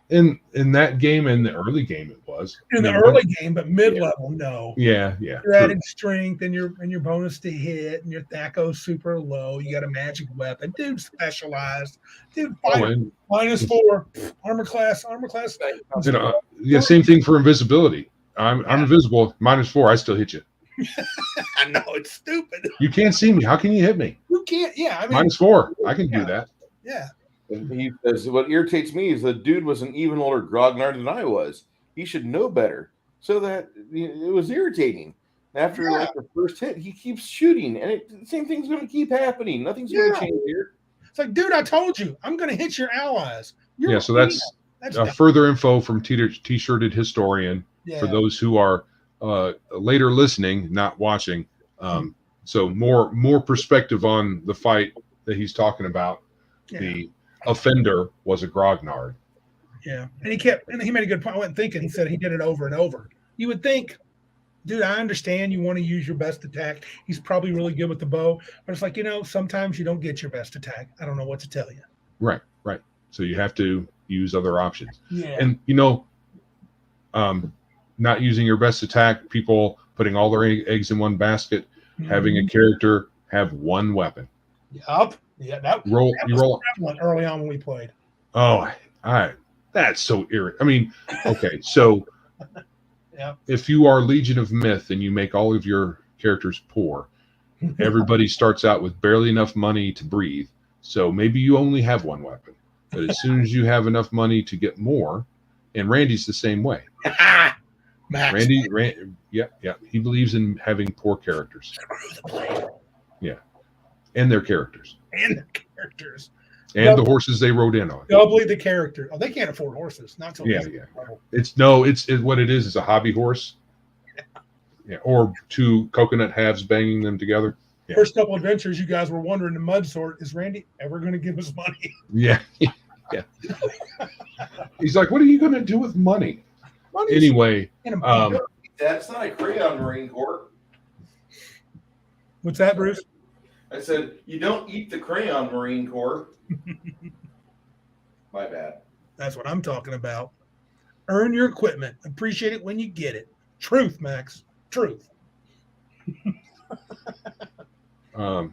In that game, in the early game, it was. In the early game, but mid-level, no. Yeah. You're adding strength and your bonus to hit, and your THACO's super low. You got a magic weapon. Dude, specialized. Dude, -4. Armor class. Same thing for invisibility. I'm invisible. -4. I still hit you. I know, it's stupid. You can't see me. How can you hit me? You can't. Yeah, -4. I can do that. Yeah. And he says, what irritates me is the dude was an even older grognard than I was. He should know better. So that it was irritating. After the first hit, he keeps shooting, and the same thing's going to keep happening. Nothing's going to change here. It's like, dude, I told you, I'm going to hit your allies. So that's further info from T-shirted historian for those who are later listening, not watching. So more perspective on the fight that he's talking about. Yeah. The offender was a grognard. Yeah, and he made a good point. I wasn't thinking. He said he did it over and over. You would think, dude, I understand you want to use your best attack. He's probably really good with the bow, but it's like, sometimes you don't get your best attack. I don't know what to tell you. Right. So you have to use other options. Yeah. And not using your best attack, people putting all their eggs in one basket, having a character have one weapon. Yup. Yeah, that was prevalent early on when we played. Oh, that's so irritating. I mean, okay, so if you are Legion of Myth and you make all of your characters poor, everybody starts out with barely enough money to breathe. So maybe you only have one weapon. But as soon as you have enough money to get more, And Randy's the same way. Max. Yeah. He believes in having poor characters. Screw the player. Yeah. And their characters. And the characters. And the horses they rode in on. Doubly the character. Oh, they can't afford horses. Not so Yeah. It's what it is a hobby horse. Yeah. Or two coconut halves banging them together. Yeah. First couple adventures, you guys were wondering the mud sort, is Randy ever going to give us money? Yeah. Yeah. He's like, what are you going to do with money? Anyway. That's not a crayon, Marine Corps. What's that, Bruce? I said, you don't eat the crayon, Marine Corps. My bad. That's what I'm talking about. Earn your equipment. Appreciate it when you get it. Truth, Max. Truth. I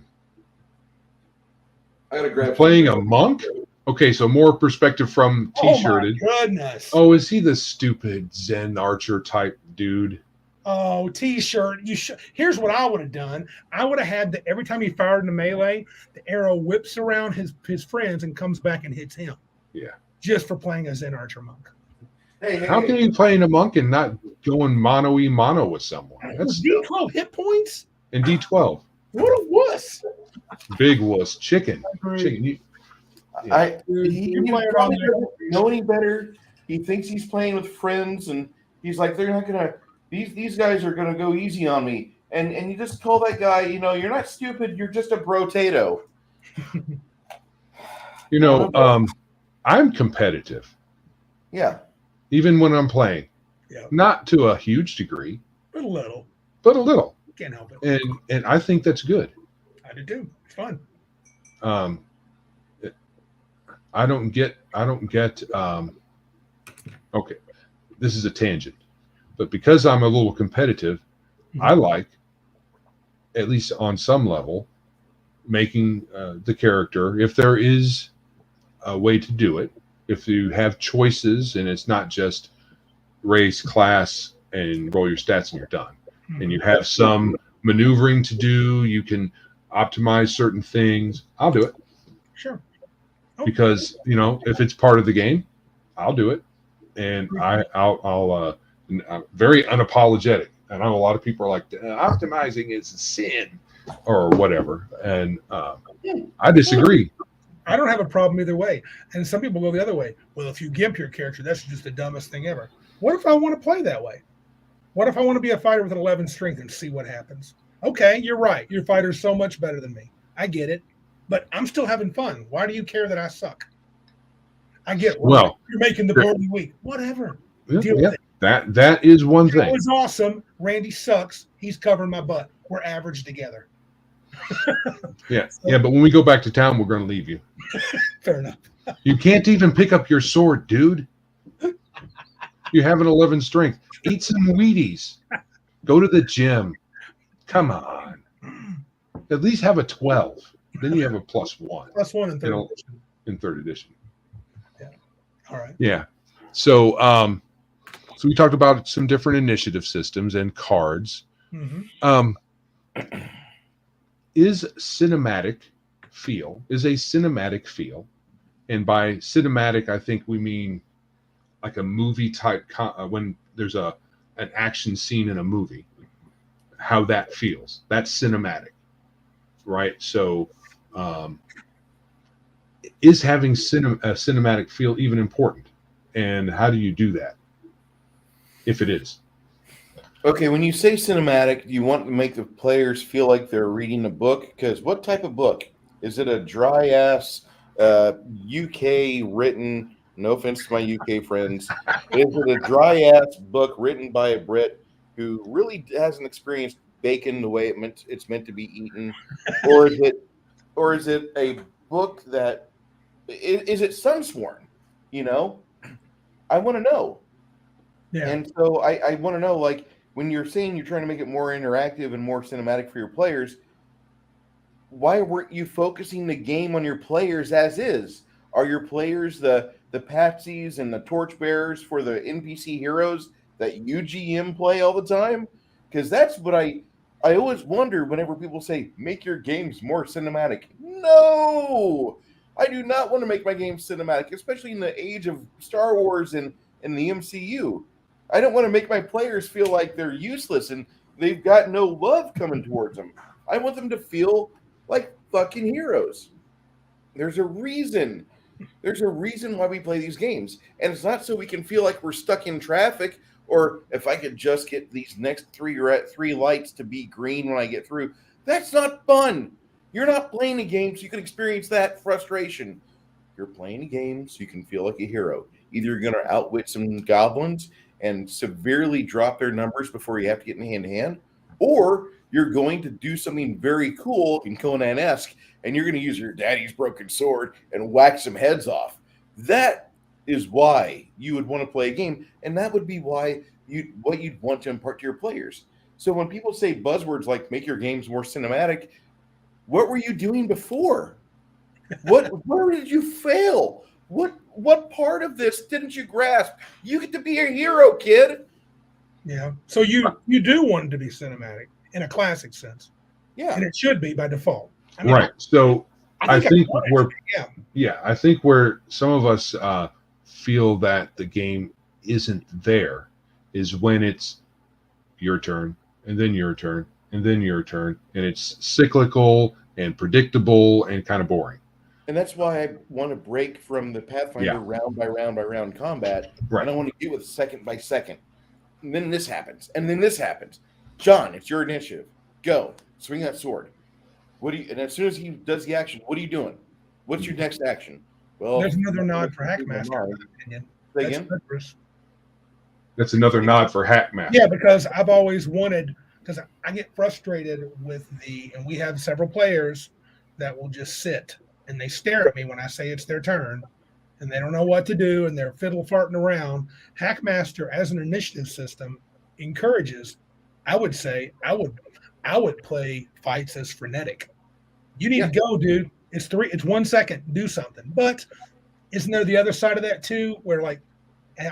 gotta grab playing a monk. Okay, so more perspective from T-shirted. Oh my goodness! Oh, is he the stupid Zen archer type dude? Oh, T-shirt. Here's what I would have done. I would have had every time he fired in the melee, the arrow whips around his friends and comes back and hits him. Yeah. Just for playing a Zen archer monk. How can you play in a monk and not going mono with someone? That's D12 hit points and D12. What a wuss! Big wuss. Chicken. He probably doesn't know any better. He thinks he's playing with friends, and he's like, they're not gonna. These guys are gonna go easy on me. And you just call that guy. You're not stupid. You're just a brotato. I'm competitive. Yeah. Even when I'm playing. Yeah. Not to a huge degree. But a little. Can't help it. And I think that's good. I do too. It's fun. I don't get okay, this is a tangent, but because I'm a little competitive, I like, at least on some level, making the character, if there is a way to do it, if you have choices and it's not just race, class, and roll your stats and you're done. And you have some maneuvering to do, you can optimize certain things, I'll do it. Sure. Okay. Because, if it's part of the game, I'll do it. And I'm very unapologetic. I know a lot of people are like, optimizing is a sin or whatever. And I disagree. I don't have a problem either way. And some people go the other way. Well, if you gimp your character, that's just the dumbest thing ever. What if I want to play that way? What if I want to be a fighter with an 11 strength and see what happens? Okay, you're right. Your fighter's so much better than me. I get it. But I'm still having fun. Why do you care that I suck? I get it. Well, you're making the party weak. Whatever. Deal with it. That is one thing. It was awesome. Randy sucks. He's covering my butt. We're average together. Yeah. But when we go back to town, we're going to leave you. Fair enough. You can't even pick up your sword, dude. You have an 11 strength. Eat some Wheaties. Go to the gym. Come on. At least have a 12. Then you have a +1. +1 in third edition. In third edition. Yeah. All right. Yeah. So we talked about some different initiative systems and cards. Mm-hmm. Is a cinematic feel, and by cinematic, I think we mean like a movie type when there's an action scene in a movie, how that feels. That's cinematic, right? So is having a cinematic feel even important? And how do you do that, if it is? Okay, when you say cinematic, do you want to make the players feel like they're reading a book? Because what type of book? Is it a dry-ass UK written, no offense to my UK friends, is it a dry-ass book written by a Brit who really hasn't experienced bacon the way it's meant to be eaten? Or is it a book that, is it Sunsworn? I want to know. Yeah. And so I want to know, like, when you're saying you're trying to make it more interactive and more cinematic for your players, why weren't you focusing the game on your players as is? Are your players the patsies and the torchbearers for the NPC heroes that you GM play all the time? Because that's what I always wonder whenever people say, make your games more cinematic. No! I do not want to make my games cinematic, especially in the age of Star Wars and in the MCU. I don't want to make my players feel like they're useless and they've got no love coming towards them. I want them to feel like fucking heroes. There's a reason. There's a reason why we play these games. And it's not so we can feel like we're stuck in traffic, or if I could just get these next three lights to be green when I get through. That's not fun. You're not playing a game so you can experience that frustration. You're playing a game so you can feel like a hero. Either you're going to outwit some goblins and severely drop their numbers before you have to get in hand-to-hand, or you're going to do something very cool and Conan-esque, and you're going to use your daddy's broken sword and whack some heads off. That is why you would want to play a game, and that would be why what you'd want to impart to your players. So when people say buzzwords like make your games more cinematic, what were you doing before? Where did you fail? What part of this didn't you grasp? You get to be a hero, kid. Yeah. So you do want it to be cinematic in a classic sense. Yeah. And it should be by default. I Right. So I think I think where some of us feel that the game isn't there is when it's your turn and then your turn and then your turn, and it's cyclical and predictable and kind of boring. And that's why I want to break from the Pathfinder round by round by round combat. Right. And I want to deal with second by second. And then this happens. And then this happens. John, it's your initiative. Go. Swing that sword. And as soon as he does the action, what are you doing? What's your next action? Well, there's another nod for Hackmaster, in my opinion. Say again? That's another nod for Hackmaster. Yeah, because I've always wanted, because I get frustrated with and we have several players that will just sit and they stare at me when I say it's their turn and they don't know what to do and they're fiddle farting around. Hackmaster as an initiative system encourages, I would say, I would play fights as frenetic. You need to go, dude. It's 1 second, do something. But isn't there the other side of that too, where like,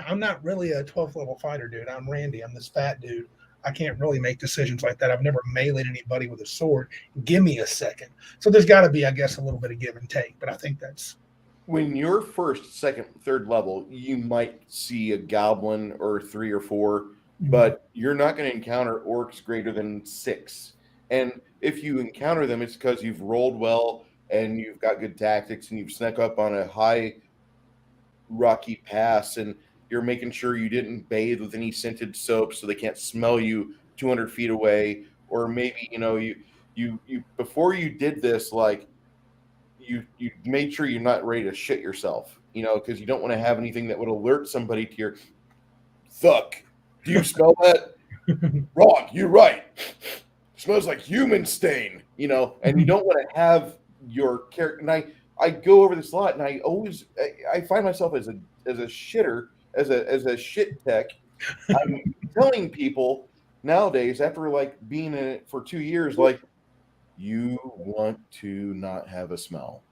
I'm not really a 12th level fighter, dude. I'm Randy. I'm this fat dude. I can't really make decisions like that. I've never meleeed anybody with a sword. Give me a second. So there's got to be, I guess, a little bit of give and take. But I think that's when you're first, second, third level, you might see a goblin or 3 or 4, but you're not going to encounter orcs greater than 6. And if you encounter them, it's because you've rolled well and you've got good tactics and you've snuck up on a high rocky pass and you're making sure you didn't bathe with any scented soap so they can't smell you 200 feet away. Or maybe, you before you did this, like you made sure you're not ready to shit yourself, because you don't want to have anything that would alert somebody to your thuck. Do you smell that? Wrong. You're right. Smells like human stain, and you don't want to have your character. And I go over this a lot, and I find myself as a shitter, as a shit tech. I'm telling people nowadays, after like being in it for 2 years, like, you want to not have a smell.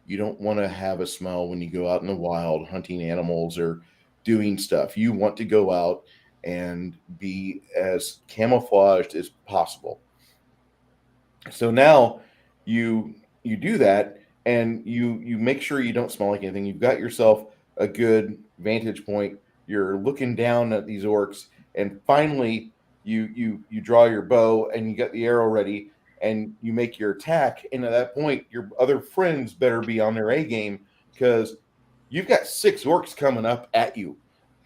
You don't want to have a smell when you go out in the wild hunting animals or doing stuff. You want to go out and be as camouflaged as possible. So now you do that, and you make sure you don't smell like anything. You've got yourself a good vantage point. You're looking down at these orcs, and finally you draw your bow and you get the arrow ready and you make your attack. And at that point, your other friends better be on their A game, because you've got 6 orcs coming up at you.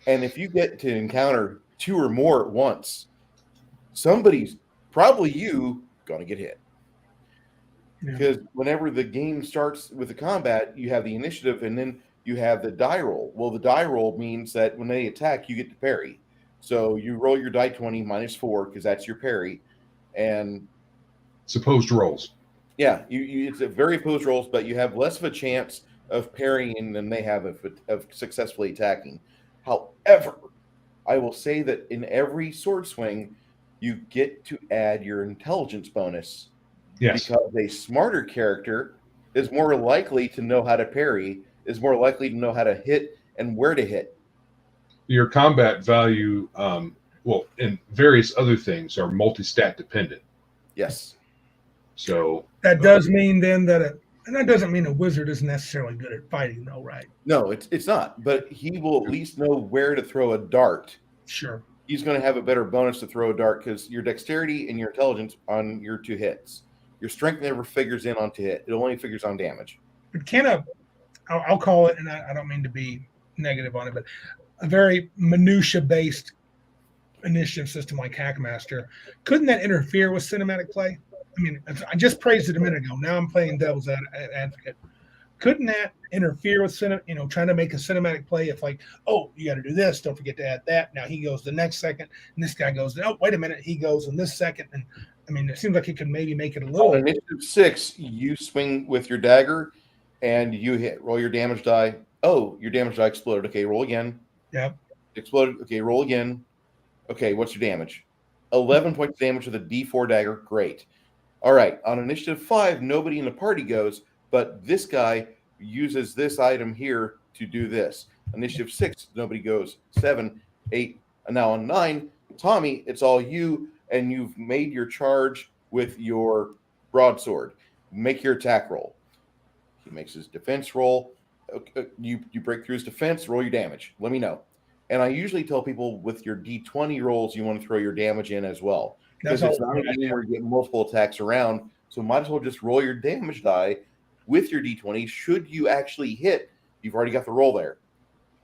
And if you get to encounter 2 or more at once, somebody's, probably you, going to get hit. Because whenever the game starts with the combat, you have the initiative and then you have the die roll. Well, the die roll means that when they attack, you get to parry. So you roll your die 20 -4 because that's your parry. And it's opposed rolls. Yeah, it's a very opposed rolls, but you have less of a chance of parrying than they have of successfully attacking. However, I will say that in every sword swing, you get to add your intelligence bonus. Yes. Because a smarter character is more likely to know how to parry, is more likely to know how to hit and where to hit. Your combat value, and various other things are multi-stat dependent. Yes. So that does mean then that And that doesn't mean a wizard is necessarily good at fighting, though, right? No, it's not. But he will at least know where to throw a dart. Sure. He's going to have a better bonus to throw a dart because your dexterity and your intelligence on your 2 hits. Your strength never figures in on 2 hit. It only figures on damage. But I'll call it, and I don't mean to be negative on it, but a very minutia-based initiative system like Hackmaster, couldn't that interfere with cinematic play? I mean, I just praised it a minute ago. Now I'm playing devil's advocate. Couldn't that interfere with trying to make a cinematic play if like, oh, you got to do this, don't forget to add that. Now he goes the next second, and this guy goes, oh, wait a minute, he goes in this second. And I mean, it seems like it could maybe make it a little. On initiative 6, you swing with your dagger, and you hit. Roll your damage die. Oh, your damage die exploded. Okay, roll again. Yep. Exploded. Okay, roll again. Okay, what's your damage? 11 points of damage with a D4 dagger. Great. All right, on initiative 5, nobody in the party goes, but this guy uses this item here to do this. Initiative 6, nobody goes. 7, 8, and now on 9, Tommy, it's all you, and you've made your charge with your broadsword. Make your attack roll. He makes his defense roll. You break through his defense, roll your damage. Let me know. And I usually tell people with your D20 rolls, you want to throw your damage in as well. Because it's not a game where you get multiple attacks around. So might as well just roll your damage die with your D20. Should you actually hit, you've already got the roll there.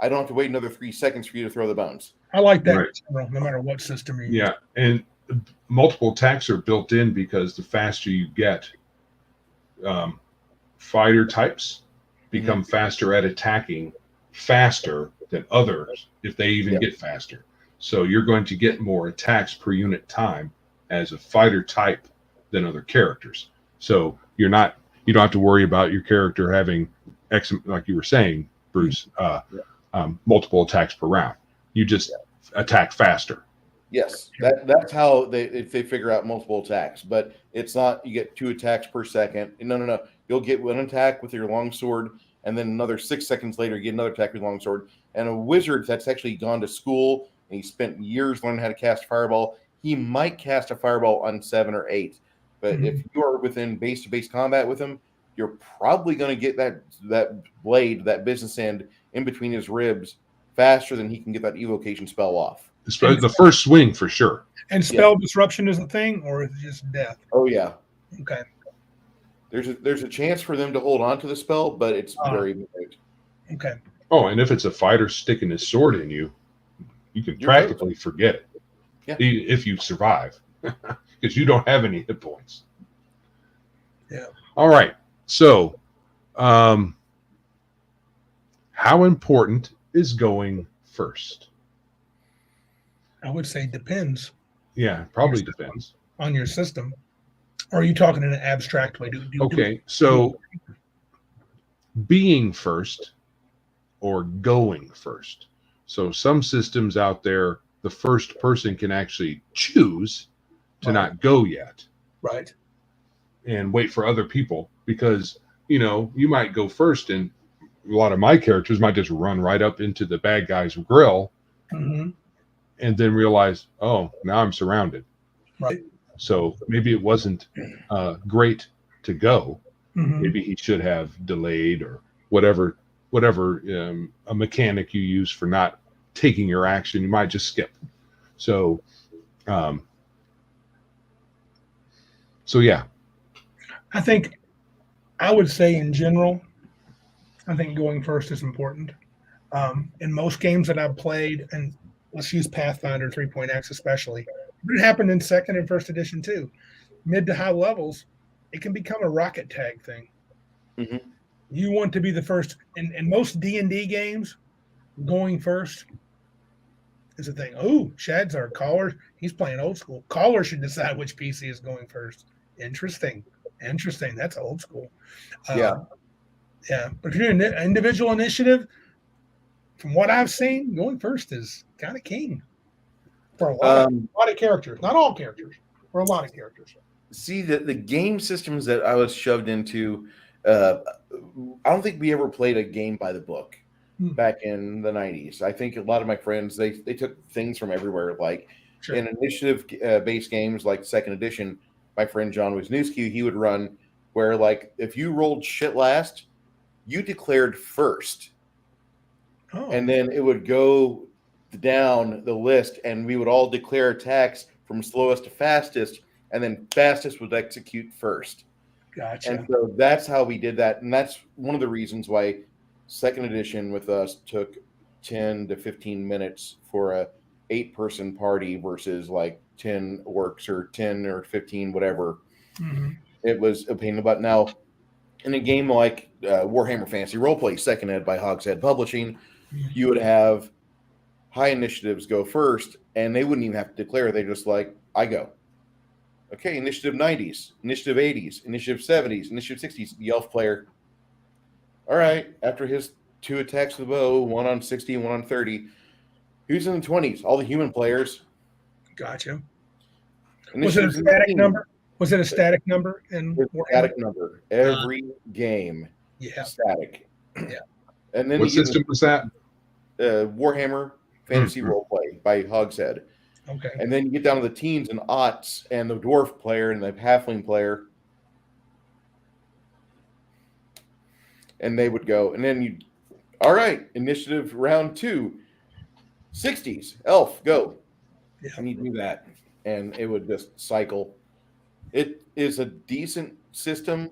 I don't have to wait another 3 seconds for you to throw the bones. I like that, Right. No matter what system you use. Yeah, and multiple attacks are built in because the faster you get, fighter types become faster at attacking faster than others if they even get faster. So you're going to get more attacks per unit time as a fighter type than other characters. So you don't have to worry about your character having X, like you were saying, Bruce, multiple attacks per round. You just attack faster. Yes, that's how they figure out multiple attacks. But it's not you get 2 attacks per second. No. You'll get 1 attack with your longsword, and then another 6 seconds later, you get another attack with longsword. And a wizard that's actually gone to school and he spent years learning how to cast fireball, he might cast a fireball on 7 or 8. But if you are within base-to-base combat with him, you're probably going to get that blade, that business end, in between his ribs faster than he can get that evocation spell off. The first swing for sure. And spell disruption is a thing, or is it just death? Oh yeah. Okay. There's a chance for them to hold on to the spell, but it's very limited. Okay. Oh, and if it's a fighter sticking his sword in you, you can practically forget it. Yeah. If you survive, because you don't have any hit points. Yeah. All right. So, how important is going first? I would say depends. Yeah, probably depends on your system. Or are you talking in an abstract way? So being first or going first. So some systems out there, the first person can actually choose to not go yet. Right. And wait for other people because, you might go first and a lot of my characters might just run right up into the bad guy's grill and then realize, oh, now I'm surrounded. Right. So maybe it wasn't great to go. Maybe he should have delayed or whatever a mechanic you use for not taking your action. You might just skip. So yeah. I think I would say in general, I think going first is important. In most games that I've played, and let's use Pathfinder 3.x especially, but it happened in 2nd and 1st edition too. Mid to high levels, it can become a rocket tag thing. You want to be the first. In most D&D games, going first is a thing. Oh, Chad's our caller. He's playing old school. Caller should decide which PC is going first. Interesting. That's old school. Yeah. But if you're an individual initiative, from what I've seen, going first is kind of king for a lot of characters. Not all characters, for a lot of characters. See, the game systems that I was shoved into, I don't think we ever played a game by the book back in the 90s. I think a lot of my friends, they took things from everywhere. Like in initiative-based games like 2nd edition, my friend John Wisniewski, he would run where like if you rolled shit last, you declared first. Oh. And then it would go down the list, and we would all declare attacks from slowest to fastest, and then fastest would execute first. Gotcha. And so that's how we did that. And that's one of the reasons why second edition with us took 10 to 15 minutes for a 8-person party versus like 10 orcs or 10 or 15, whatever. Mm-hmm. It was a pain in the butt. Now, in a game like Warhammer Fantasy Roleplay, second ed by Hogshead Publishing, you would have high initiatives go first, and they wouldn't even have to declare. They just like, I go. Okay, initiative 90s, initiative 80s, initiative 70s, initiative 60s, the elf player. All right, after his 2 attacks with the bow, 1 on 60 and 1 on 30, who's in the 20s? All the human players. Gotcha. Was it a static number? Was it a static number? Static number. Every game. Yeah. Static. Yeah. And then what system was that? Warhammer Fantasy Roleplay by Hogshead. Okay. And then you get down to the teens and aughts and the dwarf player and the halfling player. And they would go. And then you, all right, initiative round 2, 60s, elf, go. Yeah. And you do that. And it would just cycle. It is a decent system,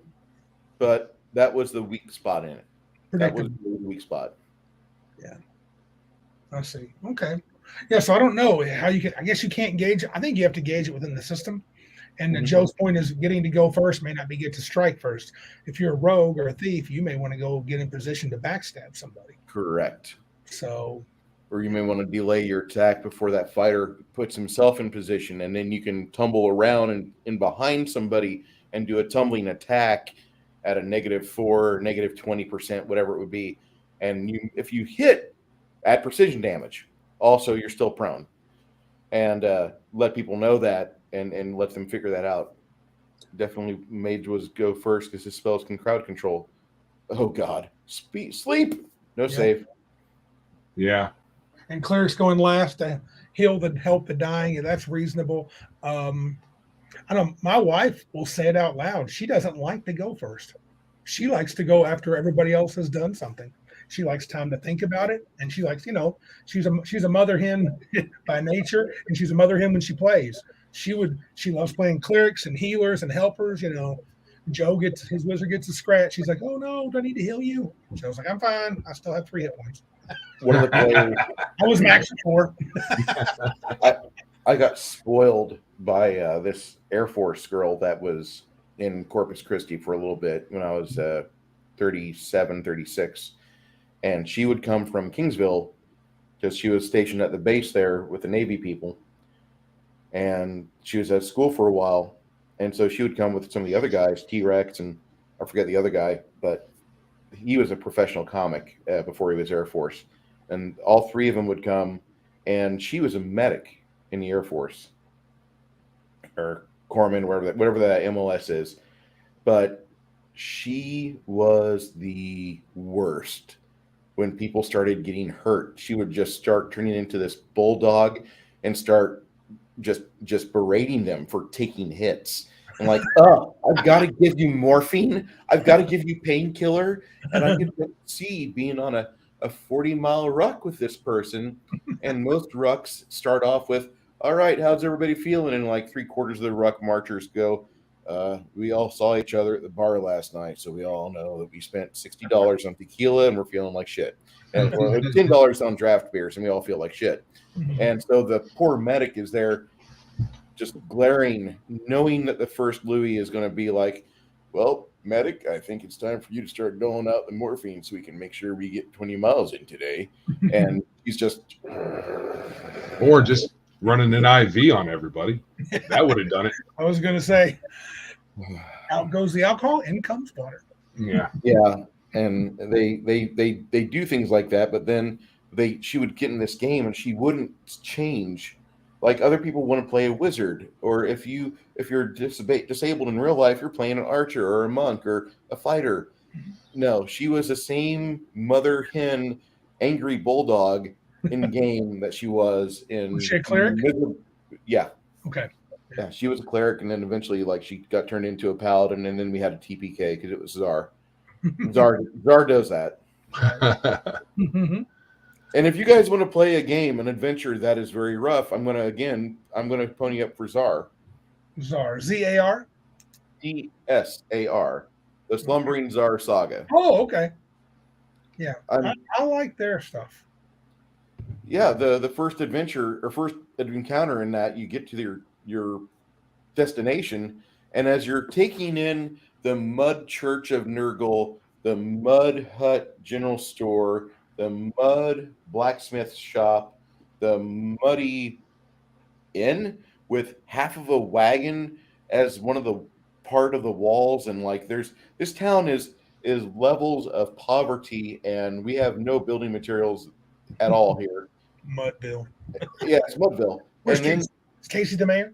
but that was the weak spot in it. That was the weak spot. Yeah. I see. Okay. Yeah, so I don't know how you can. I guess you can't gauge it. I think you have to gauge it within the system. And Joe's point is getting to go first may not be get to strike first. If you're a rogue or a thief, you may want to go get in position to backstab somebody. Correct. So, or you may want to delay your attack before that fighter puts himself in position, and then you can tumble around and in behind somebody and do a tumbling attack at a -4 or -20%, whatever it would be. And if you hit, add precision damage. Also, you're still prone. And let people know that and let them figure that out. Definitely mage was go first because his spells can crowd control. Oh, God. Sleep. No save. Yeah. and clerics going last to heal the help the dying, and that's reasonable. I know my wife will say it out loud. She doesn't like to go first. She likes to go after everybody else has done something. She likes time to think about it, and she likes, she's a mother hen by nature, and she's a mother hen when she plays. She loves playing clerics and healers and helpers. Joe his wizard gets a scratch. She's like, "Oh no, do I need to heal you?" Joe's like, "I'm fine. I still have 3 hit points." One of the players, I was max 4. I got spoiled by this Air Force girl that was in Corpus Christi for a little bit when I was 37, 36. And she would come from Kingsville because she was stationed at the base there with the Navy people. And she was at school for a while. And so she would come with some of the other guys, T-Rex, and I forget the other guy, but he was a professional comic before he was Air Force. And all 3 of them would come, and she was a medic in the Air Force, or corpsman, whatever that MLS is. But she was the worst. When people started getting hurt, she would just start turning into this bulldog and start just berating them for taking hits. I'm like, oh, I've got to give you morphine. I've got to give you painkiller. And I get to see being on a 40-mile ruck with this person. And most rucks start off with, all right, how's everybody feeling? And like 3/4 of the ruck marchers go, we all saw each other at the bar last night, so we all know that we spent $60 on tequila and we're feeling like shit. And $10 on draft beers, and we all feel like shit. And so the poor medic is there just glaring, knowing that the first Louis is going to be like, well, medic, I think it's time for you to start doling out the morphine so we can make sure we get 20 miles in today. And he's just... Or just running an IV on everybody. That would have done it. I was going to say, out goes the alcohol, in comes water. Yeah. Yeah. And they do things like that, but then she would get in this game and she wouldn't change. Like other people want to play a wizard, or if you're disabled in real life, you're playing an archer or a monk or a fighter. No, she was the same mother hen, angry bulldog in the game that she was in. Was she a cleric? Yeah. Okay. Yeah, she was a cleric, and then eventually, like, she got turned into a paladin, and then we had a TPK because it was Czar. Czar does that. Mhm. And if you guys want to play a game, an adventure that is very rough, I'm gonna pony up for Czar. Czar, ZAR. TSAR, the Slumbering Tsar Saga. Oh, okay. Yeah, I'm I like their stuff. Yeah, the first adventure or first encounter in that, you get to your destination, and as you're taking in the mud church of Nurgle, the mud hut general store, the mud blacksmith shop, the muddy inn with half of a wagon as one of the part of the walls, and like this town is levels of poverty, and we have no building materials at all here. Mudville. Yeah, it's Mudville. Where's And then Casey? Is Casey the mayor?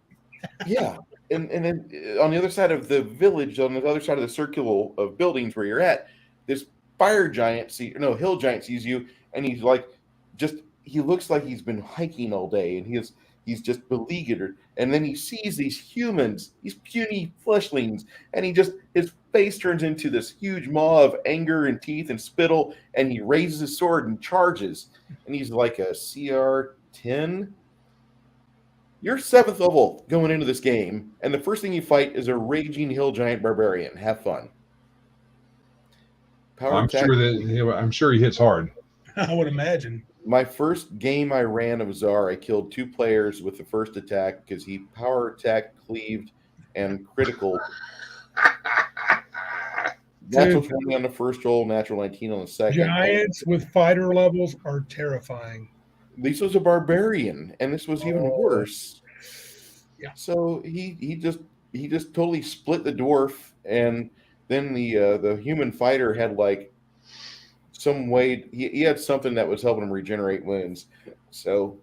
yeah, and then on the other side of the village, on the other side of the circle of buildings where you're at, this hill giant sees you, and he's like, he looks like he's been hiking all day, and he's just beleaguered, and then he sees these humans, these puny fleshlings, and his face turns into this huge maw of anger and teeth and spittle, and he raises his sword and charges, and he's like a CR 10. You're 7th level going into this game, and the first thing you fight is a raging hill giant barbarian. Have fun. I'm sure he hits hard. I would imagine. My first game I ran of Czar, I killed 2 players with the first attack because he power attacked, cleaved, and critical. Natural 20 on the first roll, natural 19 on the second. Giants with fighter levels are terrifying. This was a barbarian, and this was even worse. Yeah. So he just totally split the dwarf, and then the human fighter had like some way he had something that was helping him regenerate wounds. So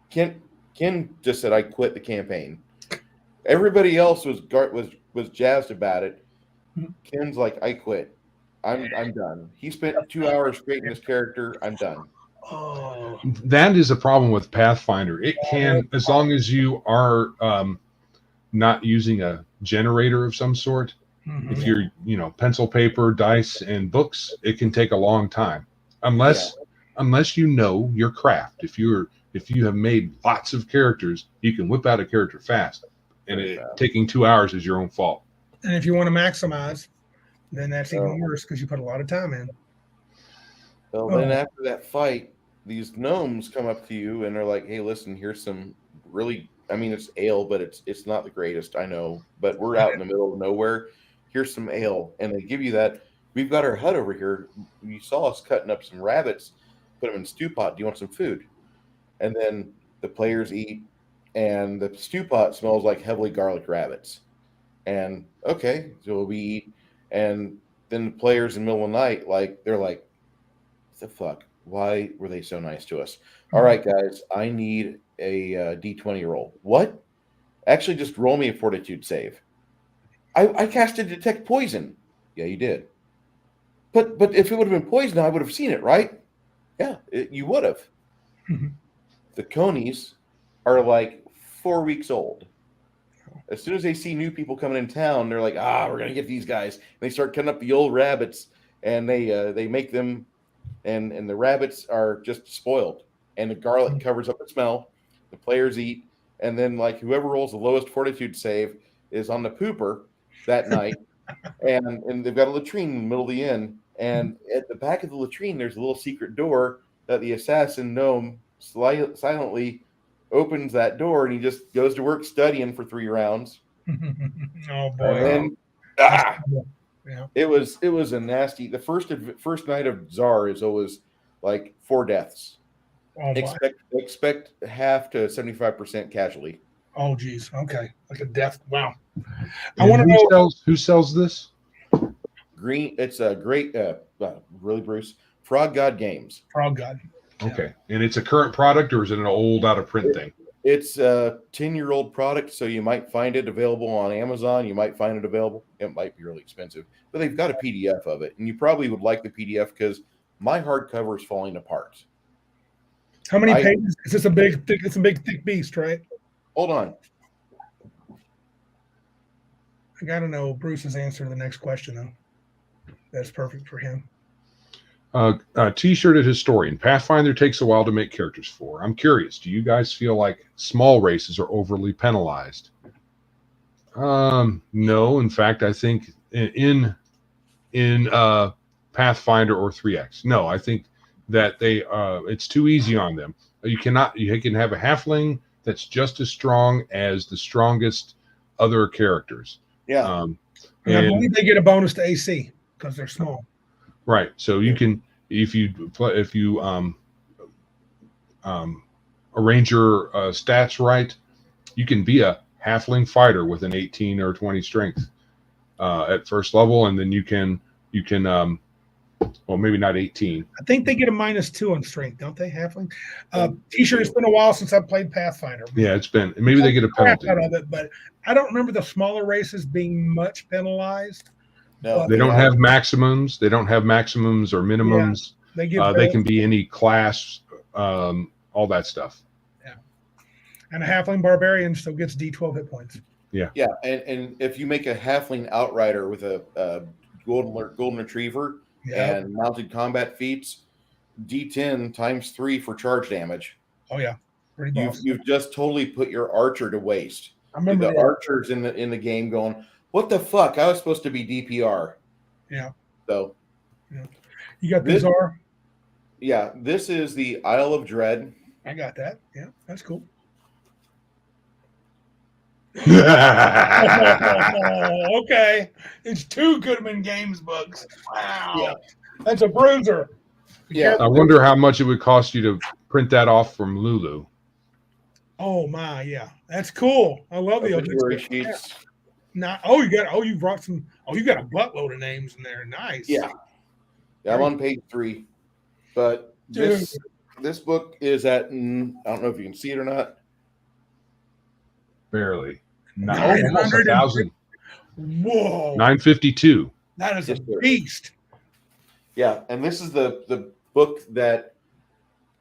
Ken just said, "I quit the campaign." Everybody else was jazzed about it. Ken's like, "I quit. I'm done." He spent 2 hours creating this character. I'm done. Oh, That is a problem with Pathfinder. It can, as long as you are not using a generator of some sort. If you're, pencil, paper, dice, and books, it can take a long time, unless you know your craft. If you have made lots of characters, you can whip out a character fast, and taking 2 hours is your own fault. And if you want to maximize, then that's even worse because you put a lot of time in. Well, then after that fight, these gnomes come up to you and they're like, "Hey, listen, here's some really, it's ale, but it's not the greatest, I know, but we're out in the middle of nowhere. Here's some ale." And they give you that. "We've got our hut over here. You saw us cutting up some rabbits, put them in a stew pot. Do you want some food?" And then the players eat, and the stew pot smells like heavily garlic rabbits. And okay, so we eat, and then the players in the middle of the night, like, they're like, "What the fuck? Why were they so nice to us? All right, guys, I need a D20 roll." "What?" "Actually, just roll me a fortitude save." I casted detect poison." "Yeah, you did. But if it would have been poison, I would have seen it, right?" "Yeah, you would have." The conies are like 4 weeks old. As soon as they see new people coming in town, they're like, "We're going to get these guys." And they start cutting up the old rabbits, and they make them, and the rabbits are just spoiled. And the garlic covers up the smell. The players eat, and then like whoever rolls the lowest fortitude save is on the pooper that night. And they've got a latrine in the middle of the inn. And at the back of the latrine, there's a little secret door that the assassin gnome silently opens that door, and he just goes to work studying for 3 rounds. Oh boy! And then, it was a nasty. The first night of Czar is always like 4 deaths. Oh, Expect half to 75% casualty. Oh geez. Okay, like a death. Wow. I want to know who sells this. Green. It's a great, really, Bruce. Frog God Games. Frog God. Okay, and it's a current product, or is it an old, out of print thing? It's a 10-year-old product, so you might find it available on Amazon. You might find it available. It might be really expensive, but they've got a PDF of it, and you probably would like the PDF because my hardcover is falling apart. How many pages? It's a big thick beast, right? Hold on. I got to know Bruce's answer to the next question, though. That's perfect for him. T-shirted historian. Pathfinder takes a while to make characters for. I'm curious. Do you guys feel like small races are overly penalized? No. In fact, I think in Pathfinder or 3X, no. I think that it's too easy on them. You can have a halfling that's just as strong as the strongest other characters. Yeah. And I believe they get a bonus to AC because they're small. Right. So you can, if you arrange your stats right, you can be a halfling fighter with an 18 or 20 strength at first level, and then you can well, maybe not 18. I think they get a -2 on strength, don't they, halfling? T-shirt. It's been a while since I played Pathfinder. Yeah, it's been. Maybe they get a penalty out of it, but I don't remember the smaller races being much penalized. No, they don't have maximums. They don't have maximums or minimums. Yeah, they can be any class, all that stuff. Yeah, and a halfling barbarian still gets D12 hit points. Yeah, and if you make a halfling outrider with a golden retriever and mounted combat feats, D10 times 3 for charge damage. Oh yeah, pretty boss. You've just totally put your archer to waste. I remember the archers in the game going, what the fuck? I was supposed to be DPR. Yeah. So, you got the Tsar? Yeah, this is the Isle of Dread. I got that. Yeah, that's cool. Okay. It's 2 Goodman Games books. Wow. Yeah. That's a bruiser. Yeah. I wonder how much it would cost you to print that off from Lulu. Oh my, yeah. That's cool. I love the obituary sheets. You brought some. You got a buttload of names in there. Nice. Yeah. I'm on page 3. But this book is at, I don't know if you can see it or not. Barely. Almost 1,000. Whoa. 952. That is a beast. Yeah, and this is the book that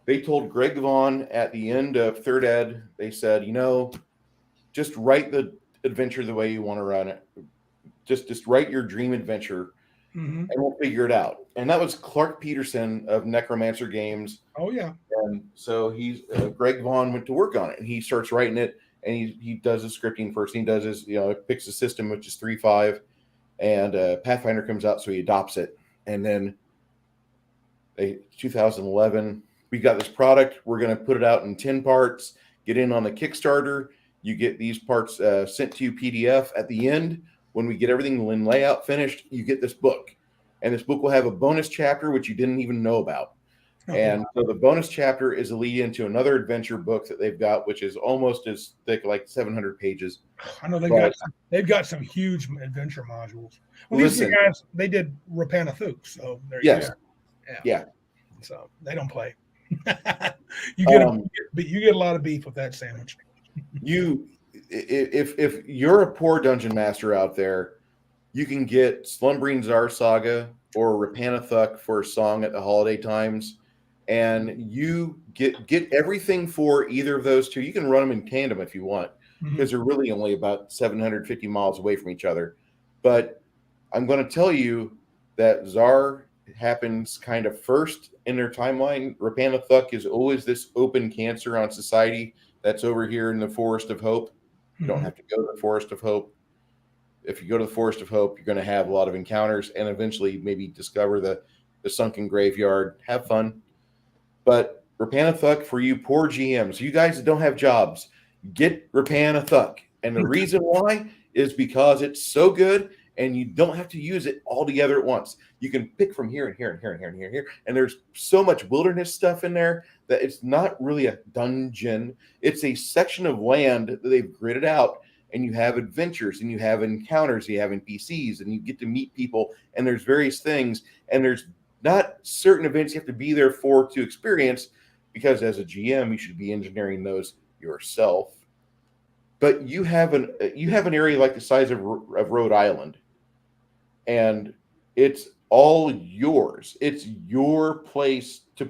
they told Greg Vaughn at the end of third ed. They said, just write the adventure the way you want to run it. Just write your dream adventure, and we'll figure it out. And that was Clark Peterson of Necromancer Games. Oh yeah. And so Greg Vaughn went to work on it, and he starts writing it, and he does his scripting first. He does his, picks a system which is 3.5, and Pathfinder comes out, so he adopts it, and then 2011. We got this product. We're going to put it out in 10 parts. Get in on the Kickstarter. You get these parts sent to you PDF at the end. When we get everything in layout finished, you get this book. And this book will have a bonus chapter, which you didn't even know about. And so the bonus chapter is a lead into another adventure book that they've got, which is almost as thick, like 700 pages. I know they've got some huge adventure modules. Well, these guys, they did Rapanathuk, so there you go. Yeah. So they don't play. you get a lot of beef with that sandwich. If you're a poor dungeon master out there, you can get Slumbering Tsar Saga or Rapanathuk for a song at the holiday times, and you get everything for either of those two. You can run them in tandem if you want, because they're really only about 750 miles away from each other. But I'm going to tell you that Tsar happens kind of first in their timeline. Rapanathuk is always this open cancer on society that's over here in the Forest of Hope. You don't have to go to the Forest of Hope. If you go to the Forest of Hope, you're going to have a lot of encounters and eventually maybe discover the sunken graveyard. Have fun. But Rapanathuk, for you poor GMs, you guys that don't have jobs, get Rapanathuk. And the reason why is because it's so good and you don't have to use it all together at once. You can pick from here and here and here and here and here and here. And there's so much wilderness stuff in there that it's not really a dungeon. It's a section of land that they've gridded out, and you have adventures and you have encounters, you have NPCs, and you get to meet people, and there's various things, and there's not certain events you have to be there for to experience, because as a GM, you should be engineering those yourself. But you have an area like the size of Rhode Island, and it's all yours. It's your place to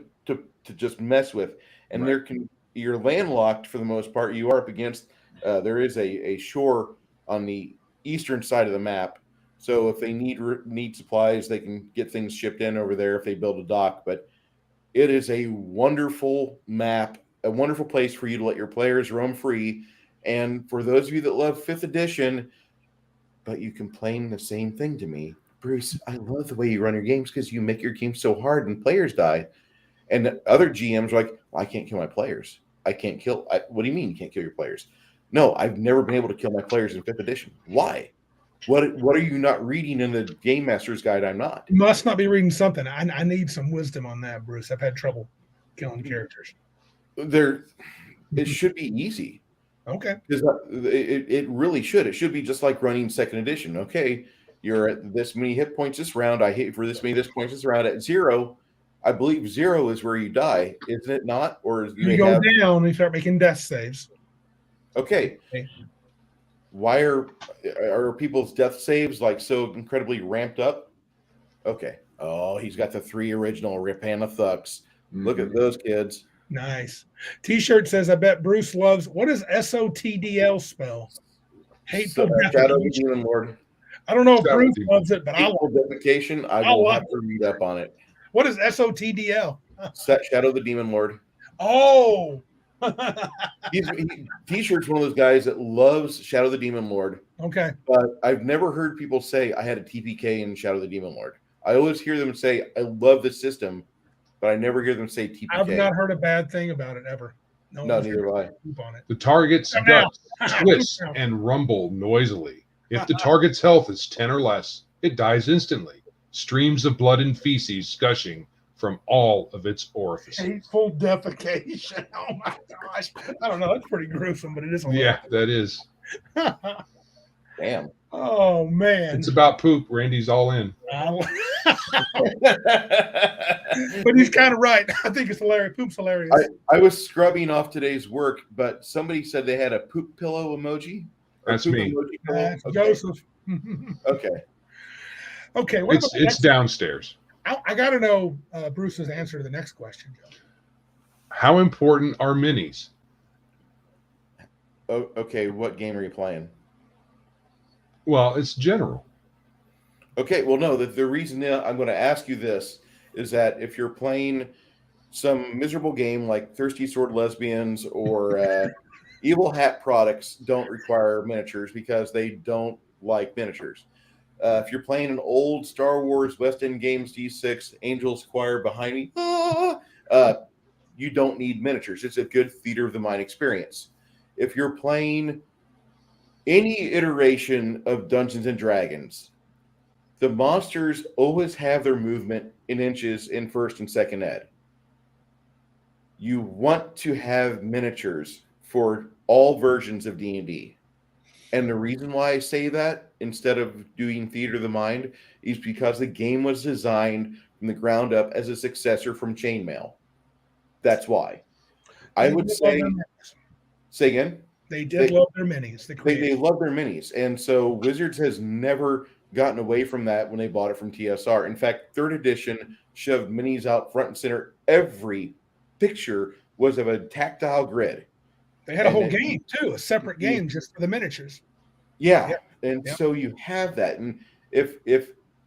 just mess with, and you're landlocked for the most part. You are up against there is a shore on the eastern side of the map. So if they need supplies, they can get things shipped in over there if they build a dock. But it is a wonderful map, a wonderful place for you to let your players roam free. And for those of you that love 5th edition, but you complain the same thing to me, Bruce, I love the way you run your games because you make your games so hard and players die. And other GMs are like, well, I can't kill my players. What do you mean you can't kill your players? No, I've never been able to kill my players in 5th edition. Why? What are you not reading in the Game Master's Guide? I'm not. You must not be reading something. I need some wisdom on that, Bruce. I've had trouble killing characters. It should be easy. Okay. Because it really should. It should be just like running 2nd edition. Okay, you're at this many hit points this round. I hit for this many points this round. At 0, I believe 0 is where you die, isn't it not? Or you go down and you start making death saves. Okay. Why are people's death saves like so incredibly ramped up? Okay. Oh, he's got the 3 original Ripana Thucks. Look at those kids. Nice. T-shirt says, I bet Bruce loves, what does SOTDL spell? Hateful Shadow of the Demon Lord. I don't know if Bruce loves it, but Hateful defecation. I will have to read up on it. What is SOTDL? Shadow of the Demon Lord. Oh. T-shirt's one of those guys that loves Shadow of the Demon Lord. Okay. But I've never heard people say I had a TPK in Shadow of the Demon Lord. I always hear them say, I love this system, but I never hear them say TPK. I've not heard a bad thing about it ever. No, neither have I. The target's guts twist and rumble noisily. If the target's health is 10 or less, it dies instantly. Streams of blood and feces gushing from all of its orifices. Hateful defecation. Oh my gosh. I don't know. That's pretty gruesome, but it is. Yeah, that is. Damn. Oh man. It's about poop. Randy's all in. But he's kind of right. I think it's hilarious. Poop's hilarious. I was scrubbing off today's work, but somebody said they had a poop pillow emoji. That's me. Okay. Joseph. Okay. Okay. It's downstairs. I got to know Bruce's answer to the next question, Joe. How important are minis? Oh, okay. What game are you playing? Well, it's general. Okay. Well, no. The reason I'm going to ask you this is that if you're playing some miserable game like Thirsty Sword Lesbians or Evil Hat Products don't require miniatures because they don't like miniatures. If you're playing an old Star Wars West End Games D6 Angels Choir behind me, you don't need miniatures. It's a good theater of the mind experience. If you're playing any iteration of Dungeons and Dragons, the monsters always have their movement in inches in 1st and 2nd ed. You want to have miniatures for all versions of D&D. And the reason why I say that instead of doing theater of the mind is because the game was designed from the ground up as a successor from Chainmail. That's why. I would say again. They love their minis. They love their minis. And so Wizards has never gotten away from that when they bought it from TSR. In fact, 3rd edition shoved minis out front and center. Every picture was of a tactile grid. They had a whole game too, a separate game just for the miniatures. Yeah. And so you have that. And if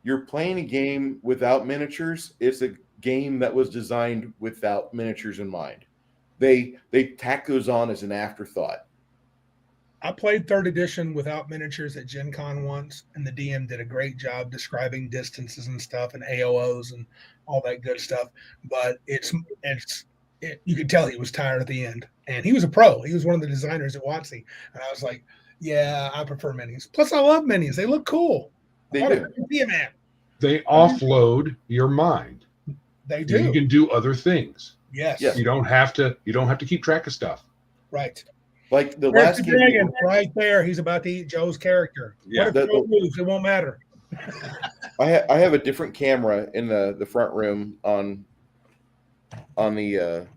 you're playing a game without miniatures, it's a game that was designed without miniatures in mind. They tack those on as an afterthought. I played 3rd edition without miniatures at Gen Con once, and the DM did a great job describing distances and stuff and AOOs and all that good stuff. But you could tell he was tired at the end. And he was a pro. He was one of the designers at WotC. And I was like, yeah, I prefer minis. Plus, I love minis. They look cool. They do. They offload your mind. They do. You can do other things. Yes. You don't have to keep track of stuff. Right. Like the There's last the game dragon right there. He's about to eat Joe's character. Yeah. What if Joe moves? It won't matter. I have a different camera in the front room on the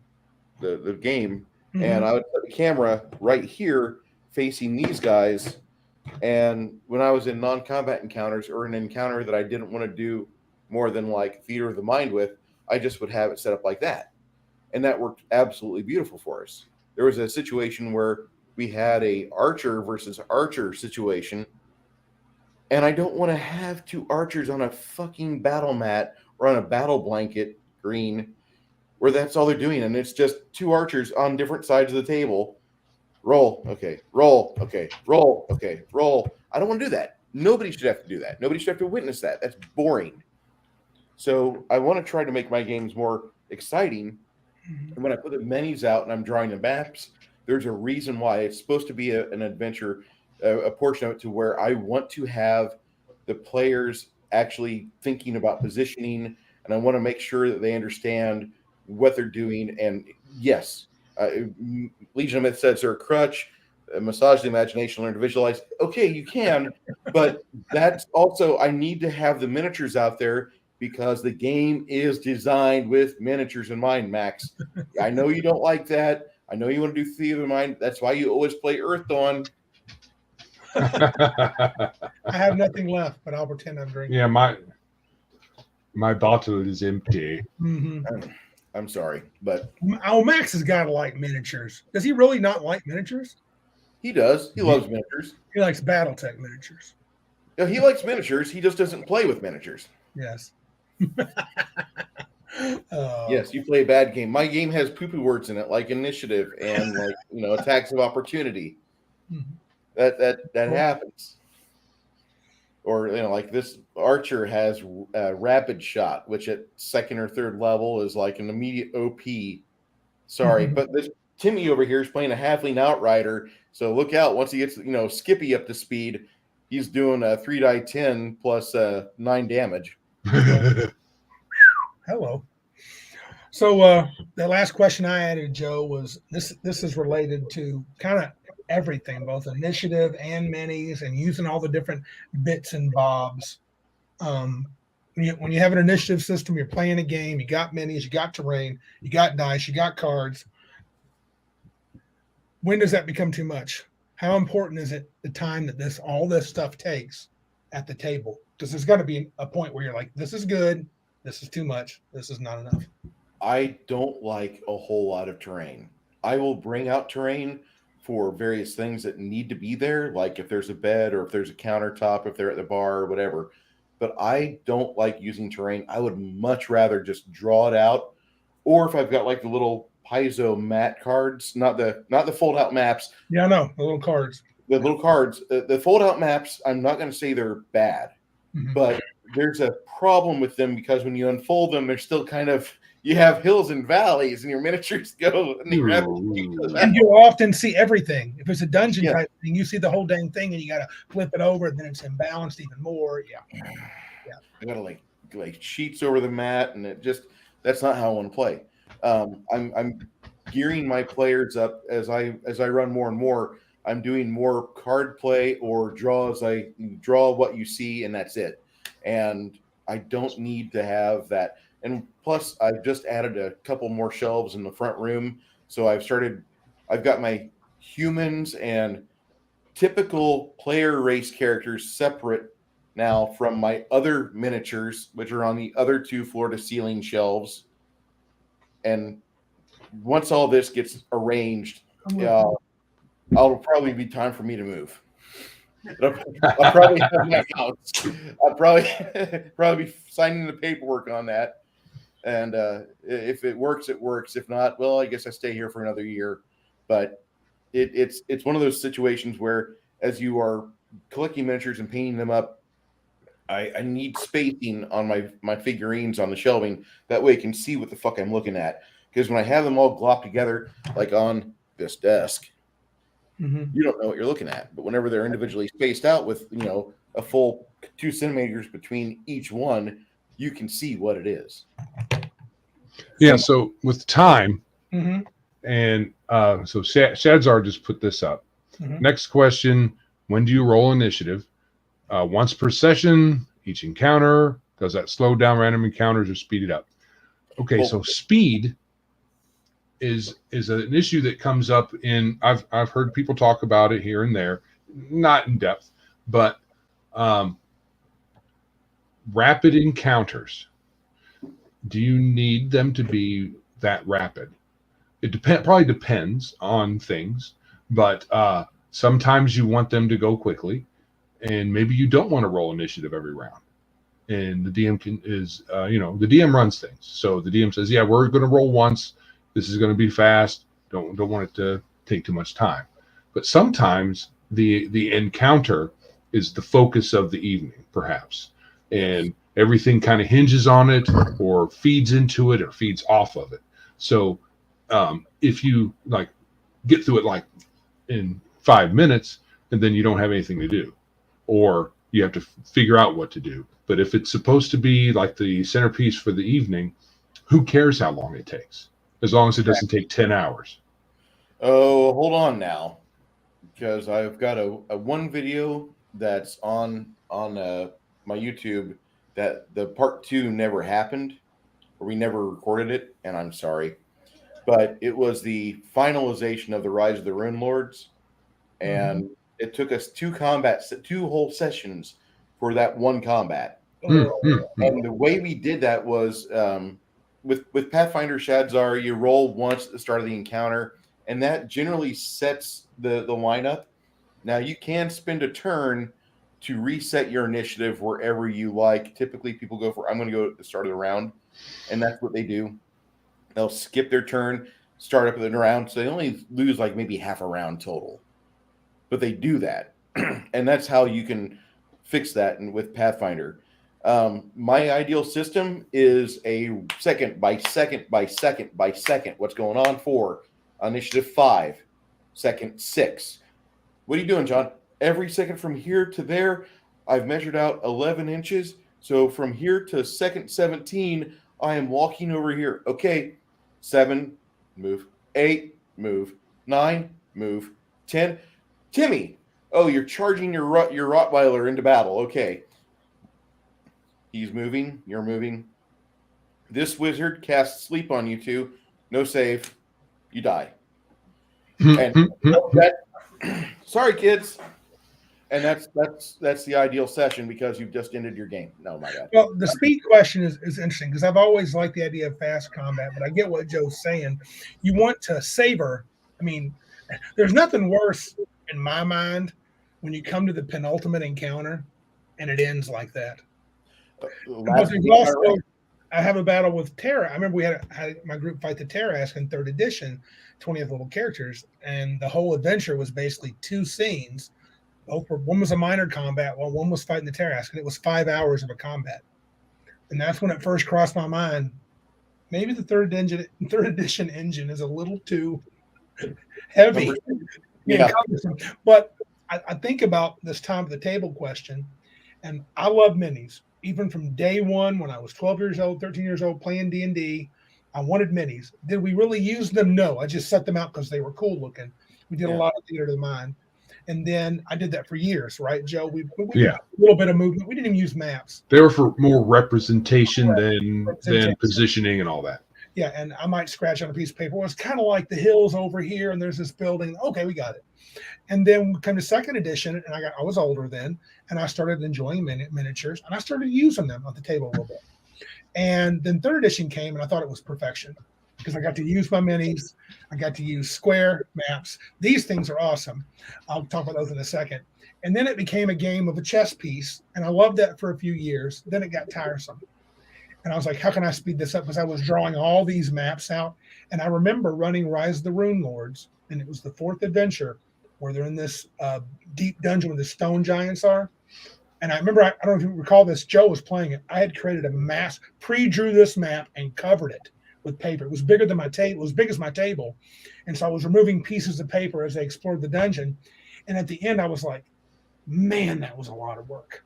game, and I would put the camera right here facing these guys. And when I was in non-combat encounters or an encounter that I didn't want to do more than like theater of the mind with, I just would have it set up like that, and that worked absolutely beautiful for us. There was a situation where we had a archer versus archer situation, And I don't want to have 2 archers on a fucking battle mat or on a battle blanket green where that's all they're doing. And it's just 2 archers on different sides of the table. Roll, okay, roll, okay, roll, okay, roll. I don't want to do that. Nobody should have to do that. Nobody should have to witness that. That's boring. So I want to try to make my games more exciting. And when I put the minis out and I'm drawing the maps, there's a reason why. It's supposed to be an adventure, a portion of it to where I want to have the players actually thinking about positioning, and I want to make sure that they understand what they're doing. And yes, Legion of Myth says they're a crutch, massage the imagination, learn to visualize. Okay, you can, but that's also, I need to have the miniatures out there because the game is designed with miniatures in mind, Max. I know you don't like that. I know you want to do Theater of Mind. That's why you always play Earthdawn. I have nothing left, but I'll pretend I'm drinking. Yeah, my bottle is empty. Mm-hmm. I'm sorry, but Max has got to like miniatures. Does he really not like miniatures? he does. He loves miniatures. He likes BattleTech miniatures. No, he likes miniatures. He just doesn't play with miniatures. Yes. Yes, you play a bad game. My game has poo-poo words in it, like initiative and like attacks of opportunity. Mm-hmm. That happens. Or like this archer has rapid shot, which at 2nd or 3rd level is like an immediate OP. Sorry, but this Timmy over here is playing a halfling outrider, so look out. Once he gets Skippy up to speed, he's doing a 3d10 plus 9 damage. Hello. So the last question I added, Joe, was this is related to kind of everything, both initiative and minis, and using all the different bits and bobs. When you have an initiative system, you're playing a game, you got minis, you got terrain, you got dice, you got cards. When does that become too much? How important is it the time that all this stuff takes at the table? Because there's got to be a point where you're like, this is good, this is too much, this is not enough. I don't like a whole lot of terrain. I will bring out terrain for various things that need to be there, like if there's a bed or if there's a countertop, if they're at the bar or whatever. But I don't like using terrain. I would much rather just draw it out, or if I've got like the little piezo mat cards, not the fold out maps. Yeah, I know, the little cards. The little cards, the fold out maps. I'm not going to say they're bad, but there's a problem with them because when you unfold them, they're still kind of. You have hills and valleys, and your miniatures go. And you often see everything. If it's a dungeon type thing, you see the whole dang thing, and you got to flip it over, and then it's imbalanced even more. Yeah. I got to like sheets over the mat, and that's not how I want to play. I'm gearing my players up as I run more and more. I'm doing more card play or draw as I draw what you see, and that's it. And I don't need to have that. And plus, I've just added a couple more shelves in the front room. So I've got my humans and typical player race characters separate now from my other miniatures, which are on the other 2 floor-to-ceiling shelves. And once all this gets arranged, it'll probably be time for me to move. I'll probably have my house. I'll probably be signing the paperwork on that. And if it works, it works. If not, well, I guess I stay here for another year. But it's one of those situations where, as you are collecting miniatures and painting them up, I need spacing on my figurines on the shelving. That way I can see what the fuck I'm looking at. Because when I have them all glopped together, like on this desk, you don't know what you're looking at. But whenever they're individually spaced out with, a full 2 centimeters between each one, you can see what it is. Yeah, so with time, and so Shadzar just put this up. Next question, when do you roll initiative? Once per session, each encounter. Does that slow down random encounters or speed it up? Okay, so speed is an issue that comes up in, I've heard people talk about it here and there, not in depth, but rapid encounters. Do you need them to be that rapid? It probably depends on things, but sometimes you want them to go quickly. and maybe you don't want to roll initiative every round. And the DM the DM runs things. So the DM says, yeah, we're going to roll once. This is going to be fast. Don't want it to take too much time. But sometimes the encounter is the focus of the evening, perhaps. And everything kind of hinges on it or feeds into it or feeds off of it. So if you like get through it like in 5 minutes and then you don't have anything to do, or you have to figure out what to do. But if it's supposed to be like the centerpiece for the evening, who cares how long it takes? As long as it doesn't take 10 hours. Oh, hold on now, because I've got a one video that's on my YouTube that the part 2 never happened, or we never recorded it, and I'm sorry. But it was the finalization of the Rise of the Rune Lords, and it took us 2 whole sessions for that one combat. And the way we did that was with Pathfinder Shadzar, you roll once at the start of the encounter, and that generally sets the lineup. Now, you can spend a turn to reset your initiative wherever you like. Typically, people go for, I'm going to go at the start of the round, and that's what they do. They'll skip their turn, start up at the round, so they only lose like maybe half a round total. But they do that, and that's how you can fix that. And with Pathfinder, my ideal system is a second by second by second by second. What's going on for initiative 5, second 6. What are you doing, John? Every second from here to there, I've measured out 11 inches. So from here to second 17, I am walking over here. Okay, 7, move. 8, move. 9, move. 10. Timmy, oh, you're charging your Rottweiler into battle. Okay. He's moving. You're moving. This wizard casts sleep on you two. No save. You die. And sorry, kids. And that's the ideal session because you've just ended your game. No, my bad. Well, the speed question is interesting because I've always liked the idea of fast combat, but I get what Joe's saying. You want to savor. I mean, there's nothing worse in my mind when you come to the penultimate encounter and it ends like that. I have a battle with Terra. I remember we had my group fight the Terrask in 3rd edition, 20th level characters, and the whole adventure was basically 2 scenes. One was a minor combat, while one was fighting the Terrask, and it was 5 hours of a combat. And that's when it first crossed my mind. Maybe the 3rd edition engine is a little too heavy. Yeah. But I think about this time at the table question, and I love minis. Even from day one, when I was 12 years old, 13 years old, playing D&D, I wanted minis. Did we really use them? No. I just set them out because they were cool looking. We did a lot of theater of the mind. And then I did that for years, right, Joe? We did a little bit of movement. We didn't even use maps. They were for more representation than positioning and all that. Yeah, and I might scratch on a piece of paper. Well, it's kind of like the hills over here, and there's this building. Okay, we got it. And then we come to 2nd edition, and I was older then, and I started enjoying miniatures, and I started using them at the table a little bit. And then 3rd edition came, and I thought it was perfection because I got to use my minis. I got to use square maps. These things are awesome. I'll talk about those in a second. And then it became a game of a chess piece, and I loved that for a few years. Then it got tiresome. And I was like, how can I speed this up? Because I was drawing all these maps out. And I remember running Rise of the Rune Lords, and it was the 4th adventure where they're in this deep dungeon where the stone giants are. And I remember, I don't know if you recall this, Joe was playing it. I had created a pre-drew this map and covered it with paper. It was bigger than my table. It was big as my table. And so I was removing pieces of paper as they explored the dungeon. And at the end, I was like, man, that was a lot of work.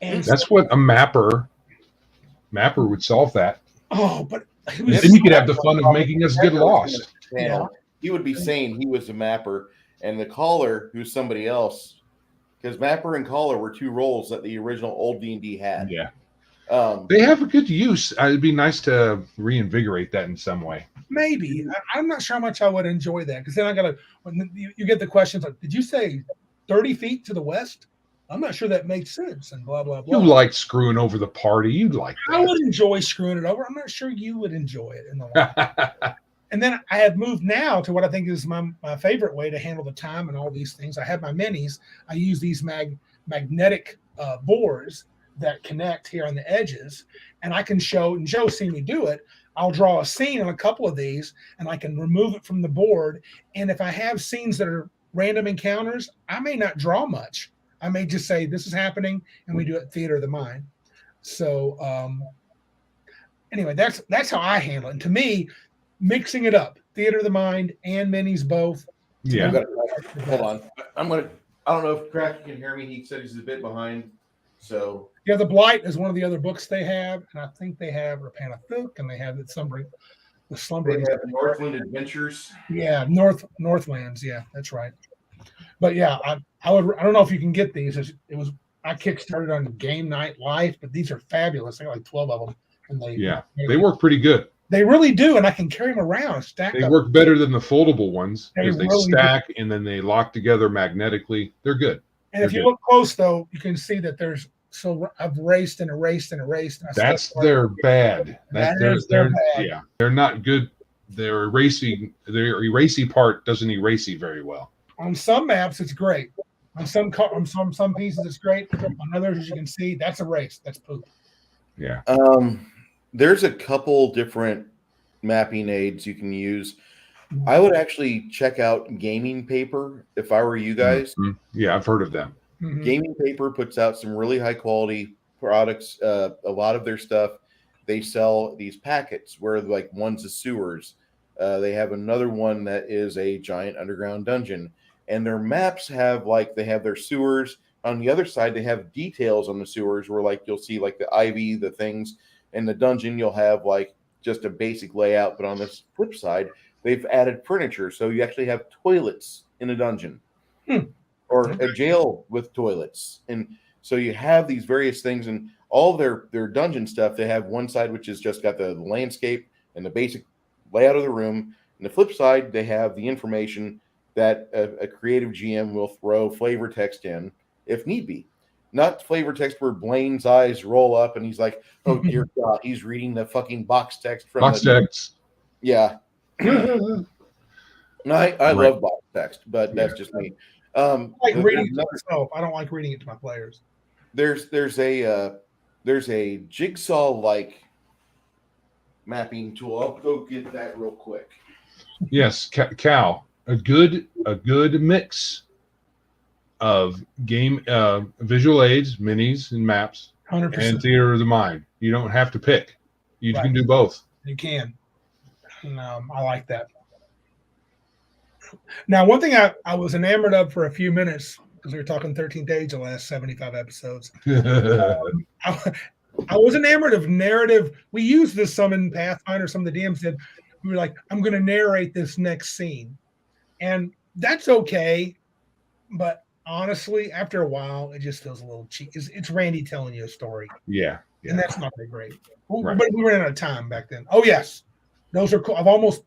And that's what a mapper would solve that. Oh, but then you could have the fun of making us get lost. Yeah. He would be saying he was a mapper, and the caller, who's somebody else, because mapper and caller were 2 roles that the original old D&D had. Yeah. They have a good use. It'd be nice to reinvigorate that in some way. Maybe. I'm not sure how much I would enjoy that, because then I got to, when you get the questions like, did you say 30 feet to the west? I'm not sure that makes sense, and blah, blah, blah. You like screwing over the party. You'd like that. I would enjoy screwing it over. I'm not sure you would enjoy it in the long run. And then I have moved now to what I think is my favorite way to handle the time and all these things. I have my minis. I use these magnetic boards that connect here on the edges, and I can show, and Joe's seen me do it. I'll draw a scene on a couple of these, and I can remove it from the board. And if I have scenes that are random encounters, I may not draw much. I may just say this is happening, and we do it theater of the mind. So anyway, that's how I handle it. And to me, mixing it up, theater of the mind and minis both. Yeah. Hold on. I don't know if Crack can hear me. He said he's a bit behind. So yeah, The Blight is one of the other books they have, and I think they have Rapanathuk, and they have the slumbering. They have Northland Adventures. Yeah, Northlands. Yeah, that's right. But yeah, I don't know if you can get these. I kickstarted on Game Night Life, but these are fabulous. I got like 12 of them, and they work pretty good. They really do, and I can carry them around. They work better than the foldable ones because they really stack and then they lock together magnetically. They're good. And if you look close, though, you can see that there's. So I've erased and erased and erased. And that's their bad. They're bad. Yeah, they're not good. Their erasing part doesn't erase very well. On some maps, it's great. On some pieces, it's great. On others, as you can see, that's erased. That's poop. Yeah. There's a couple different mapping aids you can use. I would actually check out Gaming Paper if I were you guys. Mm-hmm. Yeah, I've heard of them. Mm-hmm. Gaming Paper puts out some really high quality products. A lot of their stuff, they sell these packets where like one's the sewers. They have another one that is a giant underground dungeon, and their maps have they have their sewers. On the other side, they have details on the sewers where like you'll see like the ivy, the things. In the dungeon, you'll have like just a basic layout, but on this flip side, they've added furniture, so you actually have toilets in a dungeon. Or a jail with toilets. And so you have these various things, and all of their dungeon stuff, they have one side which has just got the landscape and the basic layout of the room. And the flip side, they have the information that a creative GM will throw flavor text in if need be. Not flavor text where Blaine's eyes roll up and he's like, oh dear God, he's reading the fucking box text from text. Yeah. I love box text, but that's just me. I like reading it to myself. I don't like reading it to my players. There's a jigsaw-like mapping tool. I'll go get that real quick. Yes, Cal, a good mix of game visual aids, minis, and maps, 100%. And theater of the mind. You don't have to pick. You can do both. You can. And, I like that. Now, one thing I was enamored of for a few minutes, because we were talking 13th Age the last 75 episodes. I was enamored of narrative. We used this some in Pathfinder. Some of the DMs did. We were like, I'm going to narrate this next scene. And that's okay. But honestly, after a while, it just feels a little cheap. It's Randy telling you a story. Yeah. And that's not very great. Right. But we ran out of time back then. Oh, yes. Those are cool. I'm almost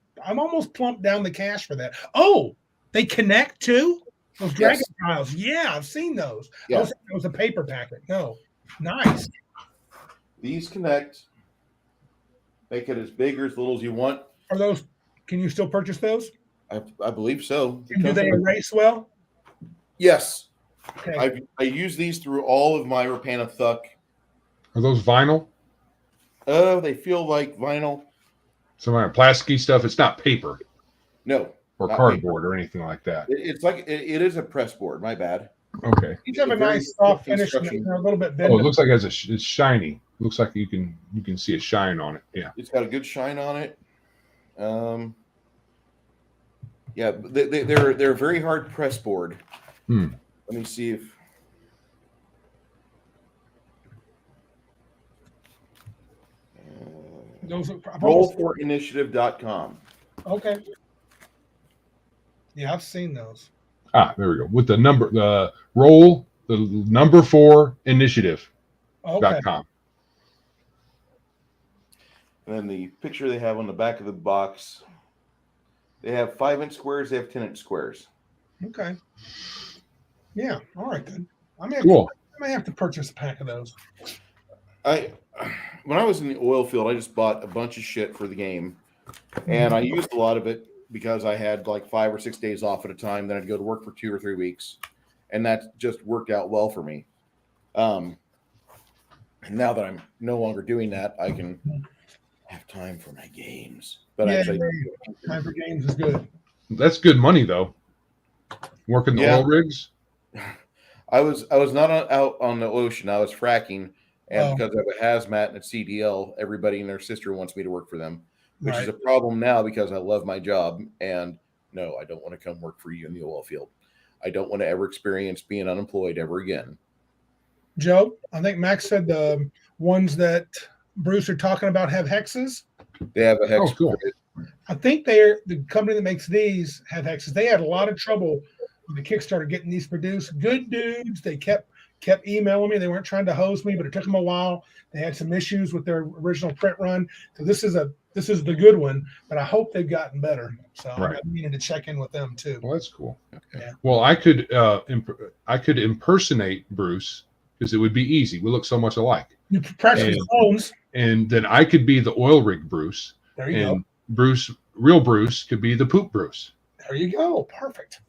plumped down the cash for that. Oh, they connect too? Those dragon tiles. Yeah, I've seen those. Yeah. It was a paper packet. No. Nice. These connect. Make it as big or as little as you want. Are those, can you still purchase those? I believe so. And do they erase well? Yes. Okay. I use these through all of my Rapanathuk. Are those vinyl? They feel like vinyl. Some kind of plasticky stuff. It's not paper. No. Or cardboard or anything like that. It's like it is a press board. My bad. Okay. These have a nice soft finish. They're a little bit bent. Oh, it looks like it's shiny. Looks like you can see a shine on it. Yeah. It's got a good shine on it. Yeah, they're a very hard press board. Let me see if. Roll4initiative.com. Okay. Yeah, I've seen those. Ah, there we go. With the number 4 initiative.com. Okay. And then the picture they have on the back of the box, they have 5-inch squares, they have 10-inch squares. Okay. Yeah. All right, good. I may have to purchase a pack of those. When I was in the oil field, I just bought a bunch of shit for the game, and I used a lot of it because I had like 5 or 6 days off at a time. Then I'd go to work for 2 or 3 weeks, and that just worked out well for me. And now that I'm no longer doing that, I can have time for my games. But Yeah, actually, time for games is good. That's good money though. Working the Yeah. oil rigs. I was not out on the ocean. I was fracking, and Oh. because of a hazmat and a CDL, everybody and their sister wants me to work for them, which is Right. a problem now because I love my job. And no, I don't want to come work for you in the oil field. I don't want to ever experience being unemployed ever again. Joe, I think Max said the ones that Bruce are talking about have hexes. They have a hex. Oh, cool. I think they're the company that makes these have hexes. They had a lot of trouble with the Kickstarter getting these produced. Good dudes. They kept emailing me. They weren't trying to hose me, but it took them a while. They had some issues with their original print run. So this is the good one, but I hope they've gotten better. So Right. I'm meaning to check in with them too. Well, that's cool. Yeah. Well, I could impersonate Bruce because it would be easy. We look so much alike. You practice clones. And then I could be the oil rig Bruce. There you go. Bruce, real Bruce, could be the poop Bruce. There you go. Perfect.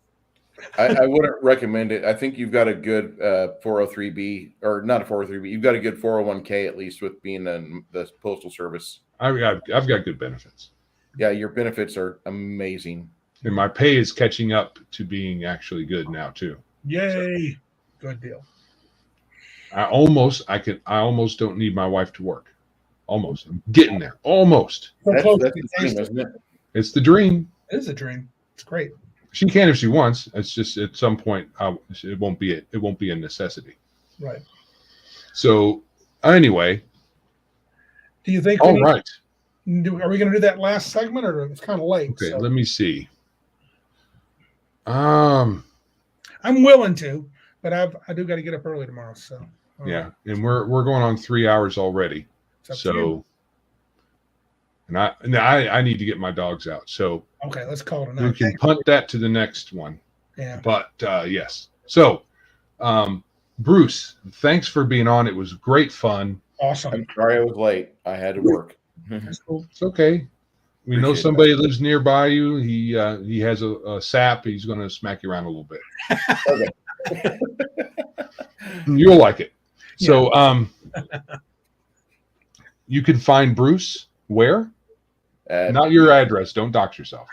I wouldn't recommend it. I think you've got a good 403B, or not a 403B. You've got a good 401k at least with being in the Postal Service. I've got good benefits. Yeah, your benefits are amazing. And my pay is catching up to being actually good now too. Yay. Good deal. I almost don't need my wife to work. Almost. I'm getting there. Almost. That's close the to dream, tasty. isn't it? It's the dream. It is a dream. It's great. She can if she wants. It's just at some point it won't be a necessity. Right. So anyway. Do you think? All right. Are we going to do that last segment, or it's kind of late? Okay. So. Let me see. I'm willing to, but I do got to get up early tomorrow. So. Yeah, and we're going on 3 hours already. So. And I need to get my dogs out. So okay, let's call it a night. we can punt that to the next one. Yeah. But yes. So Bruce, thanks for being on. It was great fun. Awesome. I'm sorry I was late. I had to work. That's cool. It's okay. We know somebody lives nearby you. He has a sap. He's going to smack you around a little bit. Okay. You'll like it. So you can find Bruce where? Not your address. Don't dox yourself.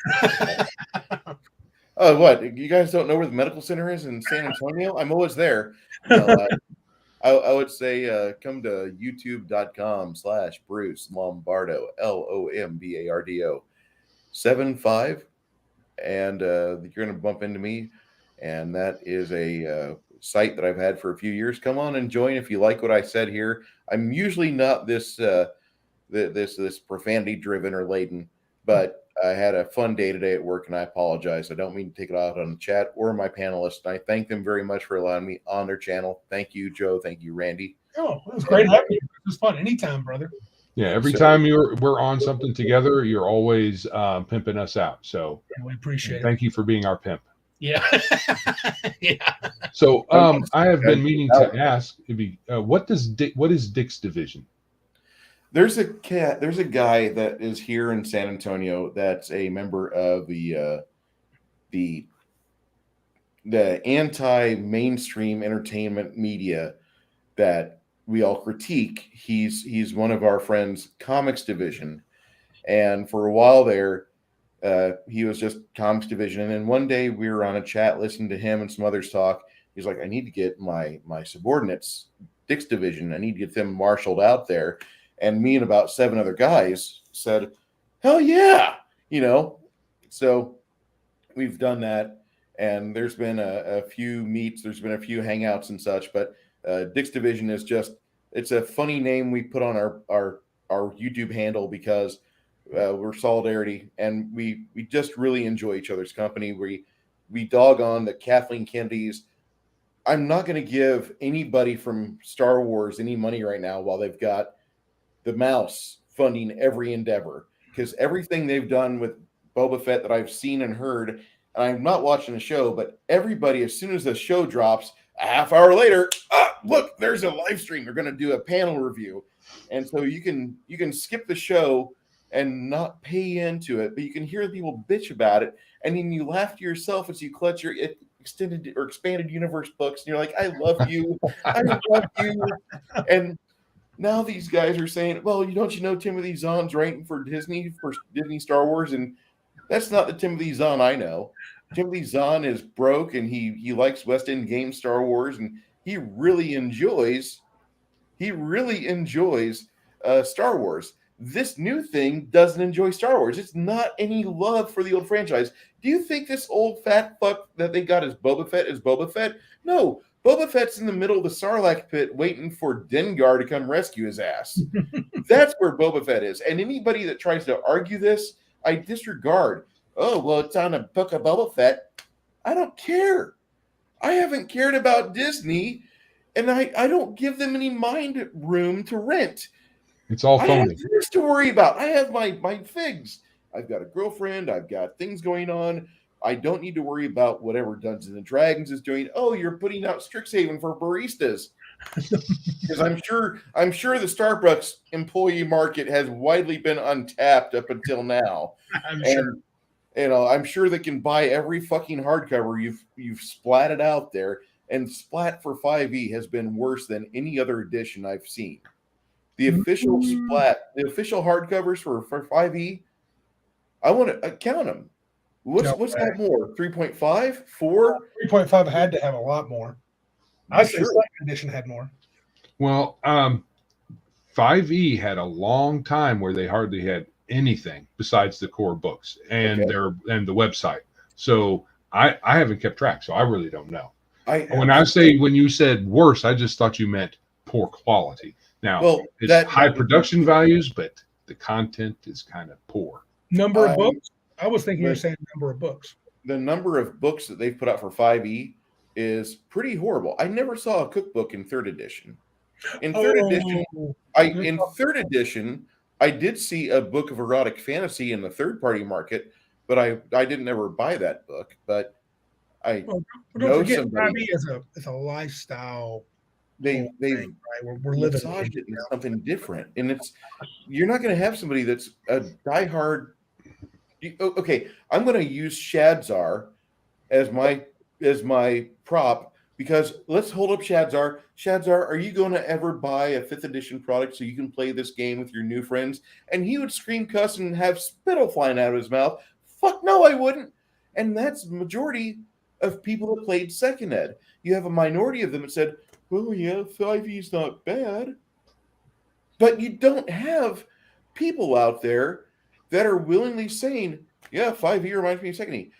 Oh, what? You guys don't know where the medical center is in San Antonio? I'm always there. No, I would say come to youtube.com/Bruce Lombardo, LOMBARDO 75. And you're going to bump into me. And that is a site that I've had for a few years. Come on and join if you like what I said here. I'm usually not this profanity driven or laden, but I had a fun day today at work, and I apologize. I don't mean to take it out on the chat or my panelists. And I thank them very much for allowing me on their channel. Thank you, Joe. Thank you, Randy. Oh, it was great having you. It was fun. Anytime, brother. Yeah, every time we're on something together, you're always pimping us out. So we appreciate it. Thank you for being our pimp. Yeah. Yeah. So I have been meaning to ask, what is Dick's division? There's a guy that is here in San Antonio that's a member of the anti-mainstream entertainment media that we all critique. He's one of our friends' comics division, and for a while there, he was just comics division. And then one day we were on a chat listening to him and some others talk. He's like, I need to get my subordinates, Dick's division. I need to get them marshaled out there. And me and about 7 other guys said, hell yeah, So we've done that, and there's been a few meets, there's been a few hangouts and such. But Dick's division is it's a funny name we put on our YouTube handle because we're solidarity, and we just really enjoy each other's company. We dog on the Kathleen Kennedys. I'm not going to give anybody from Star Wars any money right now while they've got the mouse funding every endeavor, because everything they've done with Boba Fett that I've seen and heard, and I'm not watching the show, but everybody, as soon as the show drops, a half hour later, look, there's a live stream. They're going to do a panel review. And so you can skip the show and not pay into it, but you can hear people bitch about it. And then you laugh to yourself as you extended or expanded universe books, and you're like, I love you, I love you, and now these guys are saying, well, you know Timothy Zahn's writing for Disney Star Wars, and that's not the Timothy Zahn I know. Timothy Zahn is broke, and he likes West End Games Star Wars, and he really enjoys Star Wars. This new thing doesn't enjoy Star Wars. It's not any love for the old franchise. Do you think this old fat fuck that they got as Boba Fett is Boba Fett? No. Boba Fett's in the middle of the Sarlacc pit waiting for Dengar to come rescue his ass. That's where Boba Fett is. And anybody that tries to argue this, I disregard. Oh, well, it's on a book of Boba Fett. I don't care. I haven't cared about Disney, and I don't give them any mind room to rent. It's all phony. I have things to worry about. I have my figs. I've got a girlfriend. I've got things going on. I don't need to worry about whatever Dungeons and Dragons is doing. Oh, you're putting out Strixhaven for baristas. Because I'm sure the Starbucks employee market has widely been untapped up until now. Sure. I'm sure they can buy every fucking hardcover you've splatted out there. And Splat for 5e has been worse than any other edition I've seen. The official Splat, the official hardcovers for 5e, I want to count them. What's got more? 3.5? 4? 3.5 had to have a lot more. I say second edition had more. Well, 5e had a long time where they hardly had anything besides the core books and the website. So I haven't kept track, so I really don't know. When you said worse, I just thought you meant poor quality. Now, it's high production values, but the content is kind of poor. Number of books? I was thinking you were saying number of books. The number of books that they've put out for 5e is pretty horrible. I never saw a cookbook in 3rd edition. In third edition, I did see a book of erotic fantasy in the third-party market, but I didn't ever buy that book. But don't forget, 5e is a lifestyle. They've we're living massaged it into something different, and you're not going to have somebody that's a diehard. Okay, I'm going to use Shadzar as my prop because let's hold up Shadzar. Shadzar, are you going to ever buy a 5th edition product so you can play this game with your new friends? And he would scream, cuss, and have spittle flying out of his mouth. Fuck no, I wouldn't. And that's the majority of people that played second ed. You have a minority of them that said, well, yeah, 5e is not bad. But you don't have people out there that are willingly saying, yeah, 5e reminds me of second E.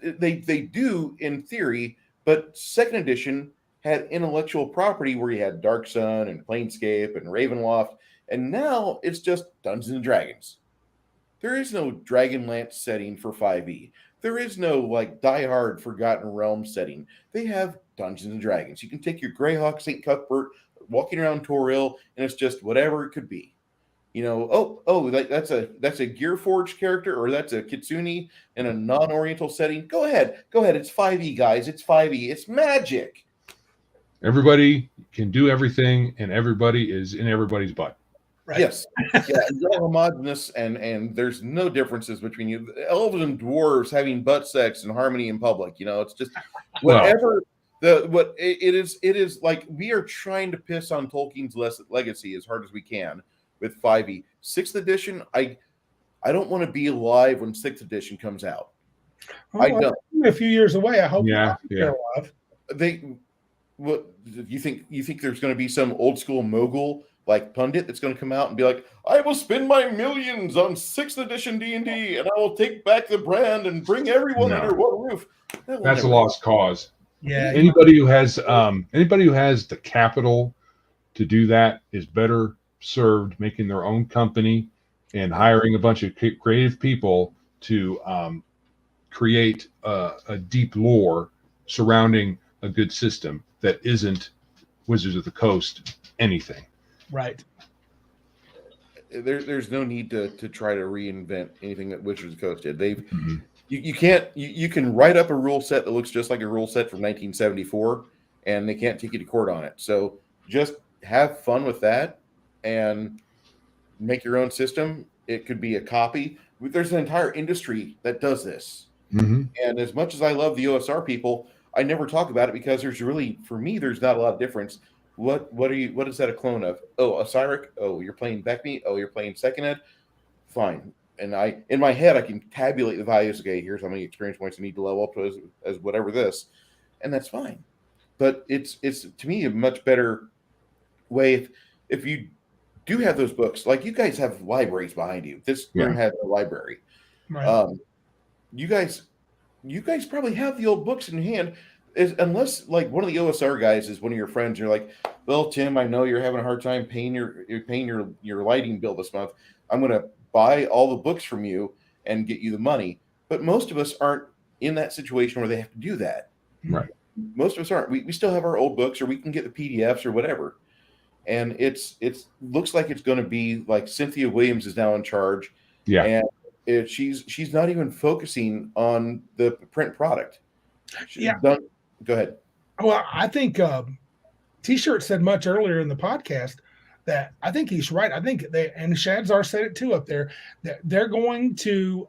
They do in theory, but second edition had intellectual property where you had Dark Sun and Planescape and Ravenloft, and now it's just Dungeons and Dragons. There is no Dragonlance setting for 5e. There is no diehard Forgotten Realms setting. They have Dungeons and Dragons. You can take your Greyhawk St. Cuthbert walking around Toril, and it's just whatever it could be. That's a Gearforged character, or that's a Kitsune in a non-Oriental setting. Go ahead. It's 5e, guys. It's 5e. It's magic. Everybody can do everything, and everybody is in everybody's butt. Right. Yes. Yeah, you're all homogenous, and there's no differences between you. Elves and dwarves having butt sex and harmony in public. It's just whatever. It is like we are trying to piss on Tolkien's legacy as hard as we can with 5e. 6th edition, I don't want to be alive when 6th edition comes out. I don't. A few years away. I hope. Yeah. Alive. What you think? You think there's going to be some old school mogul like pundit that's going to come out and be like, I will spend my millions on 6th edition D&D, and I will take back the brand and bring everyone under one roof. That's a lost cause. Yeah. Anybody who has the capital to do that is better served making their own company and hiring a bunch of creative people to create a deep lore surrounding a good system that isn't Wizards of the Coast anything. Right. There's no need to try to reinvent anything that Wizards of the Coast did. You can't. You can write up a rule set that looks just like a rule set from 1974, and they can't take you to court on it. So just have fun with that and make your own system. It could be a copy. There's an entire industry that does this. And as much as I love the OSR people, I never talk about it because there's really, for me, there's not a lot of difference. What is that a clone of? Oh, a Cyric? Oh, you're playing Beckme? Oh, you're playing Second Ed? Fine. And in my head, I can tabulate the values. Okay, here's how many experience points I need to level up to as whatever this, and that's fine. But it's to me a much better way if you do have those books. Like, you guys have libraries behind you. This room has a library. Right. You guys probably have the old books in hand. Unless, like, one of the OSR guys is one of your friends, you're like, well, Tim, I know you're having a hard time paying your lighting bill this month. I'm going to buy all the books from you and get you the money. But most of us aren't in that situation where they have to do that. Right. Most of us aren't. We still have our old books, or we can get the PDFs or whatever. And it's looks like it's going to be like Cynthia Williams is now in charge. Yeah. And she's not even focusing on the print product. Go ahead. Well, I think T-Shirt said much earlier in the podcast that I think he's right. I think and Shadzar said it too up there, that they're going to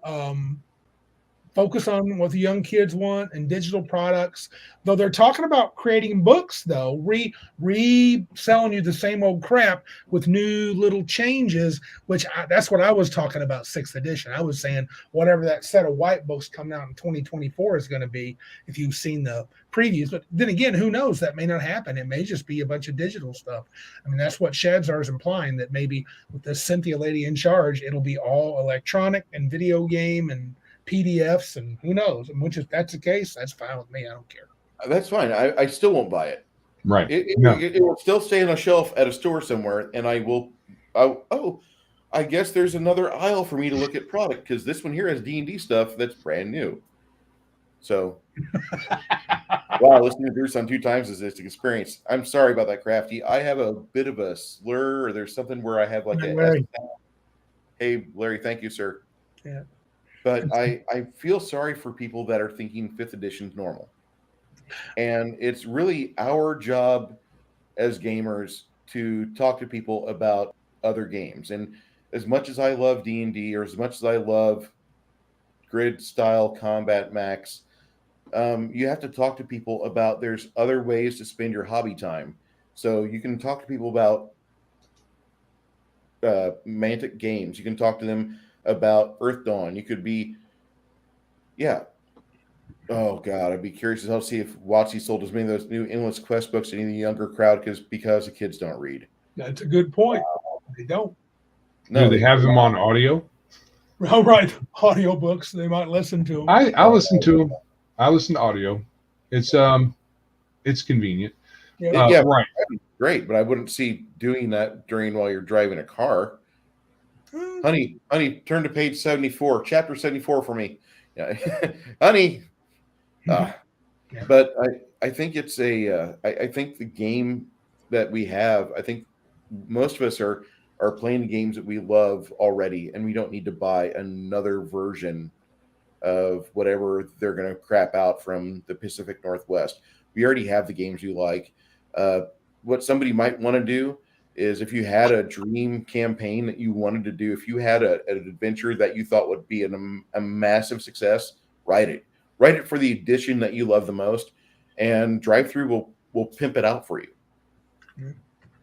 focus on what the young kids want and digital products. Though they're talking about creating books, though, re-selling you the same old crap with new little changes, which that's what I was talking about 6th edition. I was saying whatever that set of white books coming out in 2024 is going to be, if you've seen the previews. But then again, who knows? That may not happen. It may just be a bunch of digital stuff. I mean, that's what Shadzar is implying, that maybe with the Cynthia lady in charge, it'll be all electronic and video game and PDFs, and who knows? And that's the case, that's fine with me. I don't care. That's fine. I still won't buy it. Right. It will still stay on a shelf at a store somewhere, and I will. I guess there's another aisle for me to look at product, because this one here has D&D stuff that's brand new. So, wow, listening to Bruce on 2 times is this experience. I'm sorry about that, Crafty. I have a bit of a slur, or there's something where I have like Larry. Hey, Larry, thank you, sir. Yeah. But I feel sorry for people that are thinking 5th edition's normal. And it's really our job as gamers to talk to people about other games. And as much as I love D&D, or as much as I love grid style combat max, you have to talk to people about there's other ways to spend your hobby time. So you can talk to people about Mantic Games. You can talk to them about Earth Dawn. You could be, oh god, I'd be curious as hell to see if WotC sold as many of those new Endless Quest books to any of the younger crowd, because the kids don't read. That's a good point. They don't. No, do they have them on audio? Oh, right. Audio books. They might listen to them. I listen to them. I listen to audio. It's convenient. Right. Great, but I wouldn't see doing that while you're driving a car. Honey, turn to page 74, chapter 74 for me. Yeah. Honey. But I think it's I think the game that we have, I think most of us are playing the games that we love already, and we don't need to buy another version of whatever they're going to crap out from the Pacific Northwest. We already have the games we like. What somebody might want to do is, if you had a dream campaign that you wanted to do, if you had an adventure that you thought would be a massive success, write it. Write it for the edition that you love the most, and Drive-Thru will pimp it out for you.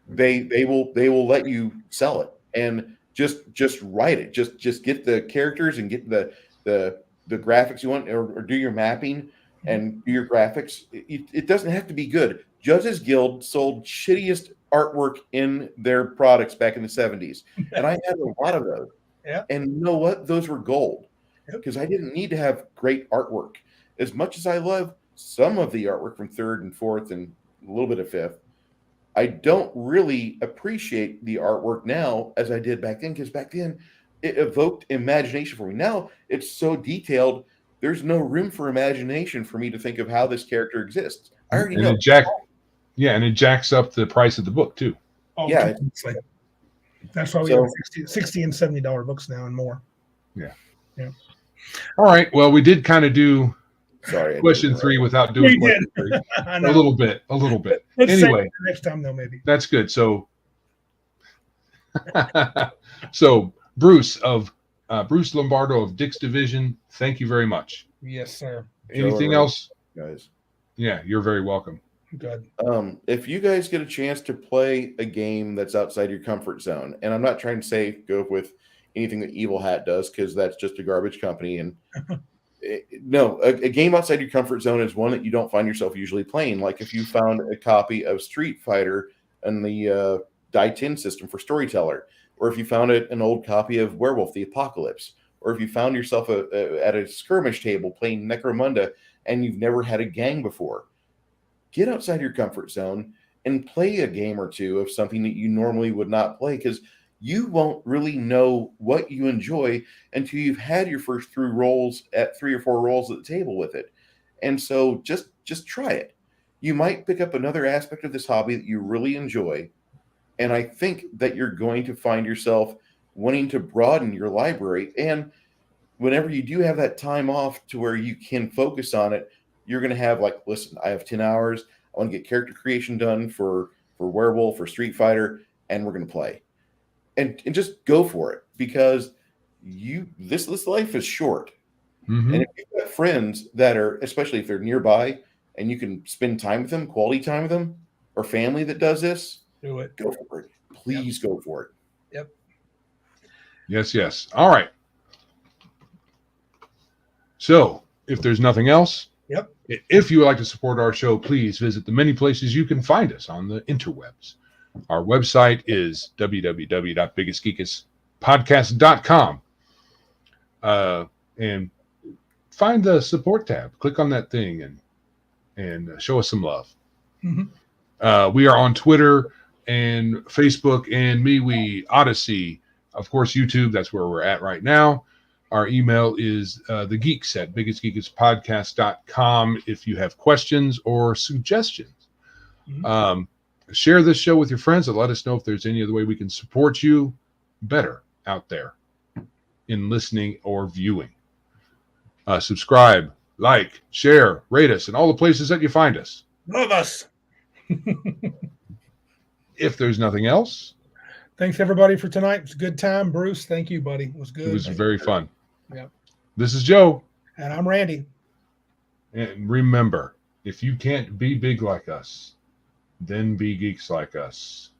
They will let you sell it, and just write it. Just get the characters and get the graphics you want, or do your mapping and do your graphics. It doesn't have to be good. Judges Guild sold shittiest artwork in their products back in the 70s. And I had a lot of those. Yeah. And you know what? Those were gold, because I didn't need to have great artwork. As much as I love some of the artwork from 3rd and 4th and a little bit of 5th, I don't really appreciate the artwork now as I did back then, because back then it evoked imagination for me. Now it's so detailed, there's no room for imagination for me to think of how this character exists. I already know. And it jacks up the price of the book too. Oh, yeah. That's why we have $60 and $70 books now and more. Yeah. All right. Well, we did kind of do question 3 without doing question 3. A little bit. Let's anyway, next time though, maybe. That's good. So, Bruce Lombardo of Dick's Division, thank you very much. Yes, sir. Anything else, guys? Yeah, you're very welcome. Good. If you guys get a chance to play a game that's outside your comfort zone, and I'm not trying to say go with anything that Evil Hat does, because that's just a garbage company. And no, a game outside your comfort zone is one that you don't find yourself usually playing. Like if you found a copy of Street Fighter and the Die 10 system for Storyteller, or if you found an old copy of Werewolf the Apocalypse, or if you found yourself at a skirmish table playing Necromunda and you've never had a gang before, get outside your comfort zone and play a game or two of something that you normally would not play, because you won't really know what you enjoy until you've had your first three or four rolls at the table with it. And so just try it. You might pick up another aspect of this hobby that you really enjoy. And I think that you're going to find yourself wanting to broaden your library. And whenever you do have that time off to where you can focus on it, you're going to have like, listen, I have 10 hours. I want to get character creation done for Werewolf or Street Fighter, and we're going to play. And just go for it, because this life is short. Mm-hmm. And if you've got friends that are, especially if they're nearby and you can spend time with them, quality time with them, or family that does this, Do it. go for it. Please go for it. Yep. Yes. All right. So if there's nothing else, Yep. If you would like to support our show, please visit the many places you can find us on the interwebs. Our website is www.biggestgeekuspodcast.com. And find the support tab. Click on that thing and show us some love. Mm-hmm. We are on Twitter and Facebook and MeWe, Odyssey, of course, YouTube. That's where we're at right now. Our email is thegeeks at biggestgeekuspodcast.com if you have questions or suggestions. Mm-hmm. Share this show with your friends and let us know if there's any other way we can support you better out there in listening or viewing. Subscribe, like, share, rate us, and all the places that you find us. Love us. If there's nothing else, Thanks everybody for tonight. It was a good time. Bruce, thank you, buddy. It was good. it was very fun. Yep. This is Joe. And I'm Randy. And remember, if you can't be big like us, then be geeks like us.